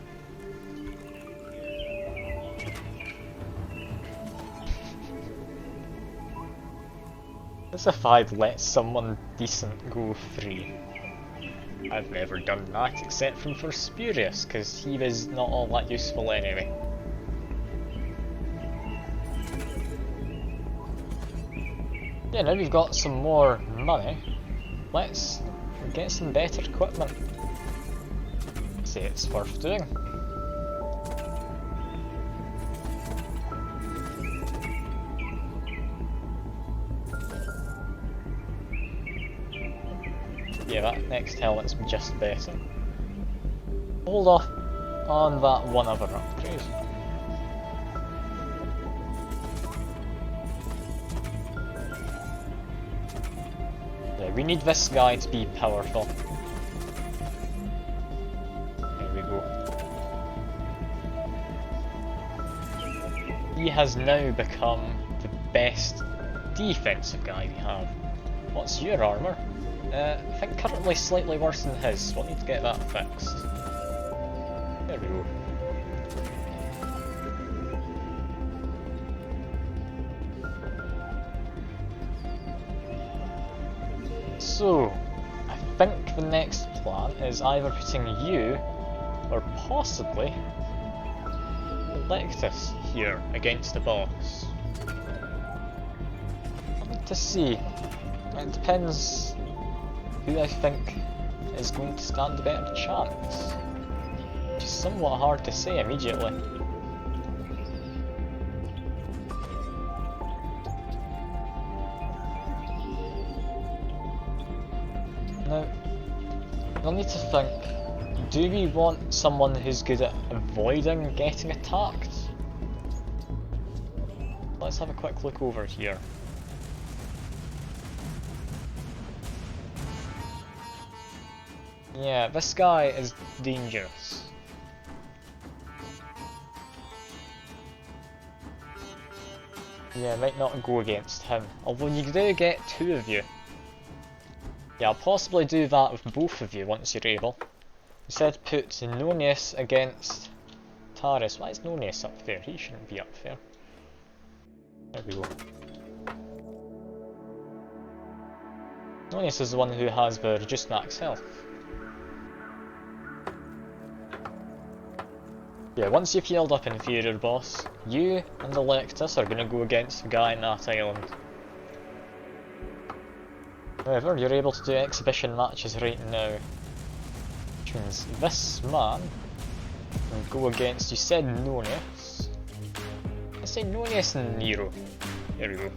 S1: As if I'd let someone decent go free. I've never done that except for Spurious, because he was not all that useful anyway. Yeah, now we've got some more money. Let's get some better equipment. Say it's worth doing. Yeah, that next helmet's just better. Hold off on that one other upgrade. Yeah, we need this guy to be powerful. There we go. He has now become the best defensive guy we have. What's your armour? I think currently slightly worse than his, so we'll need to get that fixed. There we go. So, I think the next plan is either putting you, or possibly Electus here against the boss. I need to see. It depends who I think is going to stand a better chance. Which is somewhat hard to say immediately. Now, we'll need to think, do we want someone who's good at avoiding getting attacked? Let's have a quick look over here. Yeah, this guy is dangerous. Yeah, I might not go against him. Although you do get two of you. Yeah, I'll possibly do that with both of you once you're able. Instead put Nonius against Taris. Why is Nonius up there? He shouldn't be up there. There we go. Nonius is the one who has the reduced max health. Yeah, once you've healed up Inferior Boss, you and Electus are going to go against the guy in that island. However, you're able to do exhibition matches right now. Which means this man can go against, you said Nonius. Let's say Nonius and Nero. There we go.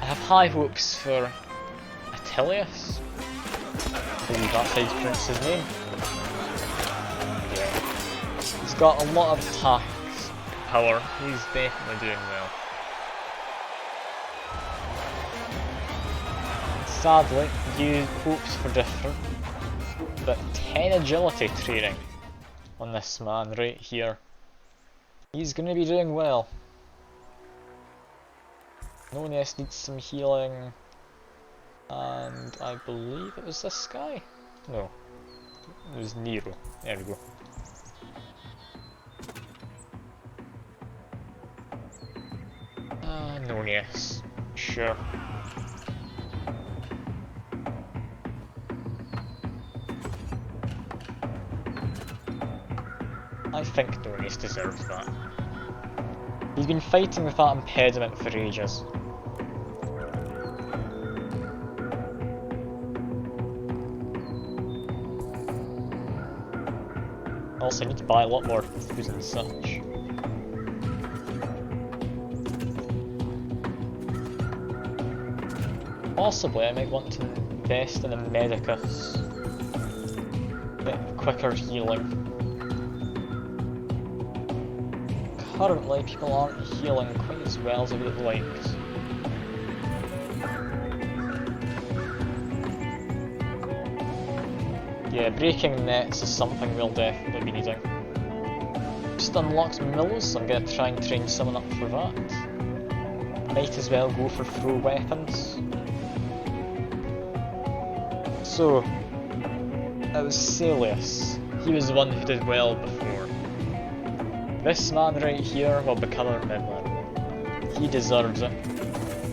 S1: I have high hopes for Attilius. I believe that's how you pronounce his name. Yeah. He's got a lot of attack power. He's definitely doing well. Sadly, you hoped for different, but 10 agility training on this man right here. He's going to be doing well. Nonius needs some healing, and I believe it was this guy? No, it was Nero. There we go. Nonius, sure. I think Nonius deserves that. He's been fighting with that impediment for ages. Also, I need to buy a lot more food and such. Possibly I might want to invest in a Medicus. Get quicker healing. Currently, people aren't healing quite as well as I would have liked. Yeah, breaking nets is something we'll definitely be needing. Just unlocked Mills, so I'm going to try and train someone up for that. Might as well go for throw weapons. So, it was Salius. He was the one who did well before. This man right here will become our mid-level. He deserves it.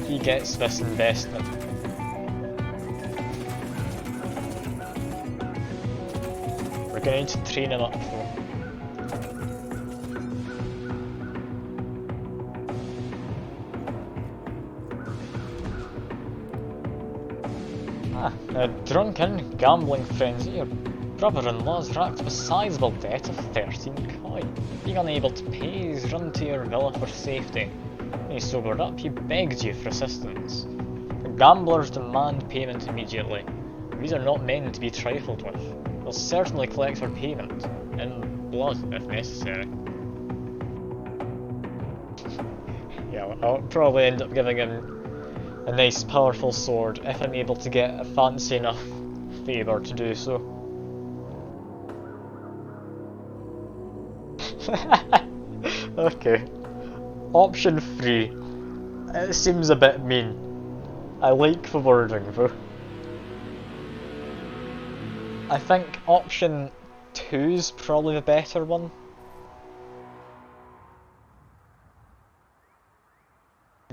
S1: He gets this investment. We're going to train him up though. A drunken gambling frenzy. Your brother-in-law's racked up a sizable debt of 13 coin. Being unable to pay, he's run to your villa for safety. When he sobered up, he begged you for assistance. The gamblers demand payment immediately. These are not men to be trifled with. They'll certainly collect for payment, in blood if necessary. Yeah, I'll probably end up giving him a nice powerful sword if I'm able to get a fancy enough favour to do so. Okay. Option 3. It seems a bit mean. I like the wording though. I think option 2's probably the better one.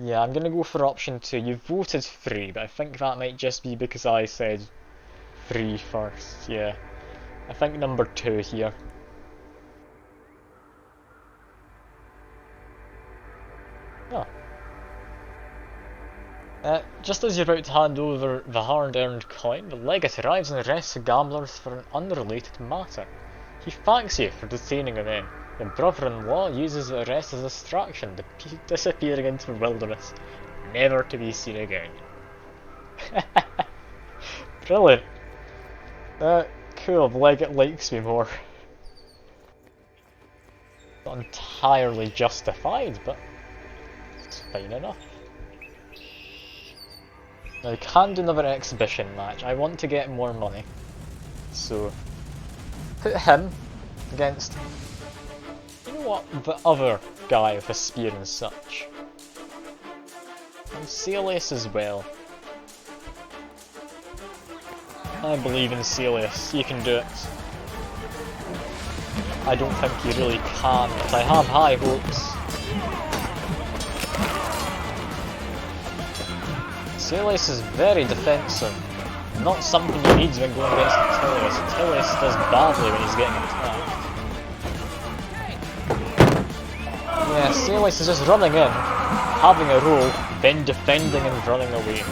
S1: Yeah, I'm gonna go for option 2. You voted 3, but I think that might just be because I said 3 first. Yeah. I think number 2 here. Oh. Just as you're about to hand over the hard-earned coin, the legate arrives and arrests the gamblers for an unrelated matter. He thanks you for detaining the men. The brother-in-law uses the arrest as a distraction, disappearing into the wilderness, never to be seen again. Brilliant. Cool, the legate likes me more. Not entirely justified, but it's fine enough. Now, I can do another exhibition match. I want to get more money. So, put him against, you know what, the other guy with a spear and such. And Celius as well. I believe in Celius. You can do it. I don't think you really can, but I have high hopes. Celius is very defensive, not something he needs when going against Attilius. Attilius does badly when he's getting attacked. Yeah, Celius is just running in, having a roll, then defending and running away.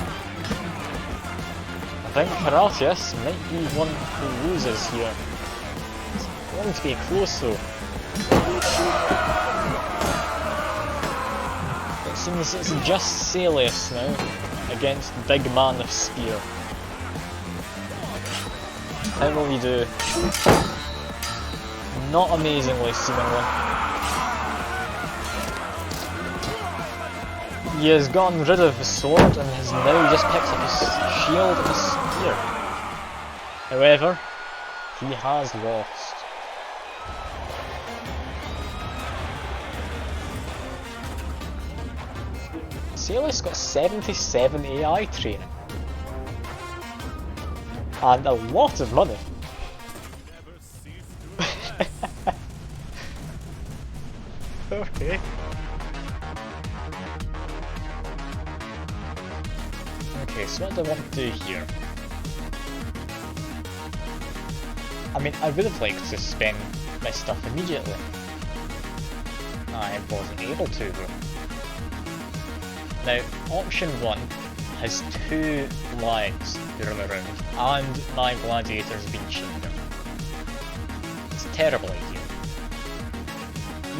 S1: I think Horatius might be one who loses here. It's going to be close though. It seems it's just Celius now against the big man of spear. How will he do? Not amazingly, seemingly. He has gotten rid of his sword and has now just picked up his shield and his spear. However, he has lost. Celius got 77 AI training. And a lot of money. Okay. Okay, so what do I want to do here? I mean, I would have liked to spend my stuff immediately. I wasn't able to though. Now, option 1 has 2 lives to run around, and my gladiator's been cheating. It's a terrible idea.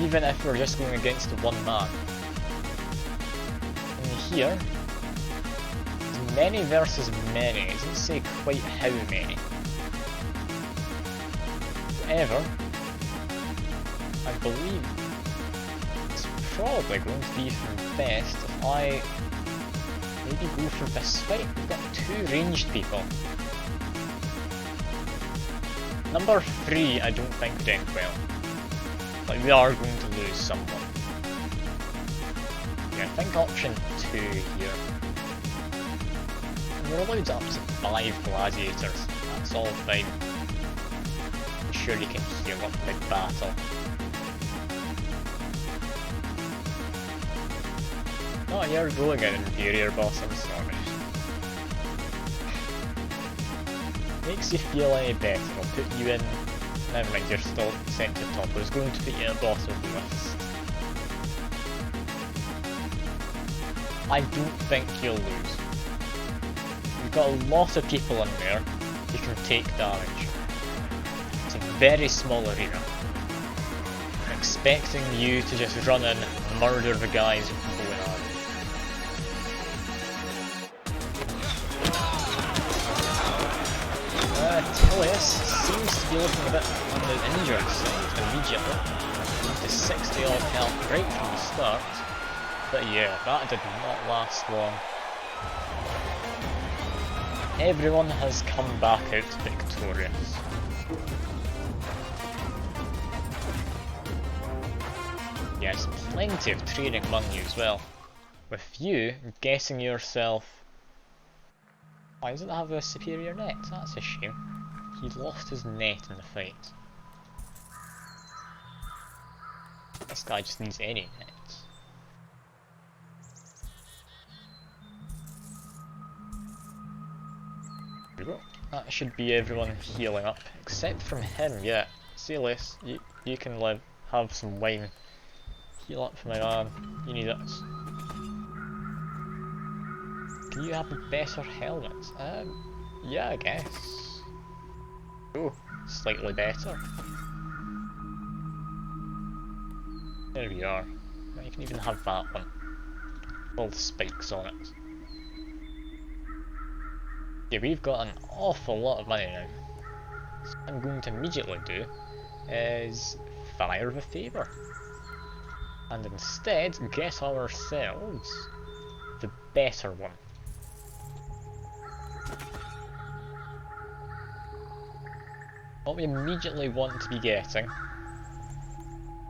S1: Even if we're just going against one man. And here, it's many versus many, it doesn't say quite how many. However, I believe it's probably going to be for the best if I maybe go for this fight. We've got 2 ranged people. Number 3 I don't think would end well. Like, we are going to lose someone. Yeah, I think option 2 here. And we're allowed up to 5 gladiators. That's all fine. I'm sure you can heal up mid-battle. Oh, you're going in inferior boss, I'm sorry. Makes you feel any better, I'll put you in... Never mind, you're still sent to the top. I was going to put you at the bottom of the list. I don't think you'll lose. You've got a lot of people in there who can take damage. It's a very small arena. I'm expecting you to just run in and murder the guys with the bow and arrow. Tilius seems to be looking a bit on the injured side immediately. To 60 odd health right from the start. But yeah, that did not last long. Everyone has come back out victorious. Yes, plenty of training among you as well. With you guessing yourself... Why doesn't it have a superior net? That's a shame. He lost his net in the fight. This guy just needs any net. There we go. That should be everyone healing up, except from him, yeah. See less, you can have some wine. Heal up for my man, you need it. Can you have a better helmet? Yeah, I guess. Oh, slightly better. There we are. Now you can even have that one. All the spikes on it. Yeah, we've got an awful lot of money now. So what I'm going to immediately do is fire the favour. And instead get ourselves the better one. What we immediately want to be getting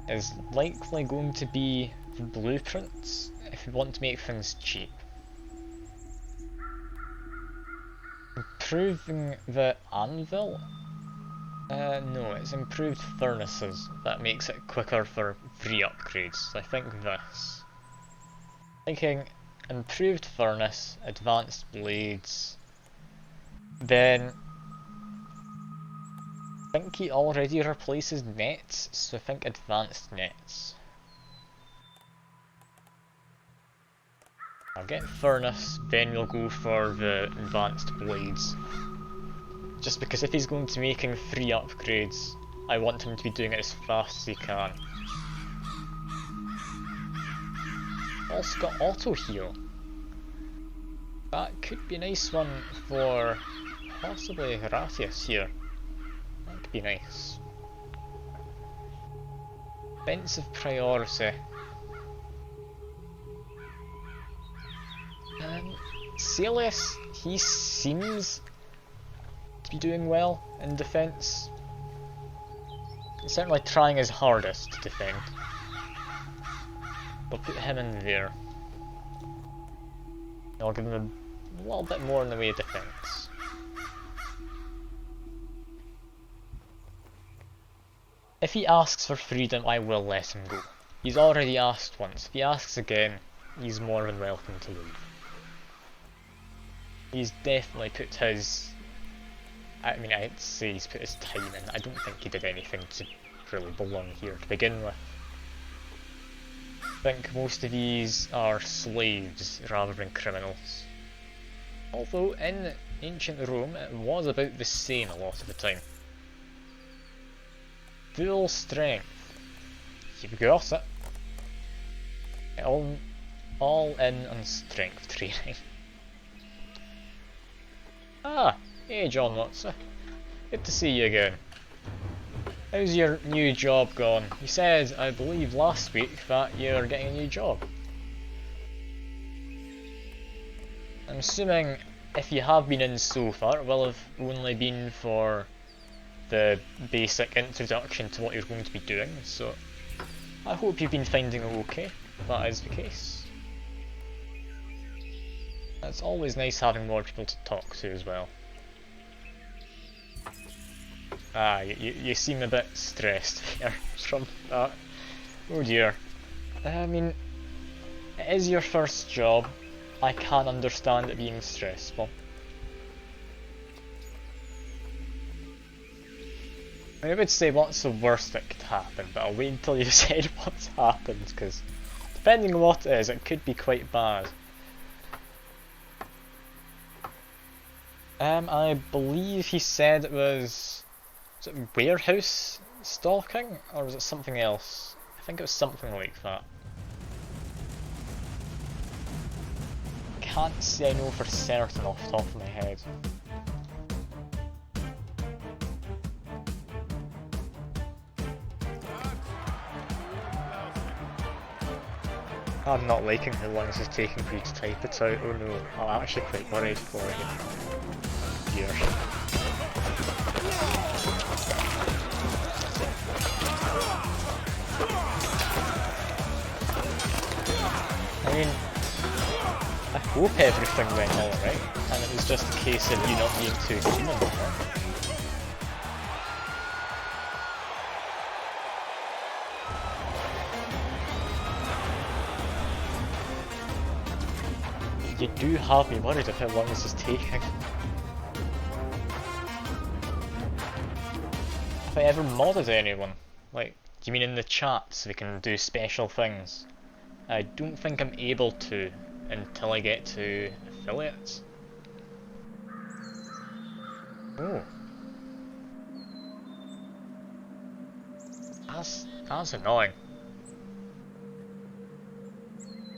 S1: is likely going to be the blueprints if we want to make things cheap. Improving the anvil? No, it's improved furnaces. That makes it quicker for free upgrades. So I think this. Thinking improved furnace, advanced blades, then I think he already replaces nets, so I think advanced nets. I'll get furnace, then we'll go for the advanced blades. Just because if he's going to be making 3 upgrades, I want him to be doing it as fast as he can. Also got auto heal. That could be a nice one for possibly Horatius here. That could be nice. Offensive priority. Celius, he seems to be doing well in defense. He's certainly trying his hardest to defend. We'll put him in there. I'll give him a little bit more in the way of defense. If he asks for freedom, I will let him go. He's already asked once. If he asks again, he's more than welcome to leave. He's definitely put his... I mean, I'd say he's put his time in. I don't think he did anything to really belong here to begin with. I think most of these are slaves rather than criminals. Although in ancient Rome it was about the same a lot of the time. Full strength. You've got it. All in on strength training. Ah, hey John Watson. Good to see you again. How's your new job gone? You said, I believe last week, that you're getting a new job. I'm assuming if you have been in so far, it will have only been for the basic introduction to what you're going to be doing, so I hope you've been finding it okay, if that is the case. It's always nice having more people to talk to as well. Ah, you seem a bit stressed here from that. Oh dear. I mean, it is your first job. I can understand it being stressful. I would say what's the worst that could happen, but I'll wait until you've said what's happened, because depending on what it is, it could be quite bad. I believe he said it was it warehouse stalking, or was it something else? I think it was something like that. Can't say I know for certain off the top of my head. I'm not liking how long this is taking for you to type it out. Oh no, I'm actually quite worried for you. Here. I mean, I hope everything went alright, and it was just a case of you not being too keen on it. You do have me worried of how long this is taking. Have I ever modded anyone? Like, do you mean in the chat so we can do special things? I don't think I'm able to until I get to affiliates. Oh. That's annoying.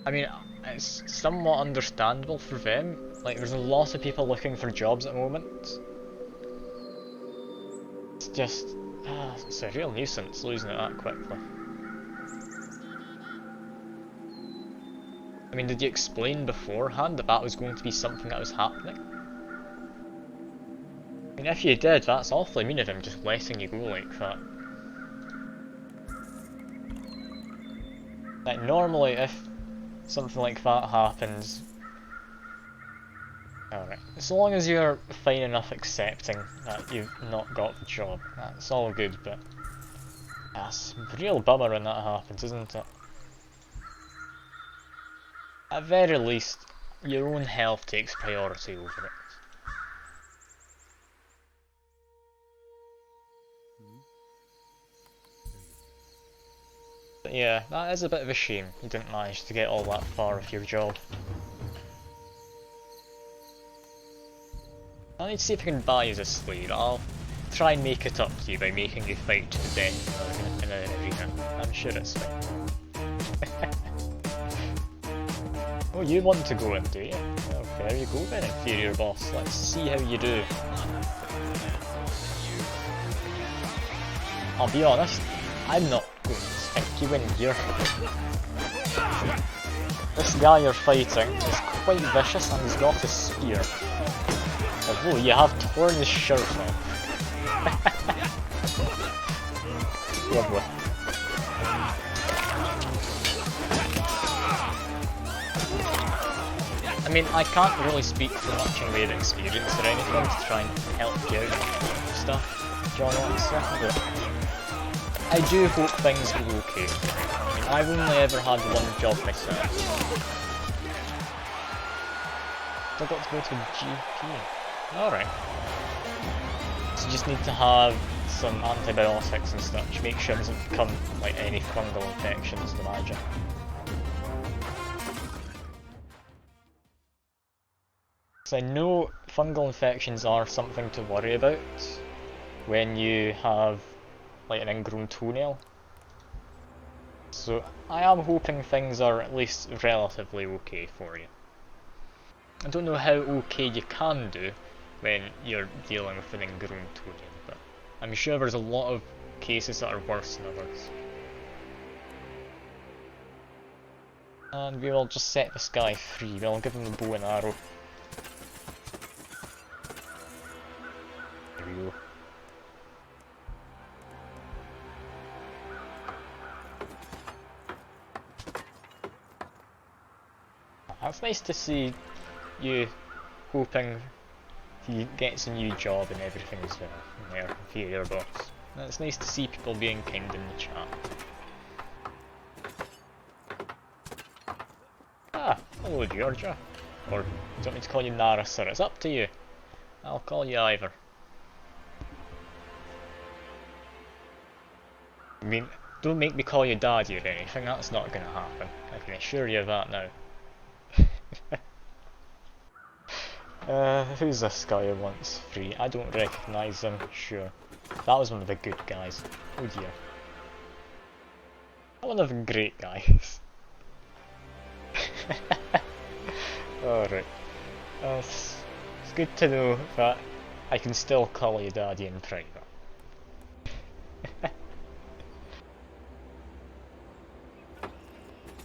S1: I mean, it's somewhat understandable for them. Like, there's a lot of people looking for jobs at the moment. It's just, it's a real nuisance losing it that quickly. I mean, did you explain beforehand that that was going to be something that was happening? I mean, if you did, that's awfully mean of him just letting you go like that. Like, normally if something like that happens... Alright, as long as you're fine enough accepting that you've not got the job, that's all good, but... That's a real bummer when that happens, isn't it? At very least, your own health takes priority over it. But yeah, that is a bit of a shame you didn't manage to get all that far with your job. I need to see if I can buy you a sleeve. I'll try and make it up to you by making you fight to the death in an arena. I'm sure it's fine. Oh, you want to go in, do you? Well, there you go then, inferior boss. Let's see how you do. I'll be honest, I'm not going to stick you in here. This guy you're fighting is quite vicious and he's got a spear. Although you have torn his shirt off. Lovely. I mean, I can't really speak for much in way of experience or anything to try and help you out with stuff, John Watson, but I do hope things go okay. I mean, I've only ever had one job myself. I got to go to a GP. Alright. So you just need to have some antibiotics and stuff to make sure it doesn't become like any fungal infections, I imagine. So I know fungal infections are something to worry about when you have like an ingrown toenail. So I am hoping things are at least relatively okay for you. I don't know how okay you can do when you're dealing with an ingrown toenail, but I'm sure there's a lot of cases that are worse than others. And we will just set this guy free. We'll give him a bow and arrow. There we go. That's nice to see you hoping he gets a new job and everything as well, and their inferior boss. And it's nice to see people being kind in the chat. Hello, Georgia. Or do you want me to call you Nara, sir? It's up to you. I'll call you either. I mean, don't make me call you Daddy or anything, that's not gonna happen. I can assure you of that now. Who's this guy who wants free? I don't recognise him, sure. That was one of the good guys. Oh dear. One of the great guys. Alright. It's good to know that I can still call you Daddy in private.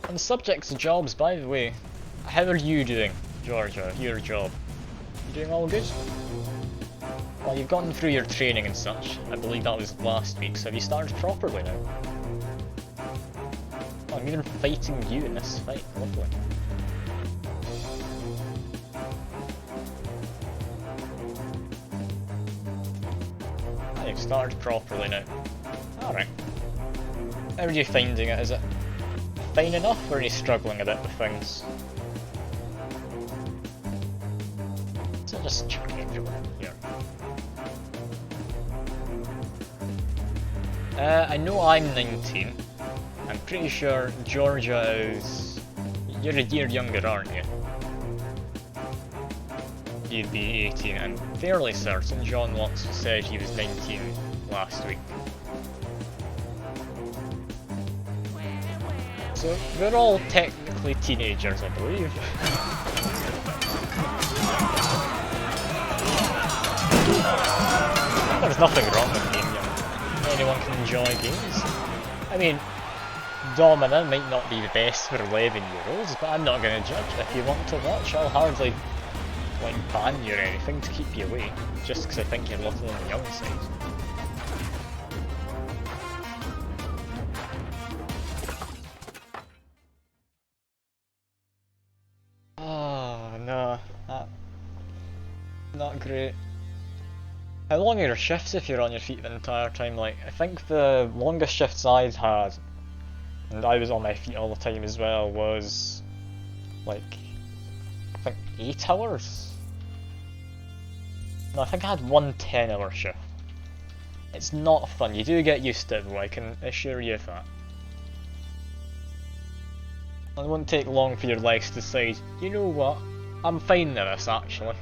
S1: On the subject of jobs, by the way, how are you doing, Georgia? Your job? You doing all good? Well, you've gone through your training and such. I believe that was last week, so have you started properly now? Oh, I'm even fighting you in this fight. Lovely. Ah, you've started properly now. Alright. How are you finding it? Is it fine enough, or are you struggling a bit with things? So I'll just chuck everyone in here. I know I'm 19. I'm pretty sure Georgia is... You're a year younger, aren't you? You'd be 18. I'm fairly certain John Watts said he was 19 last week. So we're all technically teenagers, I believe. There's nothing wrong with being young. Anyone can enjoy games. I mean, Domina might not be the best for 11-year-olds, but I'm not going to judge. If you want to watch, I'll hardly like ban you or anything to keep you away, just because I think you're a little on the young side. Oh no, not great. How long are your shifts if you're on your feet the entire time? Like, I think the longest shifts I'd had, and I was on my feet all the time as well, was like, I think 8 hours? No, I think I had one 10-hour shift. It's not fun, you do get used to it though, I can assure you of that. It won't take long for your legs to decide, you know what, I'm fine with this actually.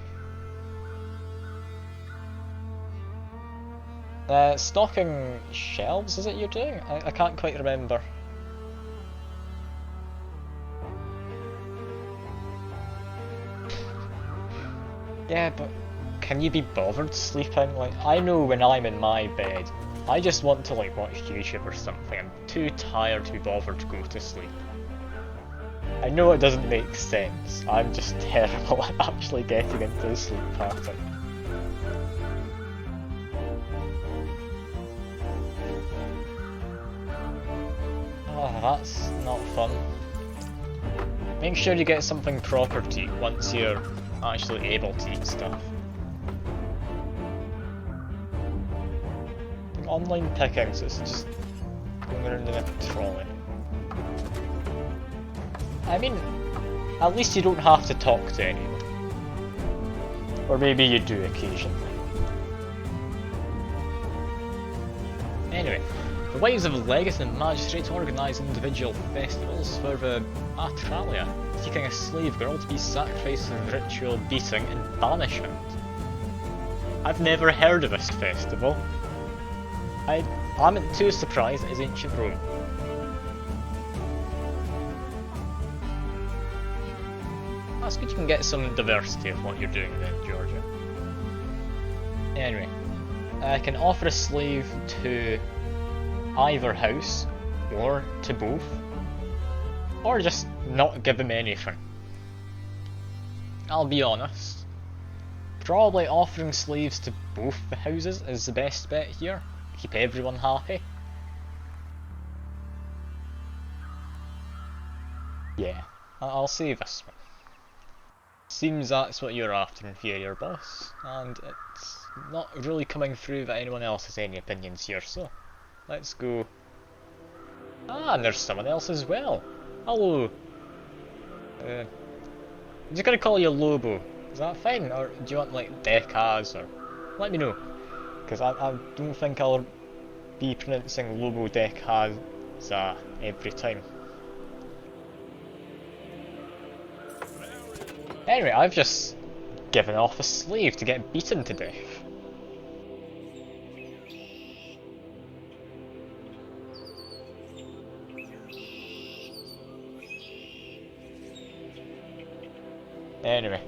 S1: Stocking shelves, is it you're doing? I can't quite remember. Yeah, but can you be bothered sleeping? Like, I know when I'm in my bed, I just want to like watch YouTube or something. I'm too tired to be bothered to go to sleep. I know it doesn't make sense. I'm just terrible at actually getting into the sleep pattern. Oh, that's not fun. Make sure you get something proper to eat once you're actually able to eat stuff. Online picking, so it's just going around in a trolley. I mean, at least you don't have to talk to anyone. Or maybe you do occasionally. Anyway, the wives of legates and magistrates organise individual festivals for the Atralia, seeking a slave girl to be sacrificed for ritual beating and banishment. I've never heard of this festival. I'm not too surprised it is ancient Rome. That's good, you can get some diversity of what you're doing then, Georgia. Anyway, I can offer a slave to either house, or to both, or just not give them anything. I'll be honest, probably offering slaves to both the houses is the best bet here. Keep everyone happy. Yeah, I'll say this one. Seems that's what you're after in your boss, and it's not really coming through that anyone else has any opinions here, so let's go. Ah, and there's someone else as well. Hello. I'm just gonna call you Lobo. Is that fine? Or do you want like Decaz or... Let me know. Because I don't think I'll be pronouncing Lobo Decaz every time. Anyway, I've just given off a slave to get beaten to death. Anyway,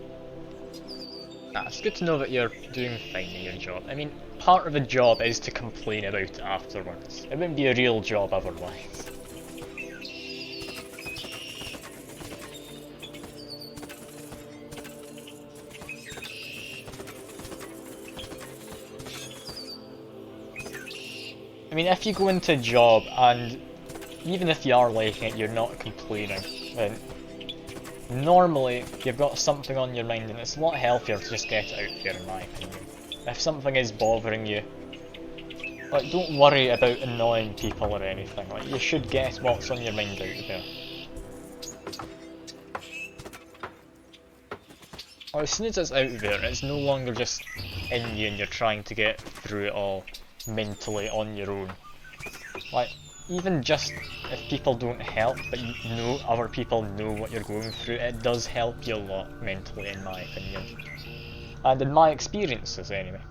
S1: it's good to know that you're doing fine in your job. I mean, part of a job is to complain about it afterwards. It wouldn't be a real job otherwise. I mean, if you go into a job and even if you are liking it, you're not complaining, then normally you've got something on your mind and it's a lot healthier to just get it out there in my opinion. If something is bothering you, like, don't worry about annoying people or anything, like, you should get what's on your mind out there. Or as soon as it's out there, it's no longer just in you and you're trying to get through it all mentally on your own. Like, even just if people don't help, but you know other people know what you're going through, it does help you a lot mentally, in my opinion. And in my experiences, anyway.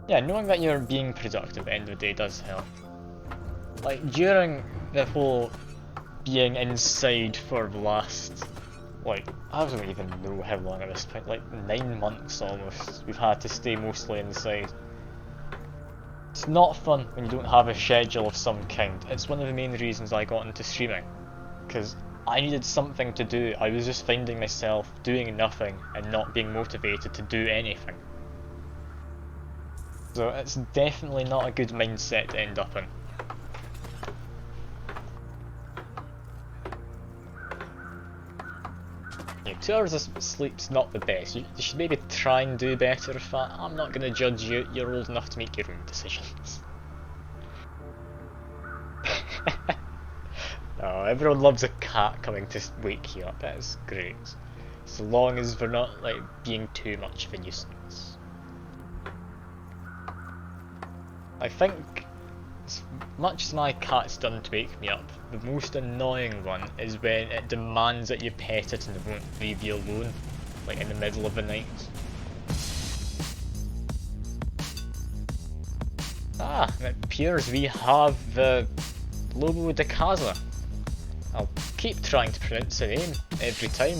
S1: Yeah, knowing that you're being productive at the end of the day does help. Like, during the whole being inside for the last, like, I don't even know how long at this point, like 9 months almost, we've had to stay mostly inside. It's not fun when you don't have a schedule of some kind. It's one of the main reasons I got into streaming, because I needed something to do. I was just finding myself doing nothing and not being motivated to do anything. So it's definitely not a good mindset to end up in. Yeah, 2 hours of sleep's not the best. You should maybe try and do better with that. I'm not going to judge you, you're old enough to make your own decisions. No, everyone loves a cat coming to wake you up, that is great. So long as they're not like being too much of a nuisance. I think, as much as my cat's done to wake me up, the most annoying one is when it demands that you pet it and it won't leave you alone, like in the middle of the night. Ah, it appears we have the Lobo de Casa. I'll keep trying to pronounce the name every time.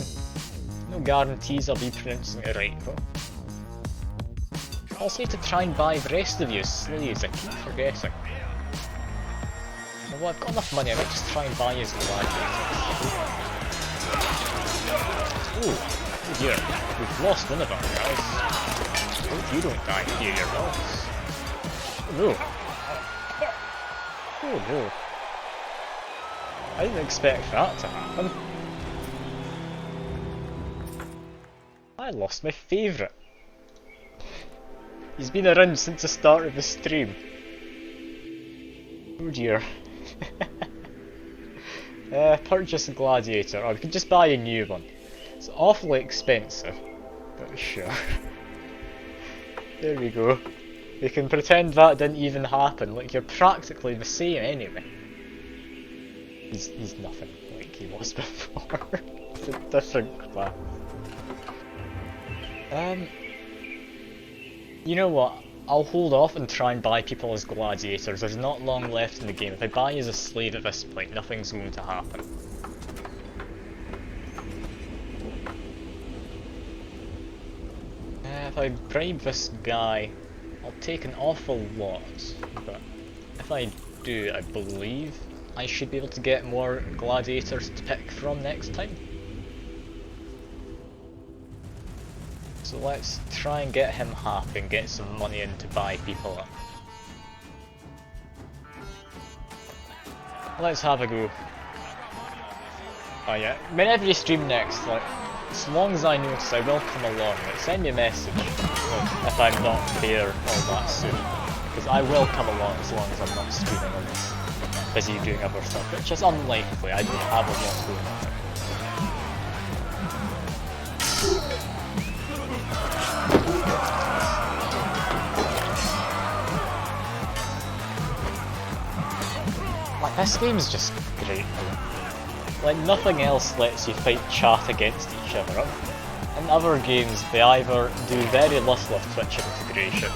S1: No guarantees I'll be pronouncing it right though. I also need to try and buy the rest of you as slaves, I keep forgetting. Well, I've got enough money, I might just try and buy you as gladiators. Oh dear, we've lost one of our guys. Hope you don't die here, your boss. Oh no. Oh no. I didn't expect that to happen. I lost my favourite. He's been around since the start of the stream. Oh dear. Purchase a gladiator, or we could just buy a new one. It's awfully expensive, but sure. There we go. We can pretend that didn't even happen, like you're practically the same anyway. He's nothing like he was before. It's a different class. You know what? I'll hold off and try and buy people as gladiators. There's not long left in the game. If I buy you as a slave at this point, nothing's going to happen. If I bribe this guy, I'll take an awful lot. But if I do, I believe I should be able to get more gladiators to pick from next time. So let's try and get him happy and get some money in to buy people up. Let's have a go. Oh yeah, whenever you stream next, like, as long as I notice, I will come along. Like, send me a message if I'm not there all that soon. Because I will come along as long as I'm not streaming on this busy doing other stuff, which is unlikely. I don't have a lot going on. Like, this game's just great. Like, nothing else lets you fight chat against each other. In other games, they either do very little of Twitch integration,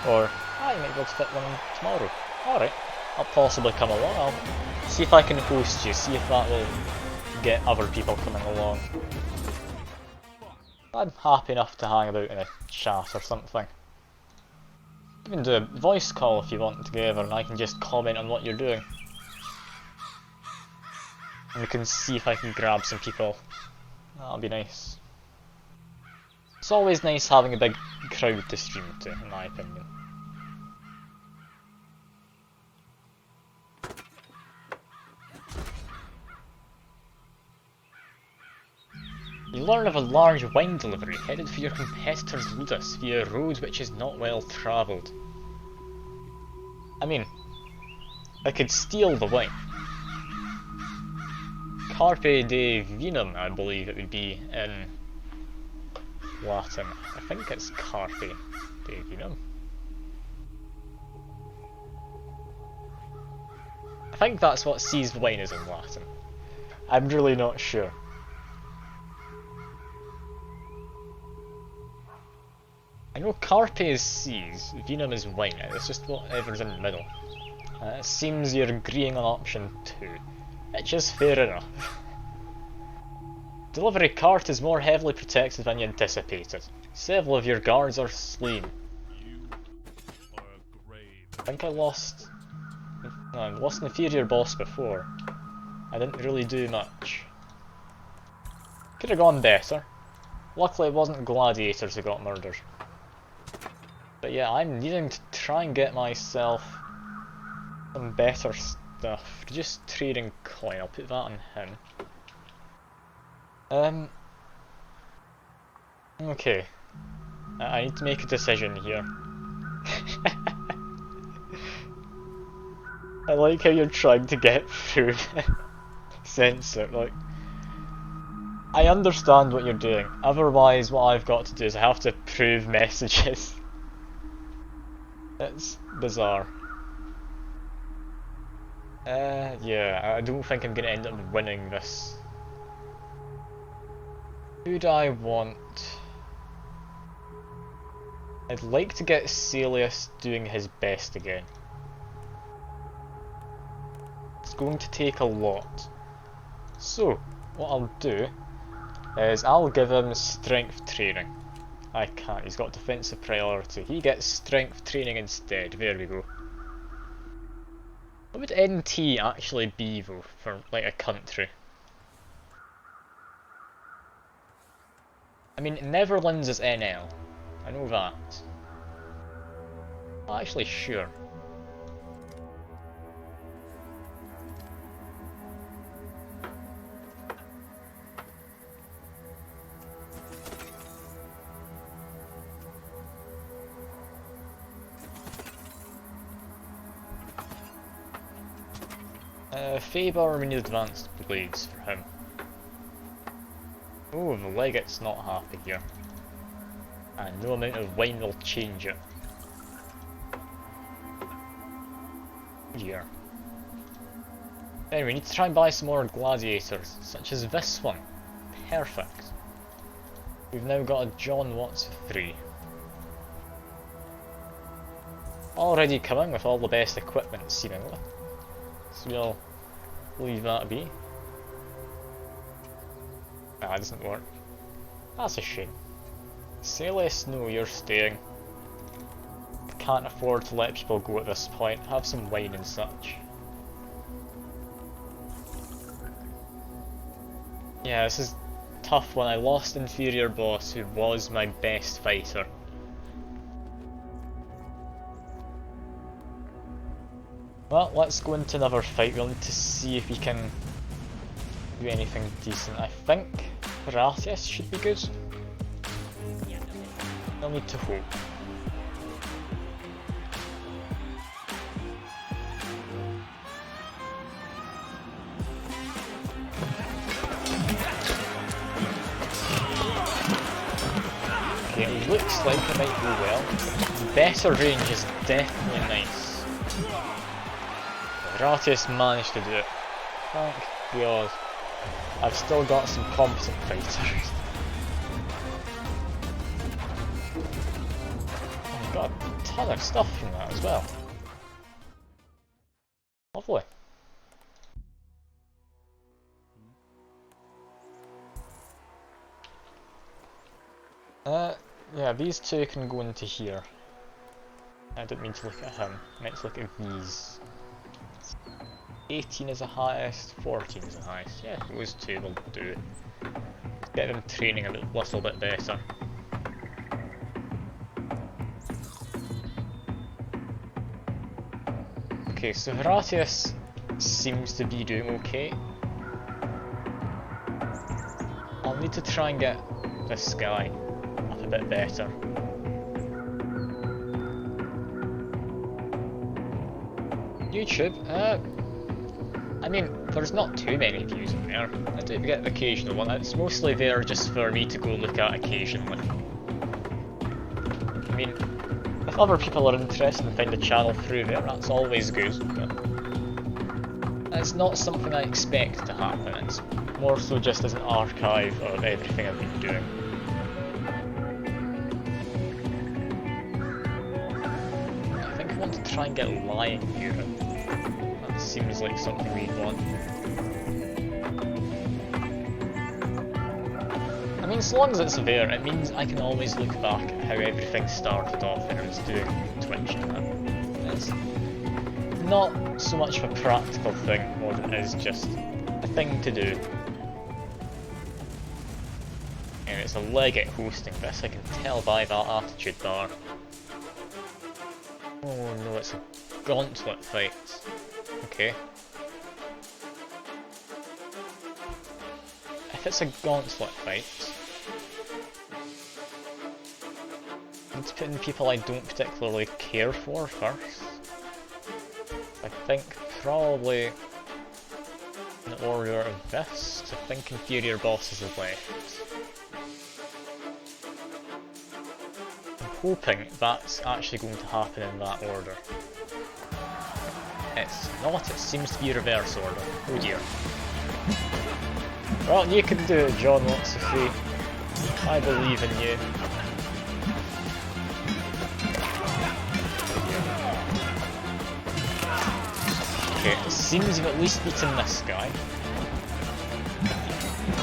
S1: or I might be able to fit one tomorrow. Alright, I'll possibly come along. I'll see if I can host you, see if that will get other people coming along. I'm happy enough to hang about in a chat or something. You can do a voice call if you want together, and I can just comment on what you're doing. And we can see if I can grab some people. That'll be nice. It's always nice having a big crowd to stream to, in my opinion. You learn of a large wine delivery headed for your competitor's Ludus via a road which is not well travelled. I mean, I could steal the wine. Carpe de vinum, I believe it would be in Latin. I think it's carpe de vinum. I think that's what seized wine is in Latin. I'm really not sure. I know carpe is seize, vinum is wine, it's just whatever's in the middle. It seems you're agreeing on option 2, which is fair enough. Delivery cart is more heavily protected than you anticipated. Several of your guards are slain.
S2: You are a grave.
S1: I think I lost an inferior boss before. I didn't really do much. Could have gone better. Luckily it wasn't gladiators who got murdered. But yeah, I'm needing to try and get myself some better stuff. Just trading coin, I'll put that on him. Okay. I need to make a decision here. I like how you're trying to get through censor, like. I understand what you're doing, otherwise what I've got to do is I have to prove messages. It's bizarre. Yeah, I don't think I'm gonna end up winning this. Who do I want? I'd like to get Celius doing his best again. It's going to take a lot. So, what I'll do is I'll give him strength training. I can't, he's got defensive priority. He gets strength training instead, there we go. What would NT actually be though, for like a country? I mean, Netherlands is NL. I know that. Not actually sure. Faber, we need advanced blades for him. Oh, the legate's not happy here. And no amount of wine will change it. Here. Anyway, we need to try and buy some more gladiators, such as this one. Perfect. We've now got a John Watts 3. Already coming with all the best equipment, seemingly. So we'll leave that be. Nah, that doesn't work. That's a shame. Celius, no, you're staying. Can't afford to let people go at this point. Have some wine and such. Yeah, this is a tough one. I lost inferior boss who was my best fighter. Well, let's go into another fight. We'll need to see if we can do anything decent. I think Gratias should be good. I'll need to hope. looks like it might go well. Better range is definitely nice. Ratius managed to do it. Thank God. I've still got some competent fighters. I've got a ton of stuff from that as well. Lovely. Yeah, these two can go into here. I didn't mean to look at him, I meant to look at these. 18 is the highest, 14 is the highest. Yeah, those two will do. Get them training a little bit better. Okay, so Horatius seems to be doing okay. I'll need to try and get this guy up a bit better. YouTube, I mean, there's not too many views in there. I do get the occasional one. It's mostly there just for me to go look at occasionally. I mean, if other people are interested and find the channel through there, that's always good, but it's not something I expect to happen. It's more so just as an archive of everything I've been doing. I think I want to try and get Lion Urine. That seems like something we'd want. I mean, as long as it's there, it means I can always look back at how everything started off when I was doing Twitch and that. It's not so much of a practical thing, more than it is just a thing to do. And it's a leg at hosting this, I can tell by that attitude bar. Oh no, it's a gauntlet fight. Okay. If it's a gauntlet fight, I need to put in people I don't particularly care for first. I think probably in order of this, I think inferior bosses are left. I'm hoping that's actually going to happen in that order. It's not, it seems to be reverse order. Oh dear. Well, you can do it, John wants to say. I believe in you. Okay, it seems you've at least beaten this guy.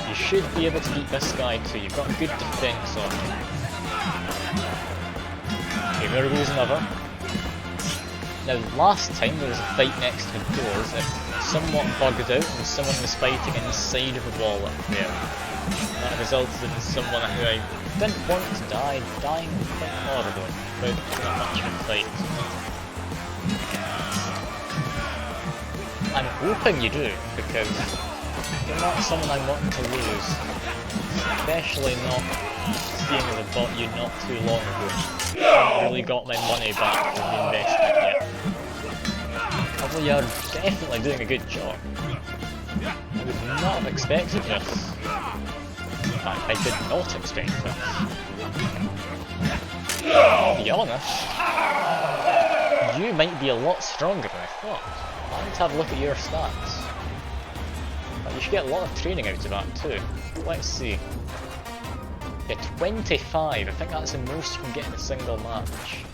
S1: You should be able to beat this guy too, you've got good defense on him. Okay, there goes another. Now, last time there was a fight next to the doors that somewhat bugged out and someone was fighting inside of the wall up there. And that resulted in someone who I didn't want to die, dying quite horribly, without not much of a fight. I'm hoping you do, because you're not someone I want to lose. Especially not seeing as I bought you not too long ago. I haven't really got my money back from the investment yet. Although you're definitely doing a good job. I would not have expected this. In fact, I did not expect this. To be honest, you might be a lot stronger than I thought. I need to have a look at your stats. But you should get a lot of training out of that too. Let's see. Yeah, 25. I think that's the most you can get in a single match.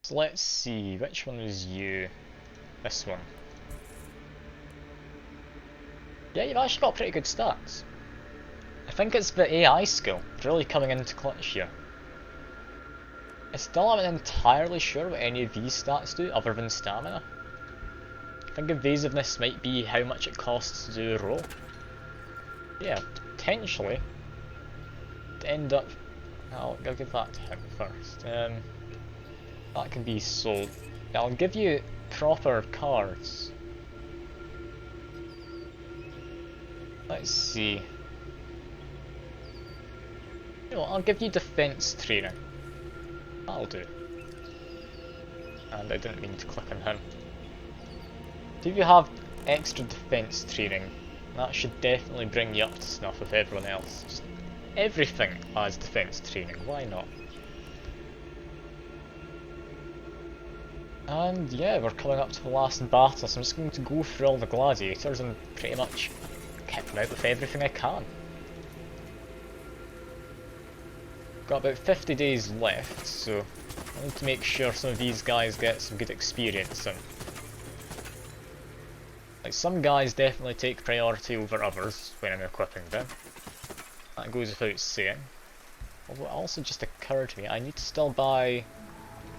S1: So let's see, which one was you? This one. Yeah, you've actually got pretty good stats. I think it's the AI skill really coming into clutch here. I still aren't entirely sure what any of these stats do other than stamina. I think evasiveness might be how much it costs to do a roll. Yeah, potentially. To end up... I'll give that to him first. That can be sold. Yeah, I'll give you proper cards. Let's see. You know, I'll give you defense training. That'll do. And I didn't mean to click on him. So if you have extra defense training, that should definitely bring you up to snuff with everyone else. Just everything as defense training, why not? And yeah, we're coming up to the last battle, so I'm just going to go through all the gladiators and pretty much kick them out with everything I can. Got about 50 days left, so I need to make sure some of these guys get some good experience in. Like, some guys definitely take priority over others when I'm equipping them. That goes without saying. Although it also just occurred to me, I need to still buy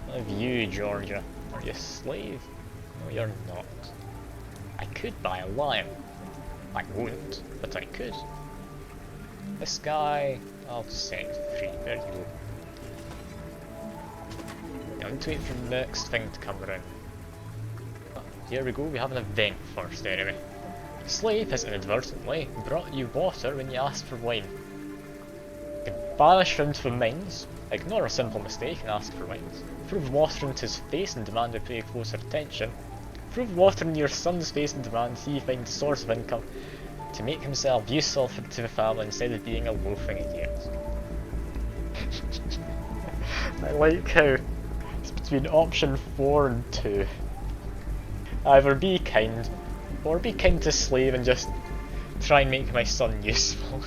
S1: one of you, Georgia. Are you a slave? No, you're not. I could buy a lion. I won't, but I could. This guy, I'll just set it free. There you go. I need to wait for the next thing to come around. Here we go, we have an event first anyway. The slave has inadvertently brought you water when you asked for wine. You can banish him to the mines, ignore a simple mistake and ask for wines. Throw water into his face and demand to pay closer attention. Throw water in your son's face and demand he find a source of income to make himself useful to the family instead of being a loafing idiot. I like how it's between option 4 and 2. Either be kind, or be kind to slave and just try and make my son useful.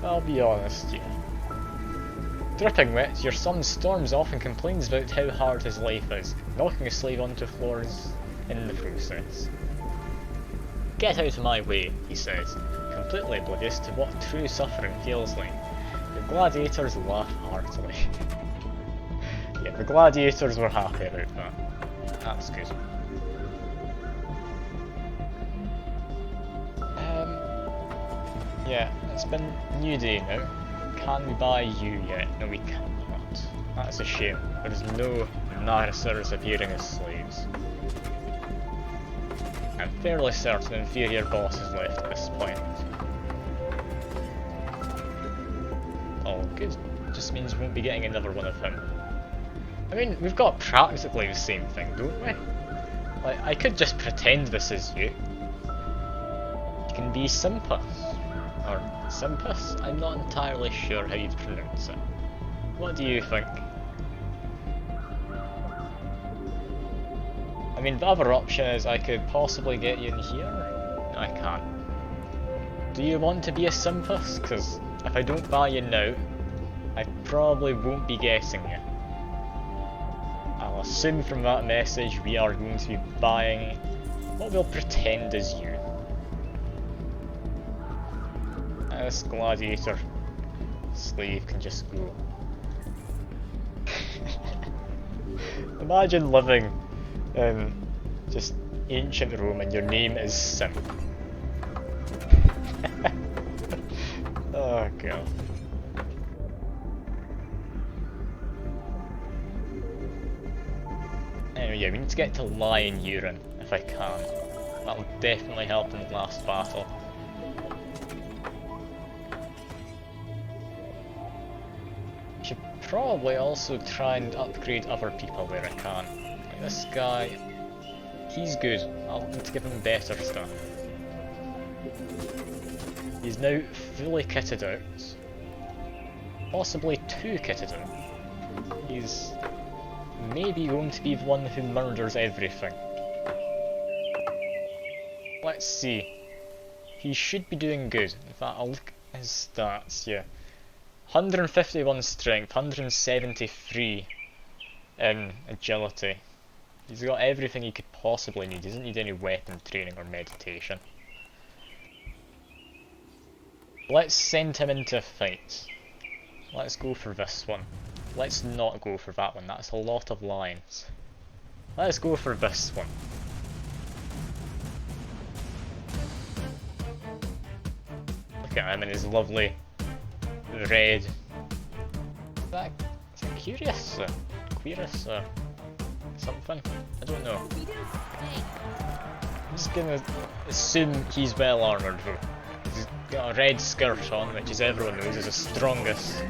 S1: I'll be honest, yeah. Dripping wet, your son storms off and complains about how hard his life is, knocking a slave onto floors in the process. Get out of my way, he says, completely oblivious to what true suffering feels like. The gladiators laugh heartily. Yeah, the gladiators were happy about that. That's good. Yeah, it's been a new day now. Can we buy you yet? No, we cannot. That's a shame. There's no Narissers appearing as slaves. I'm fairly certain inferior boss is left at this point. All good. Just means we won't be getting another one of him. I mean, we've got practically the same thing, don't we? Like, I could just pretend this is you. You can be Simpus. Or Simpus? I'm not entirely sure how you'd pronounce it. What do you think? I mean, the other option is I could possibly get you in here. No, I can't. Do you want to be a Simpus? Because if I don't buy you now, I probably won't be getting you. I'll assume from that message we are going to be buying what we'll pretend is you. This gladiator slave can just go. Imagine living in just ancient Rome and your name is Sim. Oh god. Anyway, yeah, we need to get to lion urine if I can. That'll definitely help in the last battle. Should probably also try and upgrade other people where I can. Like this guy, he's good. I'll need to give him better stuff. He's now fully kitted out. Possibly too kitted out. He's maybe going to be the one who murders everything. Let's see. He should be doing good. In fact, I'll look at his stats, yeah. 151 strength, 173 in agility. He's got everything he could possibly need. He doesn't need any weapon training or meditation. Let's send him into a fight. Let's go for this one. Let's not go for that one, that's a lot of lions. Let's go for this one. Look at him in his lovely red. Is that curious? Queerus? Something? I don't know. I'm just gonna assume he's well armoured though. He's got a red skirt on, which as everyone knows is the strongest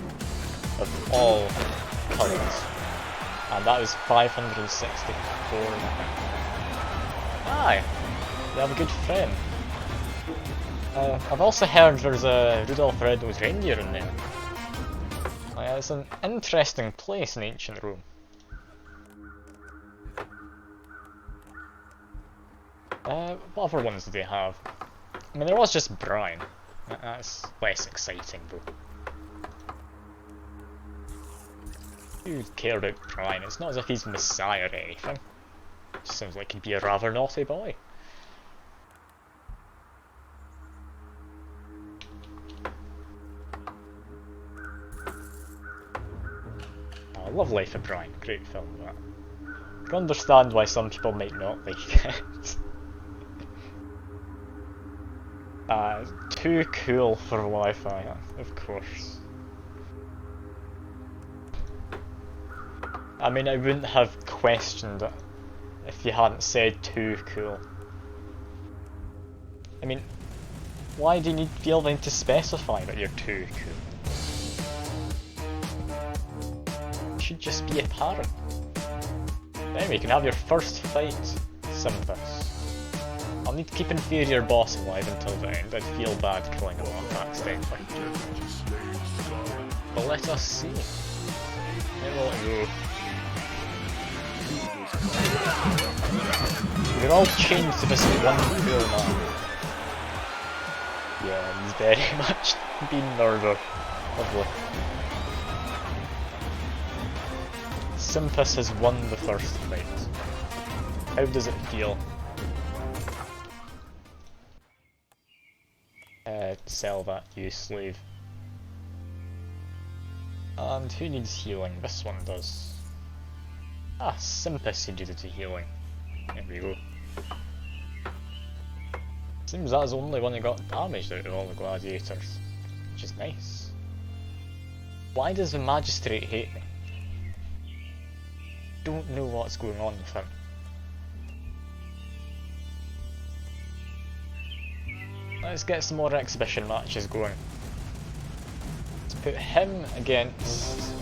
S1: of all colours. And that was 564. Aye! You have a good friend. I've also heard there's a Rudolph the Red-Nosed Reindeer in there. It's an interesting place in ancient Rome. What other ones do they have? I mean, there was just Brian. That's less exciting though. Who cared about Brian? It's not as if he's Messiah or anything. Just seems like he'd be a rather naughty boy. Oh, I love Life of Brian. Great film, that. I can understand why some people might not like it. Too cool for Wi-Fi, of course. I mean, I wouldn't have questioned it if you hadn't said too cool. I mean, why do you need to feel to specify that you're too cool? It should just be apparent. Anyway, you can have your first fight, Simpus. I'll need to keep inferior boss alive until the end. I'd feel bad killing him off accidentally. But let us see. It will go. We're all chained to this one cool man. Yeah, he's very much been murdered. Lovely. Simpus has won the first fight. How does it feel? Sell that, you slave. And who needs healing? This one does. Ah, Simpus needed the healing. There we go. Seems that's the only one that got damaged out of all the gladiators, which is nice. Why does the magistrate hate me? Don't know what's going on with him. Let's get some more exhibition matches going. Let's put him against...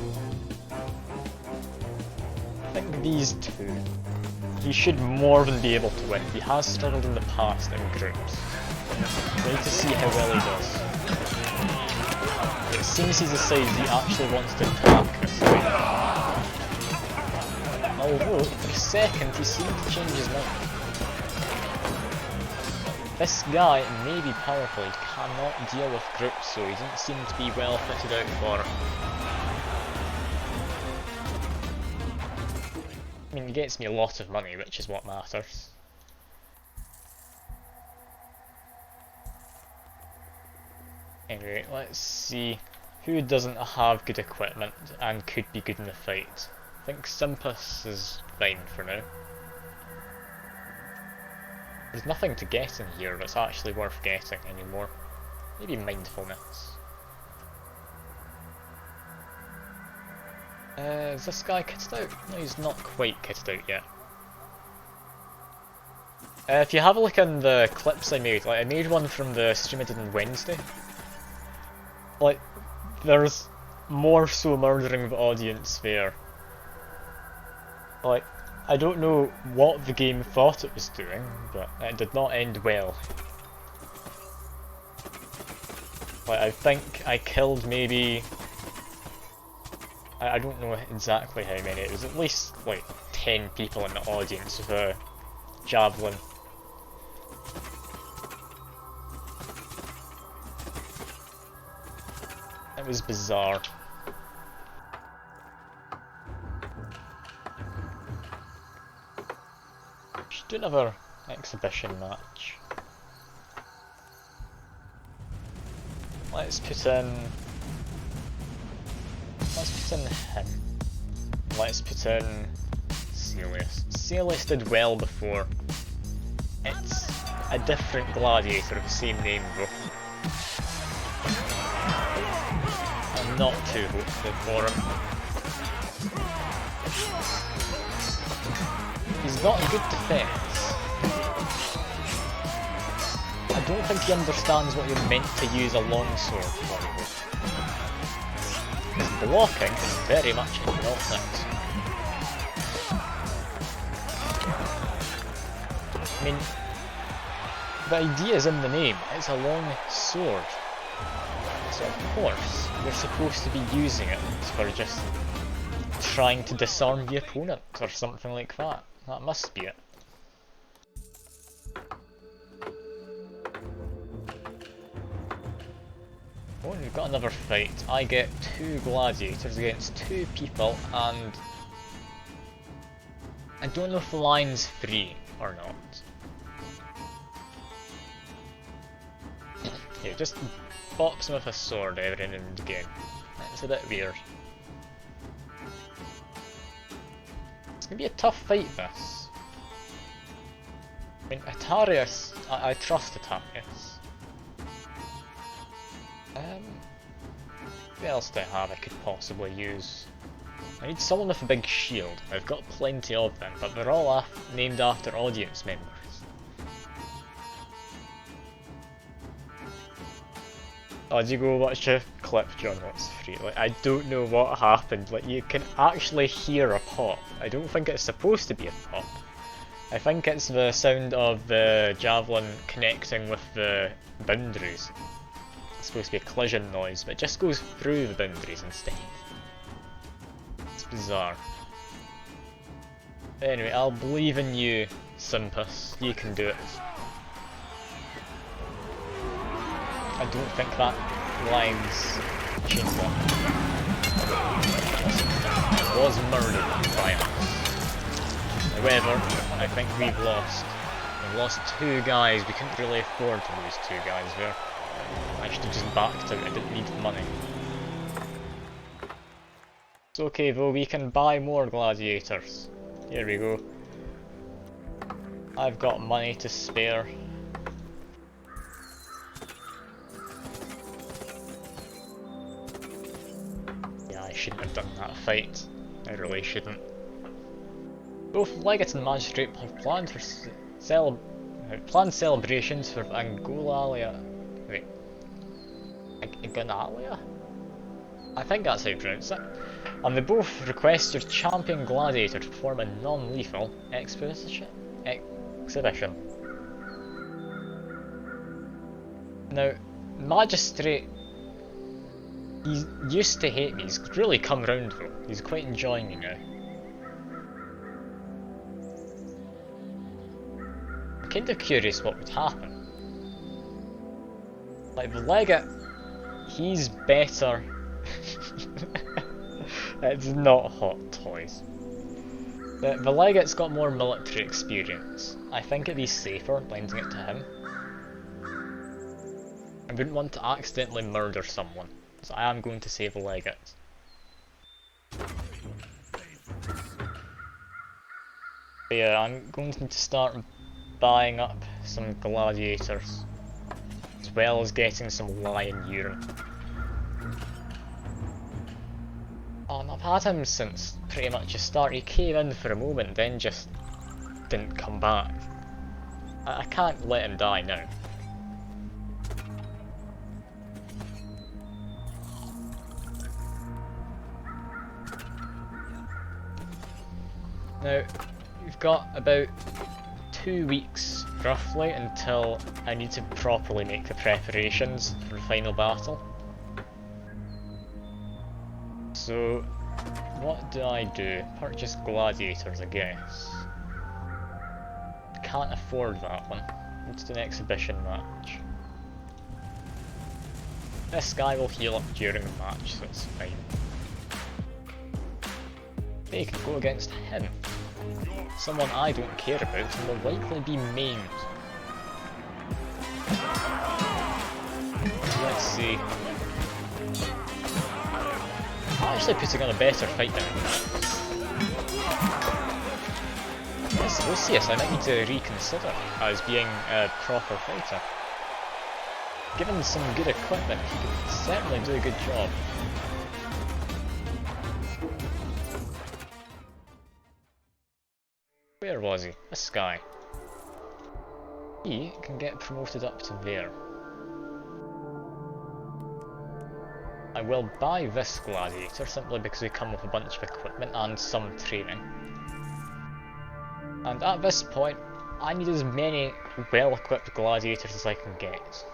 S1: I think these two. He should more than be able to win. He has struggled in the past in groups. We need to see how well he does. It seems he's decided he actually wants to attack this way. Although, for a second he seemed to change his mind. This guy may be powerful, he cannot deal with groups, so he doesn't seem to be well fitted out for it. I mean, he gets me a lot of money, which is what matters. Anyway, let's see who doesn't have good equipment and could be good in the fight. I think Simpus is fine for now. There's nothing to get in here that's actually worth getting anymore. Maybe mindfulness. Is this guy kitted out? No, he's not quite kitted out yet. If you have a look in the clips I made, like I made one from the stream I did on Wednesday. Like, there's more so murdering the audience there. Like, I don't know what the game thought it was doing, but it did not end well. Like, I think I killed maybe... I don't know exactly how many, it was at least like 10 people in the audience with a javelin. It was bizarre. Should do another exhibition match. Let's put in him. Let's put in Celius. Celius did well before. It's a different gladiator of the same name though. I'm not too hopeful for him. He's got a good defense. I don't think he understands what you're meant to use a longsword for. His blocking is very much important. I mean, The idea is in the name, it's a long sword. So of course, you're supposed to be using it for just trying to disarm the opponent or something like that. That must be it. Oh, we've got another fight. I get 2 gladiators against 2 people, and I don't know if the line's free or not. Yeah, just box him with a sword every now and again. It's a bit weird. It's gonna be a tough fight, this. I mean, Atarius, I trust Atarius. What else do I have I could possibly use? I need someone with a big shield. I've got plenty of them, but they're all named after audience members. Oh, did you go watch a clip, John? What's free? Like, I don't know what happened. Like, you can actually hear a pop. I don't think it's supposed to be a pop. I think it's the sound of the javelin connecting with the boundaries. It's supposed to be a collision noise, but it just goes through the boundaries instead. It's bizarre. Anyway, I'll believe in you, Simpus. You can do it. I don't think that line's changed up. It was murdered by us. However, I think we've lost. We've lost 2 guys. We couldn't really afford to lose 2 guys there. I should have just backed out. I didn't need the money. It's okay though, we can buy more gladiators. Here we go. I've got money to spare. Yeah, I shouldn't have done that fight. I really shouldn't. Both Legate and Magistrate have planned for celebrations for Angolalia. Wait. Angolalia? I think that's how you pronounce it. And they both request your champion gladiator to perform a non-lethal exhibition. Now, Magistrate, he used to hate me, he's really come round though. He's quite enjoying me now. I'm kind of curious what would happen. Like, the Legate, he's better. It's not Hot Toys. The Legate's got more military experience. I think it'd be safer lending it to him. I wouldn't want to accidentally murder someone, so I am going to save the Legate. But yeah, I'm going to need to start buying up some gladiators, as well as getting some lion urine. Oh, and I've had him since pretty much the start. He came in for a moment, then just didn't come back. I can't let him die now. Now, we've got about 2 weeks, roughly, until I need to properly make the preparations for the final battle. So, what do I do? Purchase gladiators, I guess. Can't afford that one. It's an exhibition match. This guy will heal up during the match, so it's fine. They can go against him. Someone I don't care about and will likely be maimed. Let's see. I'm actually putting on a better fight than this Lucius I might need to reconsider as being a proper fighter. Given some good equipment, he could certainly do a good job. Where was he? This guy. He can get promoted up to there. I will buy this gladiator simply because they come with a bunch of equipment and some training. And at this point, I need as many well-equipped gladiators as I can get.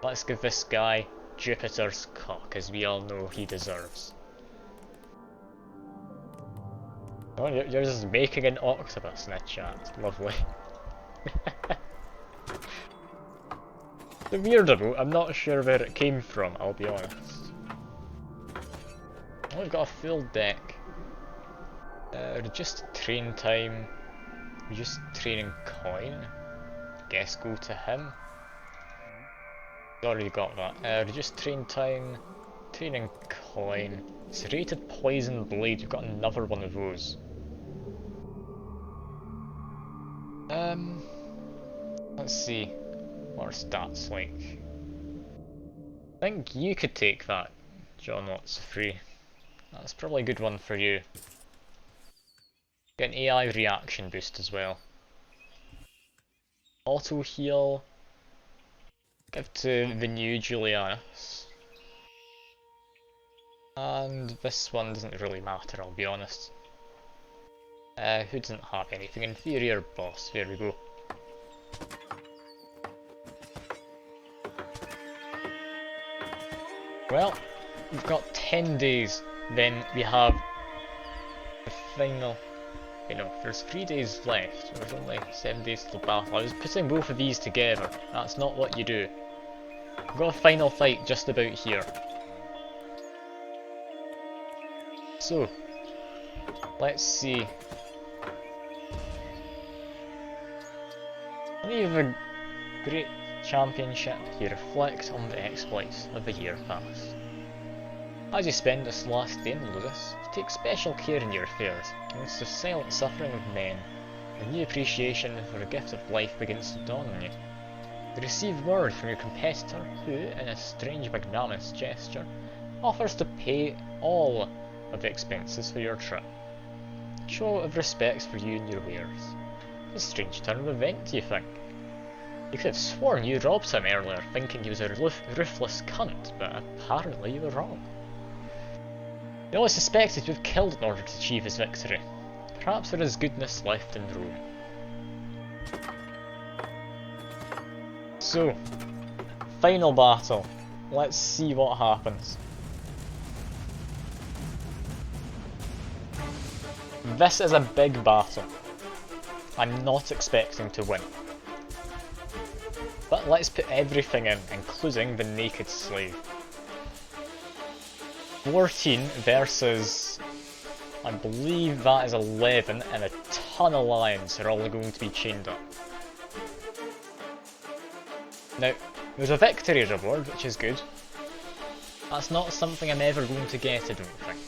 S1: Let's give this guy Jupiter's cock, as we all know he deserves. Oh, you're just making an octopus in a chat. Lovely. The weird about, I'm not sure where it came from, I'll be honest. Oh, we've got a full deck. Reduced train time. Reduced training coin. Guess go to him. Already got that. Reduced train time. Training coin. Serrated poison blade. We've got another one of those. Let's see what our stats like. I think you could take that, John Watts free. That's probably a good one for you. Get an AI reaction boost as well. Auto heal. Give to the new Julianus. And this one doesn't really matter, I'll be honest. Who doesn't have anything? Inferior boss, there we go. Well, we've got 10 days, then we have the final... Wait no, there's 3 days left, there's only 7 days till battle. I was putting both of these together, that's not what you do. We've got a final fight just about here. So, let's see. We have a great championship. You reflect on the exploits of the year past. As you spend this last day in Ludus, you take special care in your affairs against the silent suffering of men. A new appreciation for the gift of life begins to dawn on you. You receive word from your competitor who, in a strange magnanimous gesture, offers to pay all of the expenses for your trip. Show of respect for you and your wares. A strange turn of event, you think? You could have sworn you robbed him earlier, thinking he was a ruthless cunt, but apparently you were wrong. You always suspected you've killed in order to achieve his victory. Perhaps there is goodness left in Rome. So, final battle. Let's see what happens. This is a big battle. I'm not expecting to win. But let's put everything in, including the naked slave. 14 versus, I believe that is 11, and a ton of lions are all going to be chained up. Now, there's a victory reward, which is good. That's not something I'm ever going to get, I don't think.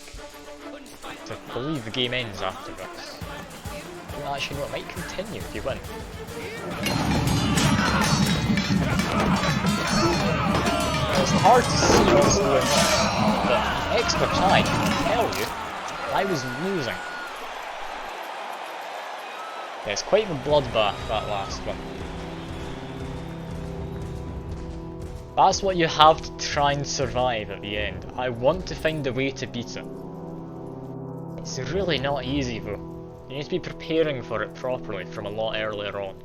S1: I believe the game ends after this. Well, actually, no, it might continue if you win. It's hard to see what's going on, but expert eye can tell you I was losing. Yeah, it's quite the bloodbath, that last one. That's what you have to try and survive at the end. I want to find a way to beat it. It's really not easy though. You need to be preparing for it properly from a lot earlier on.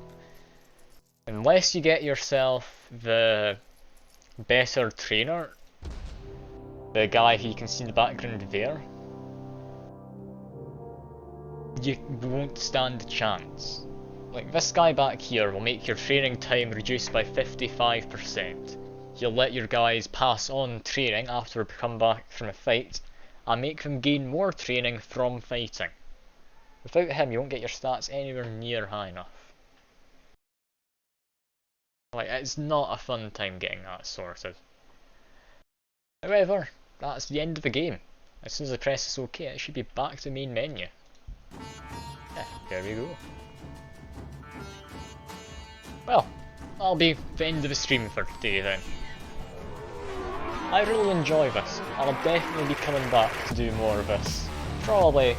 S1: Unless you get yourself the better trainer, the guy who you can see in the background there, you won't stand a chance. Like this guy back here will make your training time reduce by 55%. You'll let your guys pass on training after they come back from a fight, and make them gain more training from fighting. Without him, you won't get your stats anywhere near high enough. Like, it's not a fun time getting that sorted. However, that's the end of the game. As soon as I press this OK, it should be back to the main menu. Yeah, there we go. Well, that'll be the end of the stream for today then. I really enjoy this. I'll definitely be coming back to do more of this. Probably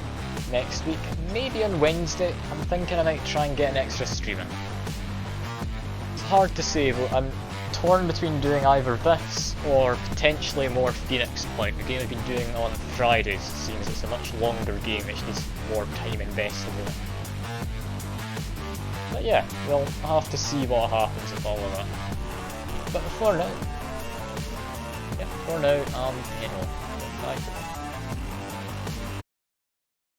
S1: next week, maybe on Wednesday. I'm thinking I might try and get an extra stream in. It's hard to say though, I'm torn between doing either this or potentially more Phoenix Point, the game I've been doing on Fridays, seeing as it's a much longer game which needs more time invested in it. But yeah, we'll have to see what happens with all of that. But for now, I'm heading off. Bye.